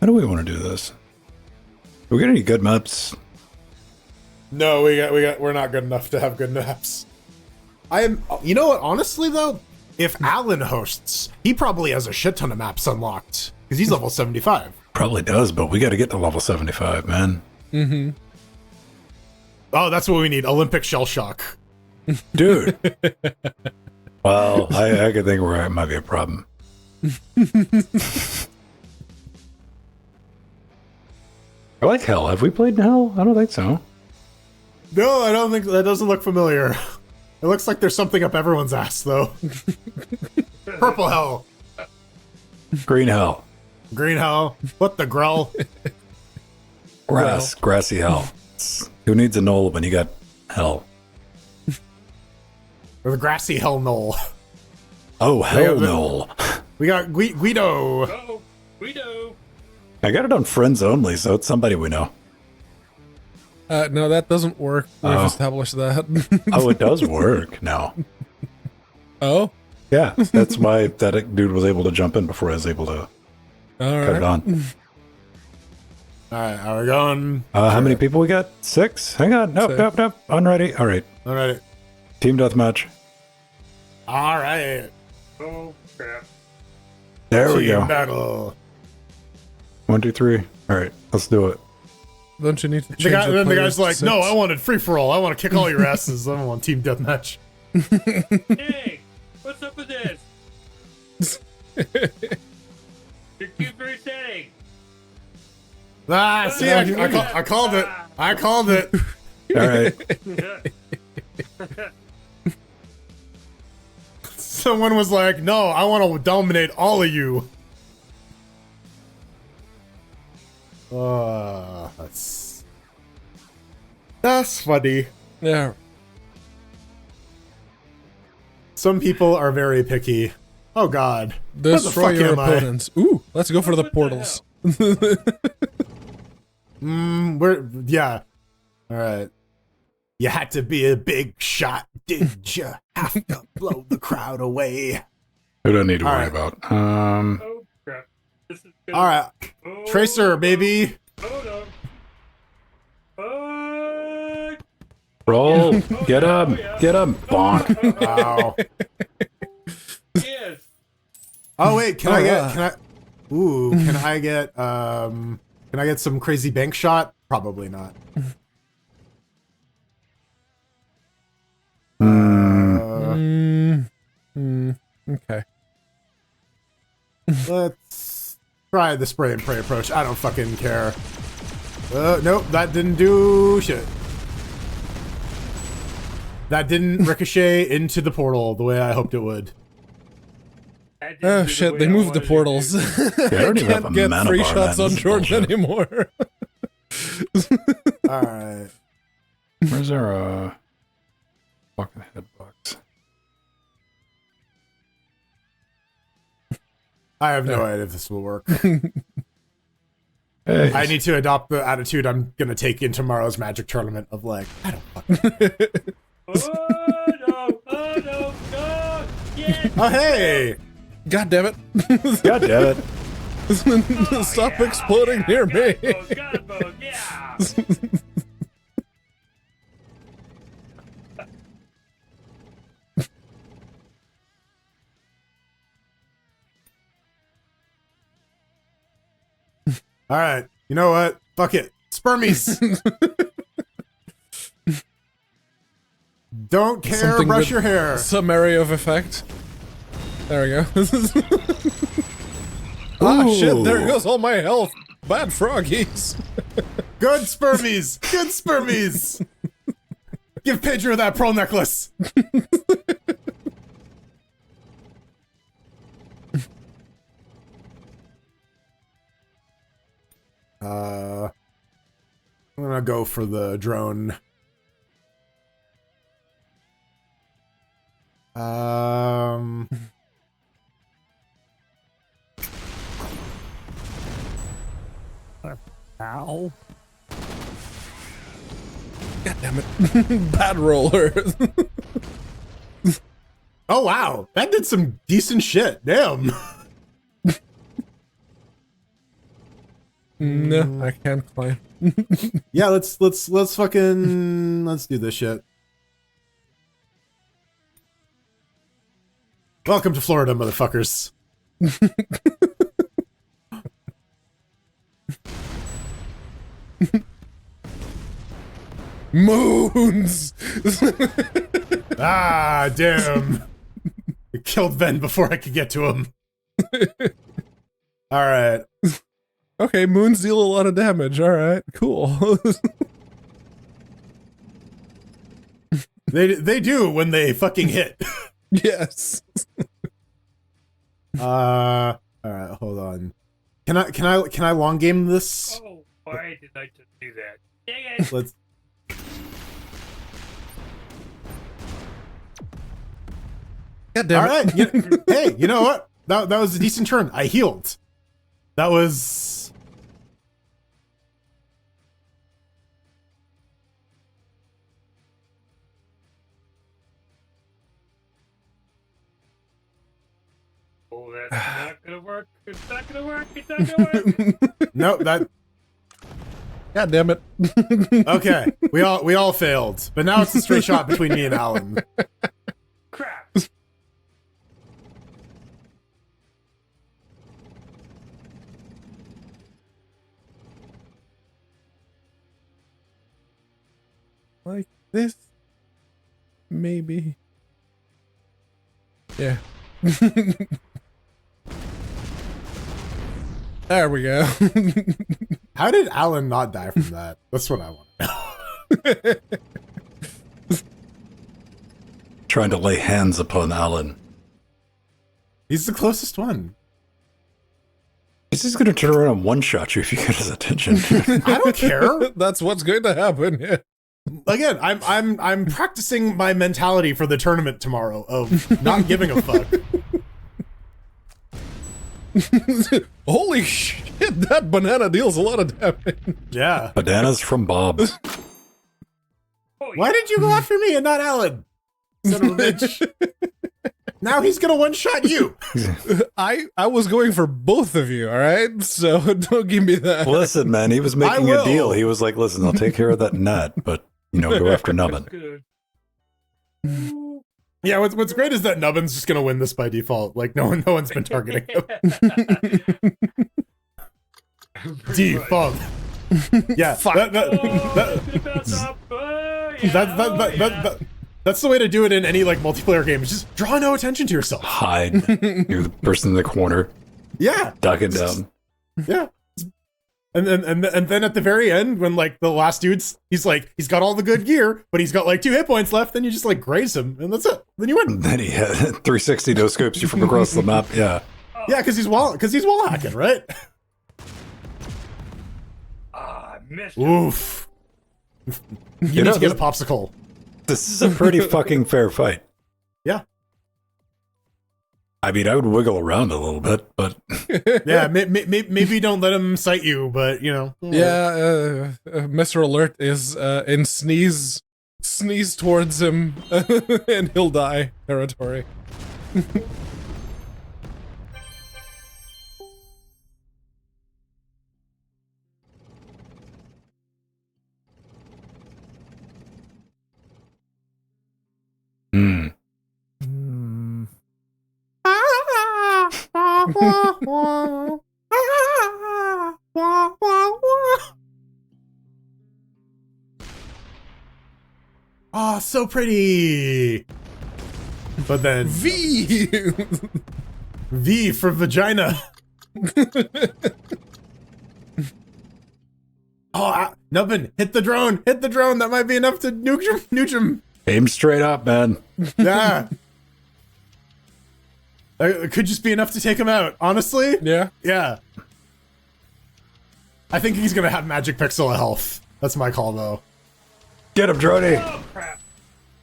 How do we want to do this? Do we get any good maps? No, we're not good enough to have good maps. You know what, honestly though, if Alan hosts, he probably has a shit ton of maps unlocked, because he's level 75. Probably does, but we got to get to level 75, man. Mm-hmm. Oh, that's what we need, Olympic Shell Shock. Dude. Well, I could think where it might be a problem. I like Hell. Have we played in Hell? I don't think so. No, I don't think, that doesn't look familiar. It looks like there's something up everyone's ass, though. Purple Hell. Green Hell. Green Hell. What the grell? Grassy Hell. Who needs a knoll when you got Hell? Or the grassy Hell Knoll. Oh, Hell the- Knoll. We got Guido. Oh, we do. I got it on friends only, so it's somebody we know. No, that doesn't work. We've Oh. established that. Oh, it does work now. Oh, Yeah, that's why that dude was able to jump in before I was able to all cut it right. on. Alright, how are we going? How many people we got? 6? Hang on. Nope, 6. nope. Unready. All right. Alright. Team deathmatch. Alright. Oh, crap. There we Team go. battle. 1, 2, 3. All right, let's do it. Don't you need to change Then the players guy's like, to no, 6? I wanted free for all. I want to kick all your asses. I don't want team deathmatch. Hey, what's up with this? Your cube's resetting. Ah, see, I called it. I called it. All right. Someone was like, no, I want to dominate all of you. That's funny. Yeah. Some people are very picky. Oh God. Destroy Where the fuck your am I? opponents. Ooh, let's go for the What the portals. Yeah. All right. You had to be a big shot, did you? Have to blow the crowd away. Who do I need to All worry right. about? Oh, crap. This is good. All right. Oh, Tracer, baby. Hold on. Oh, Roll. Get him. Get him. Bonk. Wow. yes. Oh wait, can I get can I get some crazy bank shot? Probably not. Okay. Let's try the spray and pray approach. I don't fucking care. Nope, that didn't do shit. That didn't ricochet into the portal the way I hoped it would. That didn't Oh do the shit, way they I moved the wanted it to. portals. I don't even have a Can't get mana free bar, shots man. on This is Jordan bullshit. anymore. Alright. Where's our fucking headbox? I have no idea if this will work. Hey, I need to adopt the attitude I'm gonna take in tomorrow's magic tournament of like, I don't fucking Oh no! Yes! Oh hey! God damn it. God damn it. Stop exploding near me. Godbow, yeah! Alright, you know what? Fuck it. Spermies! Don't care, Something brush with your hair. Some area of effect. There we go. Ah, shit, there Ooh. goes all my health. Bad froggies. Good spermies! Good spermies! Give Pedro that pearl necklace! I'm gonna go for the drone. Ow. God damn it. Bad roller. Oh wow, that did some decent shit. Damn. No, I can't climb. Yeah, let's fucking let's do this shit. Welcome to Florida, motherfuckers. Moons! Ah, damn. I killed Ven before I could get to him. Alright. Okay, moons deal a lot of damage. Alright, cool. They do when they fucking hit. Yes. Alright, hold on. Can I long game this? Oh, why did I just do that? Dang it! Let's God damn it. Alright. Hey, you know what? That was a decent turn. I healed. That was Oh, that's not gonna work. It's not gonna work. It's not gonna work. no that God damn it. okay. We all failed. But now it's a straight shot between me and Alan. Crap. Like this? Maybe. Yeah. There we go. How did Alan not die from that? That's what I want to know. Trying to lay hands upon Alan. He's the closest one. He's just gonna turn around and one-shot you if you get his attention. I don't care. That's what's going to happen, yeah. Again, I'm practicing my mentality for the tournament tomorrow of not giving a fuck. Holy shit, that banana deals a lot of damage. Yeah. Bananas from Bob. Oh, Why did you go after me and not Alan? Son of a bitch. Now he's gonna one-shot you. I was going for both of you, alright? So don't give me that. Listen, man, he was making I a will. deal. He was like, listen, I'll take care of that net, but, you know, go after Nubbin. good. Yeah, what's great is that Nubbin's just gonna win this by default. Like no one's been targeting him. Default. Yeah. Fuck. That's the way to do it in any like multiplayer game. Is just draw no attention to yourself. Hide. You're the person in the corner, Yeah. ducking down. Yeah. And then at the very end, when like the last dude's, he's got all the good gear, but he's got like 2 hit points left. Then you just like graze him, and that's it. Then you win. Then he had 360 no scopes you from across the map. Yeah. Yeah, because he's wall hacking, right? Ah, I missed it. Oof. You know, need to get a popsicle. This is a pretty fucking fair fight. Yeah. I mean, I would wiggle around a little bit, but Yeah, maybe don't let him sight you, but you know. Yeah, Mr. Alert is in sneeze towards him, and he'll die territory. hmm. Hmm. Oh, so pretty. But then V! V for vagina. Oh, Nubbin, hit the drone. Hit the drone. That might be enough to nuke him. Aim straight up, man. Yeah. It could just be enough to take him out. Honestly? Yeah. Yeah. I think he's going to have magic pixel health. That's my call, though. Get him, Droney. Oh crap!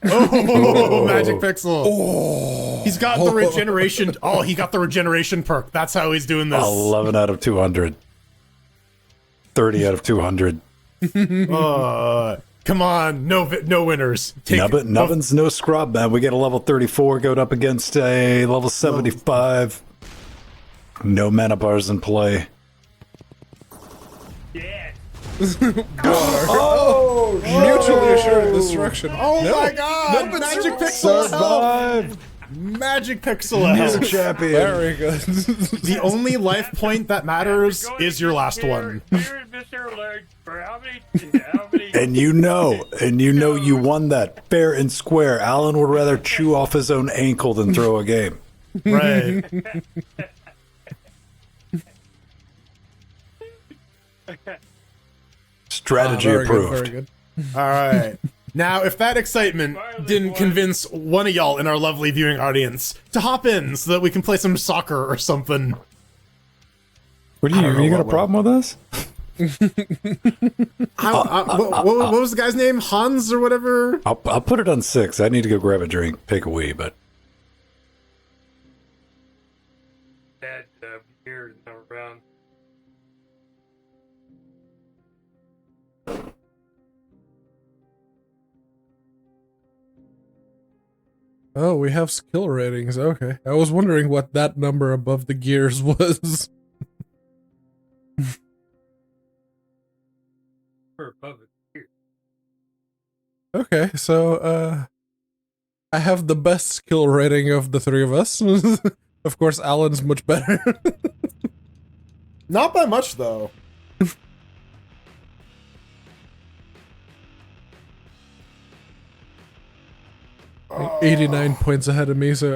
Oh, magic pixel. Oh. He's got the regeneration. Oh, he got the regeneration perk. That's how he's doing this. 11 out of 200. 30 out of 200. Come on. No winners. Nubbin's no scrub, man. We get a level 34 going up against a level 75. No mana bars in play. Yeah. Oh, mutually assured destruction. Oh No. my god! No, magic pixel health. Survive! Magic pixel New health. champion. Very good. The only life point that matters Going is your last here, one. Here is Mr. Alert for how many? And you know you won that fair and square. Alan would rather chew off his own ankle than throw a game. Right. Strategy Very good, approved. very good. All right. Now, if that excitement didn't convince one of y'all in our lovely viewing audience to hop in so that we can play some soccer or something. What do I don't know you got a what problem with us? What was the guy's name? Hans or whatever? I'll put it on 6. I need to go grab a drink, take a wee, but That beer is not around. Oh, we have skill ratings. Okay. I was wondering what that number above the gears was. We're above it here. Okay, so, I have the best skill rating of the three of us. Of course, Alan's much better. Not by much, though. 89 points ahead of me, so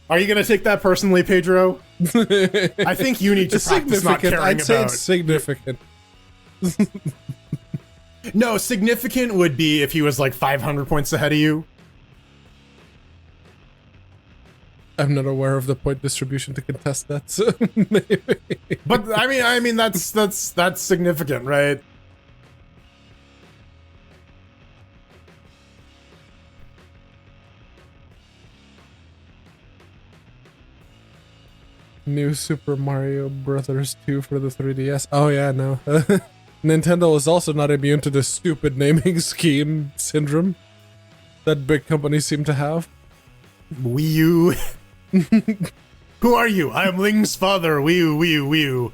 Are you gonna take that personally, Pedro? I think you need to It's practice not significant. caring I'd say about. it's significant. No, significant would be if he was like 500 points ahead of you. I'm not aware of the point distribution to contest that, so maybe. But I mean that's significant, right? New Super Mario Brothers 2 for the 3DS. Oh yeah, no. Nintendo is also not immune to the stupid naming scheme syndrome that big companies seem to have. Wii U. Who are you? I am Ling's father. Wii U, Wii U, Wii U.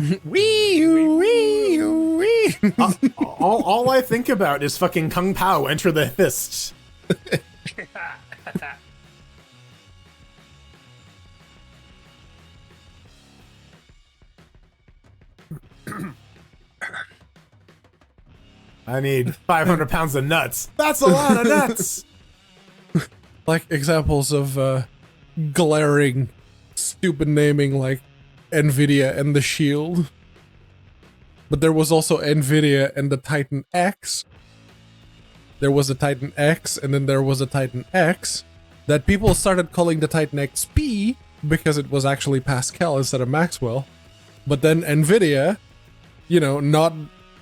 Wii U, Wii U, Wii. All I think about is fucking Kung Pao, enter the fist. I need 500 pounds of nuts. That's a lot of nuts. Like examples of glaring, stupid naming like Nvidia and the Shield. But there was also Nvidia and the Titan X. There was a Titan X, and then there was a Titan X that people started calling the Titan XP because it was actually Pascal instead of Maxwell. But then Nvidia, you know, not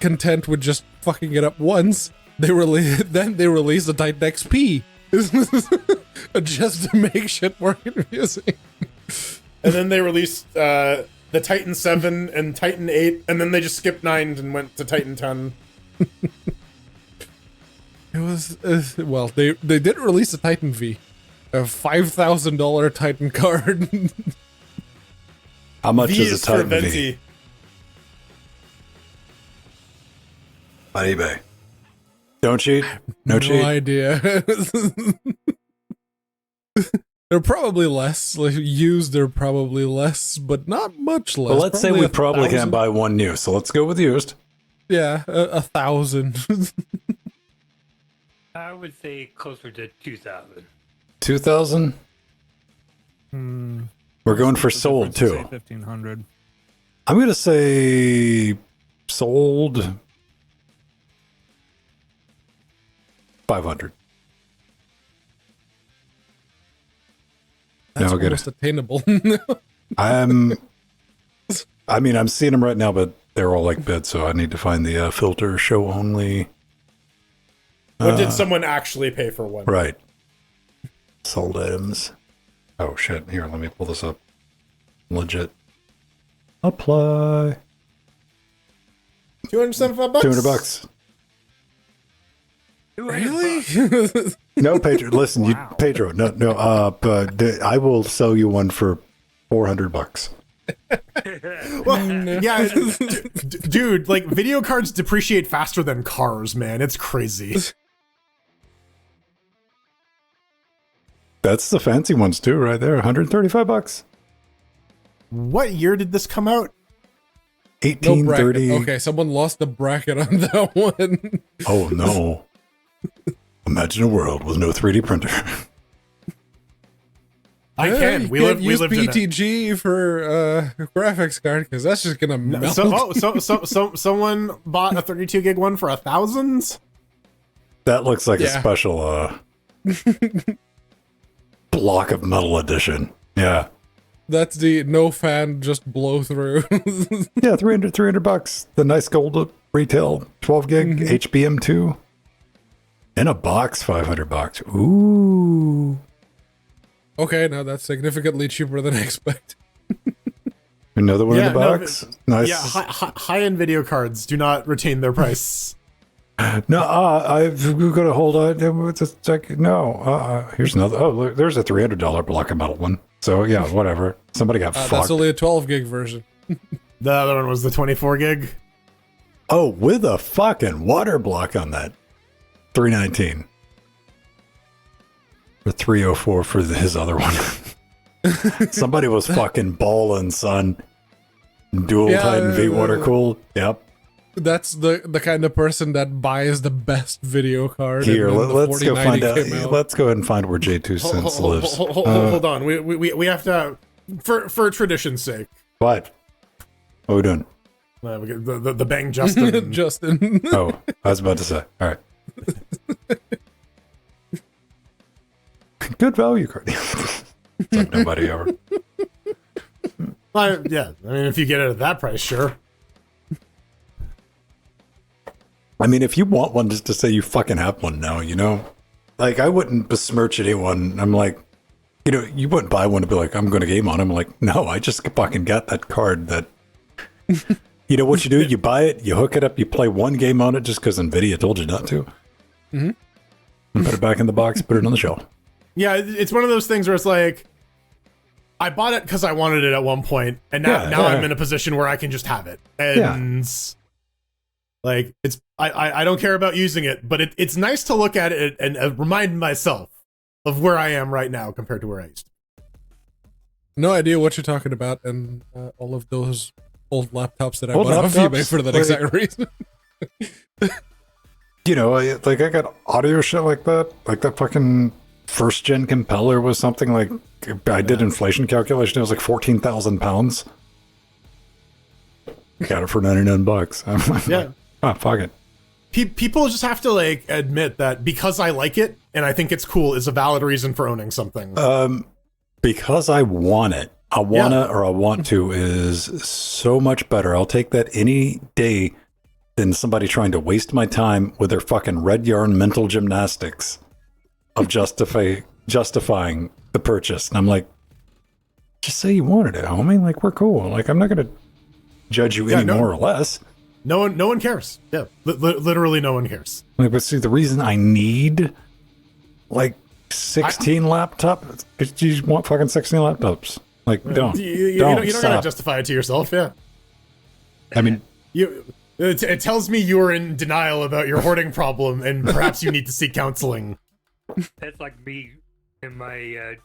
content with just fucking it up once, they released the Titan XP just to make shit more confusing. And then they released the Titan 7 and Titan 8, and then they just skipped 9 and went to Titan 10. It was well, they did release a Titan V, a $5,000 Titan card. how much V is is a for Titan V? Venti. On eBay. Don't cheat. No cheat. idea. They're probably less. Like, used, they're probably less, but not much less. Well, let's say we probably 1,000. can't buy one new, so let's go with used. Yeah, 1,000. I would say closer to 2,000. 2,000? We're going for The sold difference is, too. say, 1,500. I'm going to say sold 500. That's No, get almost attainable. I'm seeing them right now, but they're all like bids, so I need to find the filter show only. What did someone actually pay for one? Right. Sold items. Oh shit! Here, let me pull this up. Legit. Apply. $275. $200. Really? No, Pedro. Listen, you, Pedro. No. But I will sell you one for $400. Well, yeah, dude. Like video cards depreciate faster than cars, man. It's crazy. That's the fancy ones too, right there. $135. What year did this come out? No bracket. 1830. Okay, someone lost the bracket on that one. Oh no. Imagine a world with no 3D printer. I Yeah, can. you We can't live. We use lived in it. PTG for graphics card because that's just gonna melt. Someone bought a 32 gig one for $1,000. That looks like a Yeah. special block of metal edition. Yeah. That's the no fan, just blow through. Yeah, $300. The nice gold retail 12 gig HBM2. In a box, $500. Ooh. Okay, now that's significantly cheaper than I expected. Another one Yeah, in the no, box. Nice. Yeah, high-end video cards do not retain their price. No, I've got to hold on. It's a sec. No, here's another. Oh, look, there's a $300 block of metal one. So yeah, whatever. Somebody got fucked. That's only a 12 gig version. The other one was the 24 gig. Oh, with a fucking water block on that. $319. Or $304 for his other one. Somebody was fucking balling, son. Dual Yeah, Titan V water cooled. Yep. That's the kind of person that buys the best video card. Here, and then the let's go find 4090 came out. Let's go ahead and find where J2 Cents lives. Hold on. We have to, for tradition's sake. What? What are we doing? We get the Bang Justin. Justin. Oh, I was about to say. All right. Good value card. It's like nobody ever. Yeah, I mean, if you get it at that price, sure. I mean, if you want one, just to say you fucking have one now, you know? Like, I wouldn't besmirch anyone. I'm like, you know, you wouldn't buy one to be like, I'm going to game on. I'm like, no, I just fucking got that card that, you know what you do? You buy it, you hook it up, you play one game on it just because NVIDIA told you not to. Mm-hmm. And put it back in the box, put it on the shelf. Yeah, it's one of those things where it's like, I bought it because I wanted it at one point, and now I'm in a position where I can just have it. And like, it's I don't care about using it, but it's nice to look at it and remind myself of where I am right now compared to where I used to be. No idea what you're talking about, and all of those old laptops that I Old bought off laptops, eBay for that like- exact reason. You know, I got audio shit like that fucking first gen compeller was something like, I did inflation calculation, it was like 14,000 pounds. Got it for $99. I'm like, Yeah. oh, fuck it. People just have to like admit that because I like it and I think it's cool is a valid reason for owning something. Because I want it. I want to is so much better. I'll take that any day than somebody trying to waste my time with their fucking red yarn mental gymnastics of justifying the purchase. And I'm like, just say you wanted it, homie. Like, we're cool. Like, I'm not going to judge you any more or less. No one cares. Yeah, literally no one cares. Like, but see, the reason I need like 16 laptops, because you want fucking 16 laptops. Like, don't. You're don't not stop. gonna justify it to yourself. Yeah. I mean, It tells me you are in denial about your hoarding problem, and perhaps you need to seek counseling. That's like me and my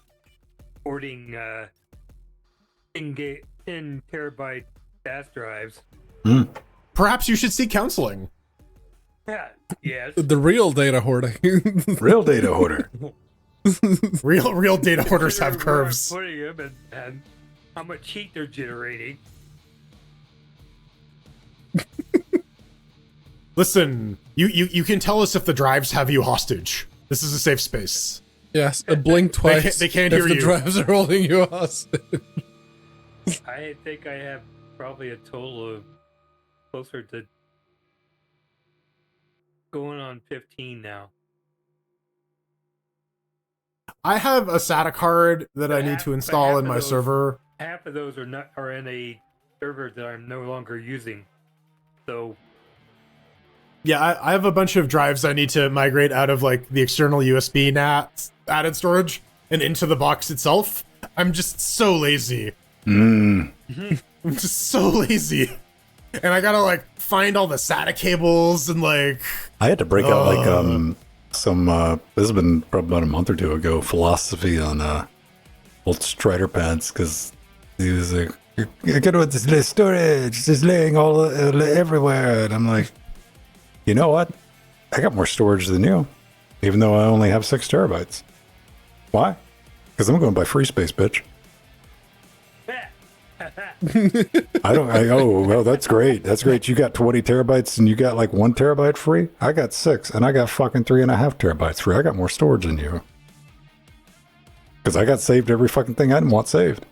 hoarding 10 terabyte fast drives. Perhaps you should seek counseling. Yeah. Yes. The real data hoarding. real data hoarder. Real data hoarders have curves. Putting them and how much heat they're generating. Listen, you can tell us if the drives have you hostage. This is a safe space. Yes, blink twice. They can't if hear the you. drives are holding you hostage. I think I have probably a total of closer to going on 15 now. I have a SATA card that I need Half- to but install half in of my those- server. Half of those are in a server that I'm no longer using. So Yeah, I have a bunch of drives I need to migrate out of like the external USB NAT added storage and into the box itself. I'm just so lazy. I'm just so lazy. And I gotta like find all the SATA cables and like I had to break out like some this has been probably about a month or two ago philosophy on old Strider pads because he was like, "You get with this storage, just laying all everywhere," and I'm like, you know what? I got more storage than you, even though I only have 6 terabytes. Why? Because I'm going to buy free space, bitch. Oh, well, that's great. That's great. You got 20 terabytes and you got like 1 terabyte free? I got 6 and I got fucking 3.5 terabytes free. I got more storage than you. Because I got saved every fucking thing I didn't want saved.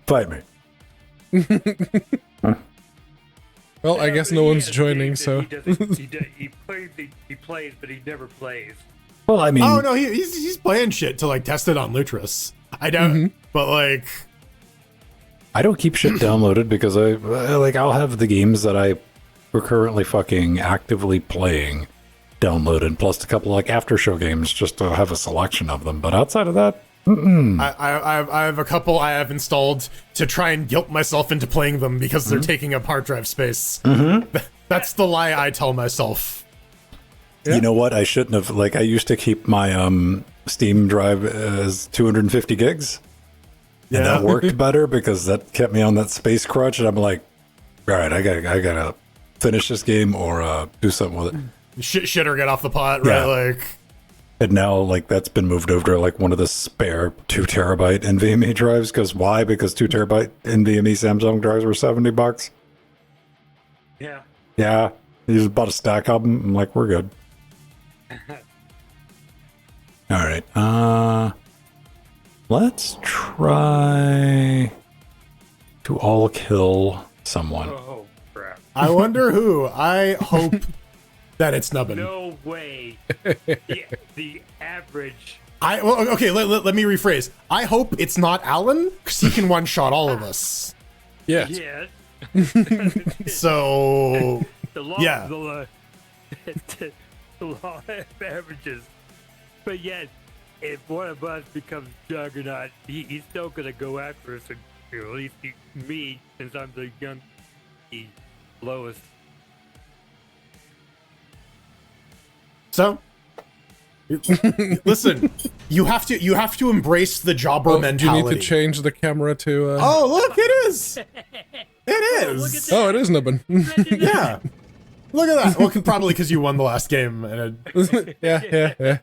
Fight me. Well, I guess no one's joining, so. He plays, but he never plays. Well, I mean, oh no, he's playing shit to like test it on Lutris. I don't, but like I don't keep shit downloaded because I'll have the games that we're currently fucking actively playing downloaded, plus a couple like after show games just to have a selection of them. But outside of that, I have a couple I have installed to try and guilt myself into playing them because they're taking up hard drive space. That's the lie I tell myself. Yeah. You know what? I shouldn't have. Like, I used to keep my Steam drive as 250 gigs. And that worked better because that kept me on that space crunch. And I'm like, all right, I gotta finish this game or do something with it. Shit or get off the pot, right? Yeah. Like, and now, like, that's been moved over to like one of the spare 2 terabyte NVMe drives. Because why? Because 2 terabyte NVMe Samsung drives were $70. Yeah. Yeah, you just bought a stack of them. I'm like, we're good. All right. Let's try to all kill someone. Oh crap! I wonder who. I hope that it's Nubbin. No way. The average. Well, okay. Let me rephrase. I hope it's not Alan because he can one shot all of us. Yes. Yes. So The law. Yeah. The law of averages. But yet, if one of us becomes Juggernaut, he's still gonna go after us, or at least me, since I'm the lowest. So, listen, you have to embrace the jobber Oh, you mentality. need to change the camera to. Oh, look, it is. It look at is. that. Oh, it is Nubbin. Yeah. Look at that. Well, probably because you won the last game. And yeah.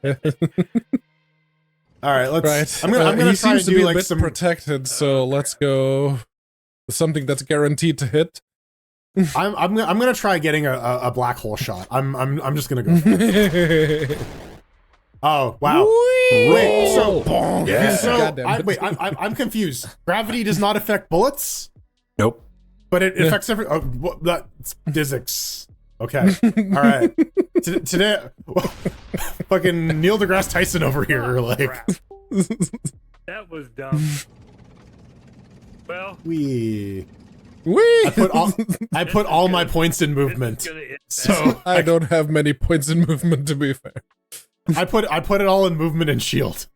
all right, let's. Right. I'm gonna he try seems to to do be a like bit some. protected, so let's go with something that's guaranteed to hit. I'm gonna try getting a black hole shot. I'm just gonna go. For it. Oh wow. Wait. So Yeah. So Goddamn it. I'm confused. Gravity does not affect bullets, Nope. but it affects every. Oh, that's physics. Okay. All right. Today, fucking Neil deGrasse Tyson over here. Like, Crap. That was dumb. Well, we. Whee! I put all my points in this movement. is gonna hit So I don't have many points in movement, to be fair. I put it all in movement and shield.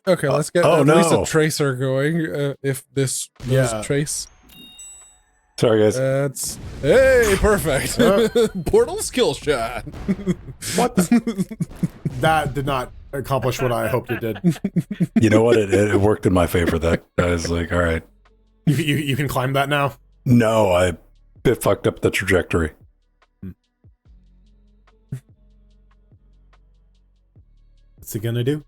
Okay, let's get oh, at least no. a tracer going, if this Yeah. does trace. Sorry, guys. That's... Hey, perfect! Portal skill shot! What? That did not accomplish what I hoped it did. You know what? It worked in my favor. That I was like, all right. You can climb that now. No, I bit fucked up the trajectory. What's he gonna do?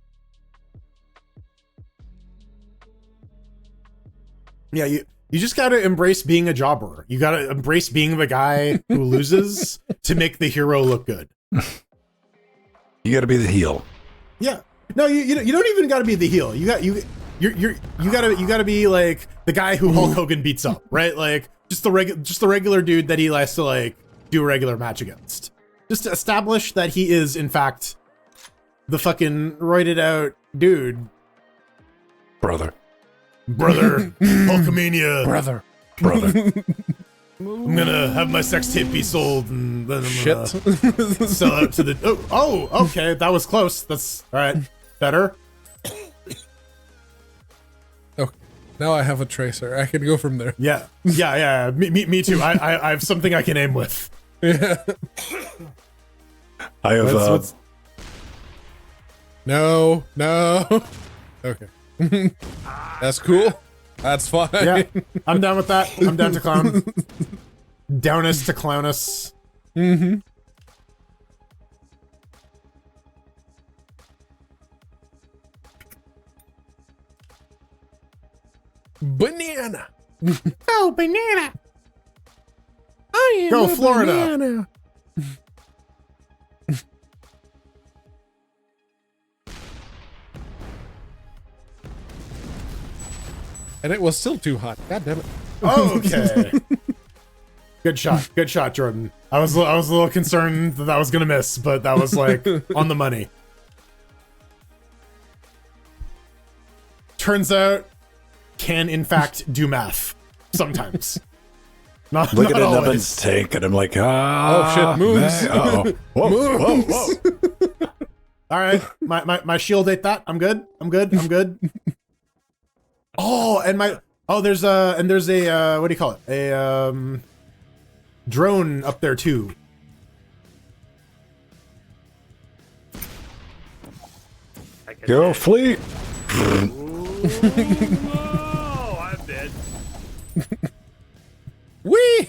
Yeah, you just gotta embrace being a jobber. You gotta embrace being the guy who loses to make the hero look good. You got to be the heel. Yeah. No, you don't even gotta be the heel. You gotta be like the guy who Hulk Hogan beats up, right? Like just the regular dude that he likes to like do a regular match against. Just to establish that he is in fact the fucking roided out dude. Brother. Hulkamania. Brother. I'm gonna have my sex tape be sold and then I'm gonna sell out to the okay, that was close. That's all right. Better. Okay. Now I have a tracer. I can go from there. Yeah. Me too. I have something I can aim with. Yeah. I have What's- No. Okay. That's cool. That's fine. Yeah, I'm down with that. I'm down to clown. Downest to clownus. Mm-hmm. Banana. Oh, banana. I am Go a Florida. banana. And it was still too hot. God damn it. Okay. Good shot, Jordan. I was a little concerned that was gonna miss, but that was like on the money. Turns out, can in fact do math sometimes. Not Look at always. Evan's tank, and I'm like, ah. Oh, shit, moves. man, uh-oh. Whoa. All right, my shield ate that. I'm good. Oh, and there's a what do you call it? A drone up there too. I can Go fleet. Oh, I'm dead. Whee!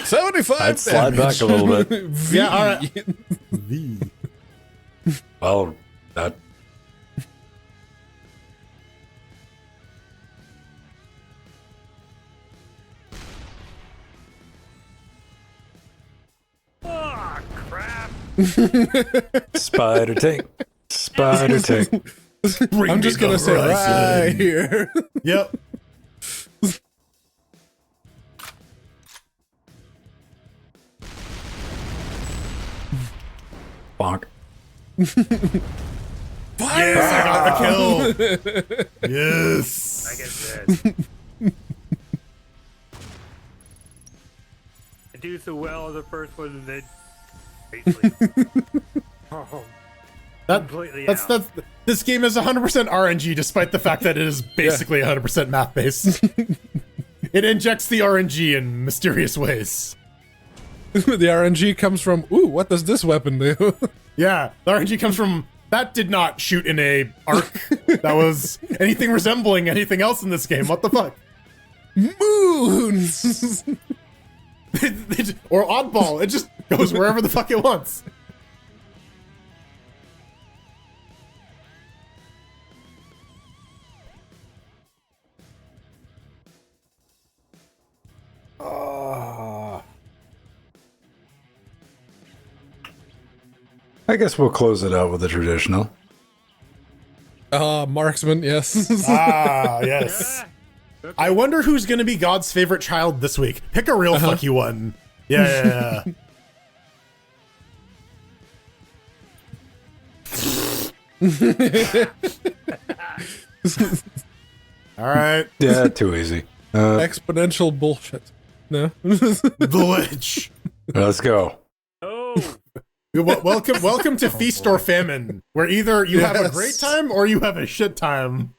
75 I'd slide back a little bit. V. Yeah, all right. V. Well, that. Oh, crap. Spider tank. I'm just gonna say right here. Yep. Bonk. Yes, I got the kill. Yes. I get dead. I do so well on the first one and then basically oh, completely That's this game is 100% RNG, despite the fact that it is basically 100% math based. It injects the RNG in mysterious ways. The RNG comes from, ooh, what does this weapon do? Yeah, the RNG comes from that did not shoot in a arc. That was anything resembling anything else in this game. What the fuck? Moons! Or oddball. It just goes wherever the fuck it wants. I guess we'll close it out with the traditional. Marksman, yes. Ah, yes. I wonder who's gonna be God's favorite child this week. Pick a real fucky one. Yeah. All right. Yeah, too easy. Exponential bullshit. No. The Lich. Let's go. Oh, Welcome to Feast or Famine, where either you have a Yes. great time or you have a shit time.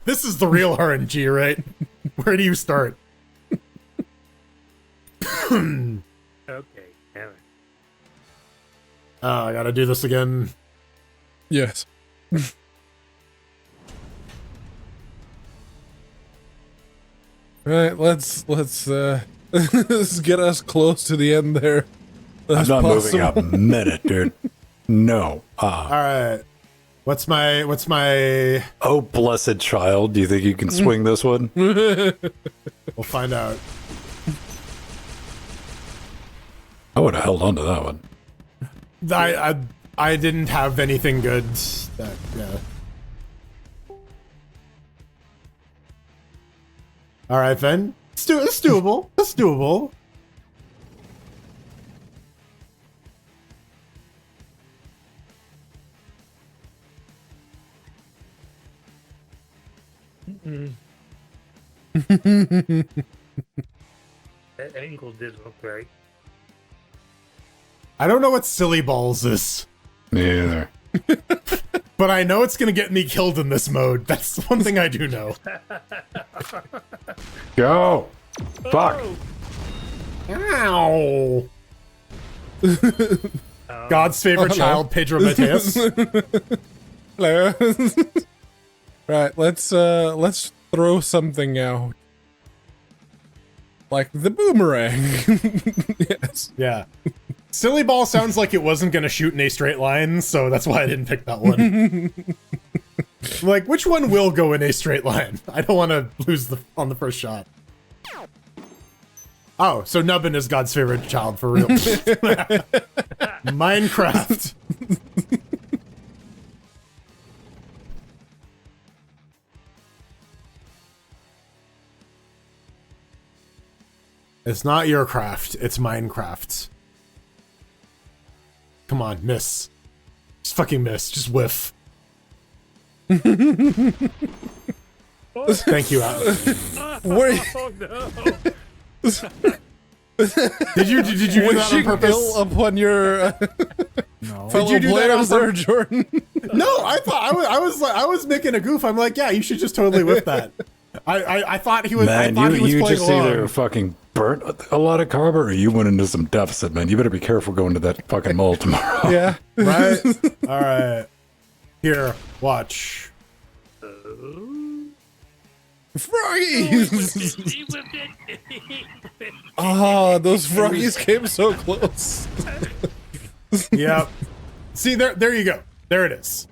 This is the real RNG, right? Where do you start? okay. Damn it. Oh, I gotta do this again. Yes. Alright, let's let's get us close to the end there. I'm as not possible. moving a minute, dude. No. All right. What's my? Oh, blessed child. Do you think you can swing this one? We'll find out. I would have held on to that one. I didn't have anything good. That, yeah. All right, then. It's doable. It's doable. That angle did look right. I don't know what silly balls is, Me either. but I know it's gonna get me killed in this mode. That's one thing I do know. Go! Fuck! Ow! God's favorite child, Pedro Mateus. Hello. Right, let's throw something out. Like the boomerang. Yes. Yeah. Silly ball sounds like it wasn't gonna shoot in a straight line, so that's why I didn't pick that one. Like, which one will go in a straight line? I don't want to lose on the first shot. Oh, so Nubbin is God's favorite child for real. Minecraft. It's not your craft, it's Minecraft. Come on, miss. Just fucking miss. Just whiff. Thank you, Alan. Wait. Oh no! Did you do that on purpose? Ill upon your No. fellow you do that on players there, Jordan? No, I thought I was making a goof. I'm like, yeah, you should just totally whip that. I thought he was. Man, I thought he was you playing just along. either fucking burnt a lot of carb or you went into some deficit, man. You better be careful going to that fucking mall tomorrow. Yeah. Right? All right. Here, watch. Froggies! He whipped it. Ah, those froggies came so close. Yep. See, there you go. There it is.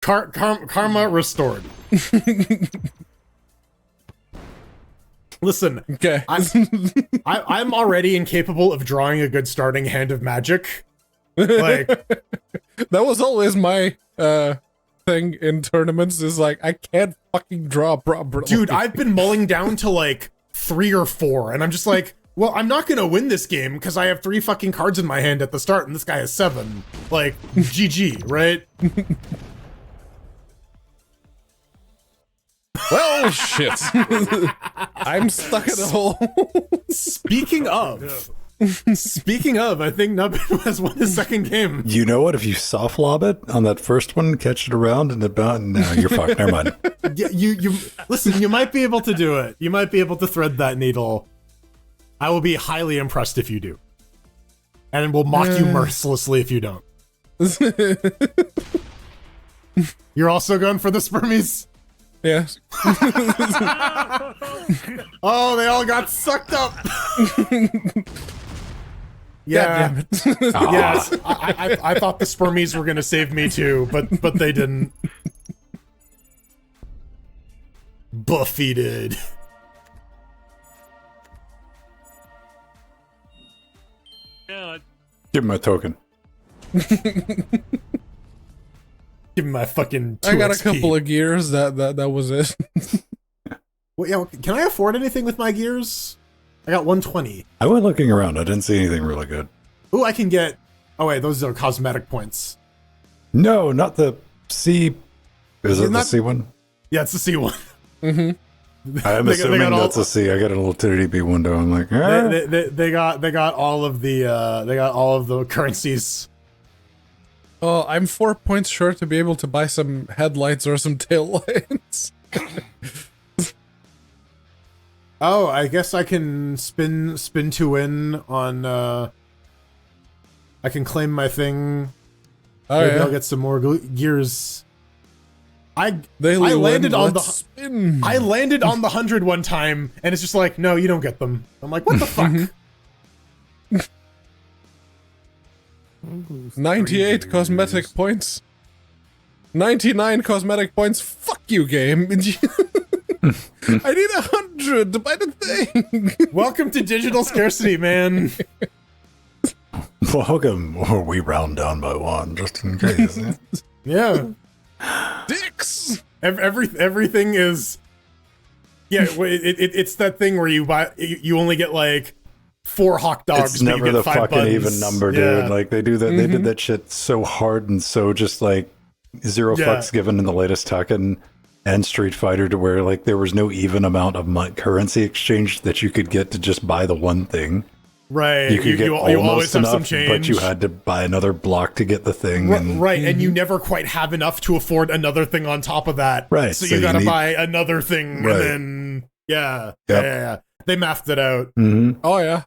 Karma restored. Listen, Okay. I'm already incapable of drawing a good starting hand of magic. Like, That was always my thing in tournaments, is like, I can't fucking draw properly. dude, I've been mulling down to like 3 or 4, and I'm just like, well, I'm not gonna win this game because I have 3 fucking cards in my hand at the start, and this guy has 7. Like, GG, right? Well, shit. I'm stuck in a hole. Speaking of, I think Nubbin has won his second game. You know what? If you soft lob it on that first one, catch it around and about, no, you're fucked. Never mind. Yeah, you listen. You might be able to do it. You might be able to thread that needle. I will be highly impressed if you do, and will mock you mercilessly if you don't. You're also going for the spermies. Yes. Oh, they all got sucked up. Yeah. God damn it. Yes. I thought the spermies were gonna save me too, but they didn't. Buffy did. Yeah, Give him a token. Give me my fucking 2 I got a XP. couple of gears. That was it. Well, yeah, can I afford anything with my gears? I got 120. I went looking around. I didn't see anything really good. Ooh, I can get... Oh, wait, those are cosmetic points. No, not the C. Is it the not- C one? Yeah, it's the C one. I'm They got assuming all- that's a C. I got a little TDP window. I'm like, ah. They got all of the currencies. Oh, I'm 4 points short to be able to buy some headlights or some tail lights. Oh, I guess I can spin to win on. I can claim my thing. Oh, Maybe yeah. I'll get some more gears. I Daily landed win, on the let's spin. I landed on the 100 one time, and it's just like, no, you don't get them. I'm like, what the fuck? 98 cosmetic points. 99 cosmetic points. Fuck you, game. I need 100 to buy the thing. Welcome to digital scarcity, man. Welcome, or we round down by one, just in case. Yeah. Dicks. Everything is. Yeah, it's that thing where you only get like 4 hot dogs. It's never but you get the 5 fucking buns. even number, dude. Yeah. Like they do that. They did that shit so hard and so just like zero fucks given in the latest Tekken and Street Fighter, to where like there was no even amount of currency exchange that you could get to just buy the one thing. Right. You could get you almost always have enough, some change. but you had to buy another block to get the thing. And Right, and you never quite have enough to afford another thing on top of that. Right, So so you you gotta need- buy another thing, Right. and then yeah. Yep. They mathed it out. Mhm. Oh yeah.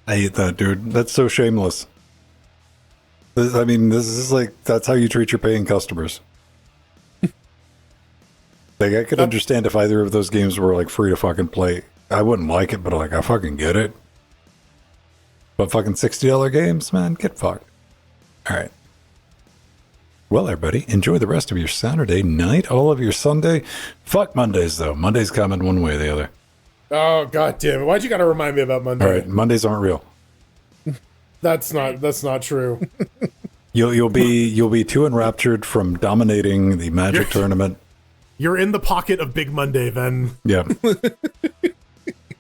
I hate that, dude. That's so shameless. This is like, that's how you treat your paying customers. Like, I could understand if either of those games were like free to fucking play. I wouldn't like it, but like, I fucking get it. But fucking $60 games, man, get fucked. All right. Well, everybody, enjoy the rest of your Saturday night, all of your Sunday. Fuck Mondays, though. Mondays coming one way or the other. Oh god damn it! Why'd you gotta remind me about Monday? All right, Mondays aren't real. That's not true. You'll be too enraptured from dominating the Magic tournament. You're in the pocket of Big Monday, then. Yeah.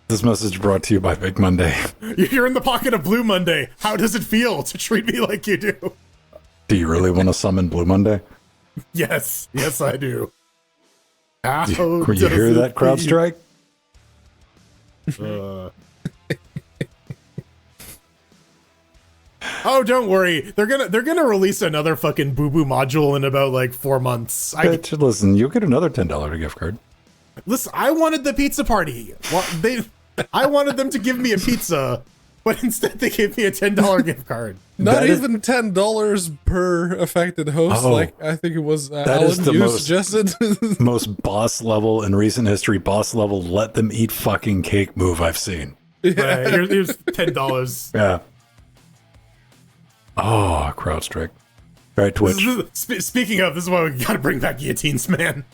This message brought to you by Big Monday. You're in the pocket of Blue Monday. How does it feel to treat me like you do? Do you really want to summon Blue Monday? Yes, I do. How When you does hear it that crowd feel? strike? Oh, don't worry. They're gonna release another fucking Boo Boo module in about like 4 months. Bitch, listen, you'll get another $10 gift card. Listen, I wanted the pizza party. I wanted them to give me a pizza, but instead they gave me a $10 gift card. Not That is- even $10 per affected host. Oh. Like I think it was That is Alan the you most- suggested. Most boss level in recent history, boss level, let them eat fucking cake move I've seen. Right, here's $10. Yeah. Oh, crowd strike. All right, Twitch. Speaking of, this is why we gotta bring back guillotines, man.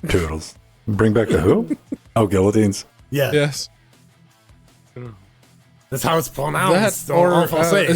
Toodles. Bring back the who? Oh, guillotines. Yeah, Yes. that's how it's pronounced. Or That or I'll say.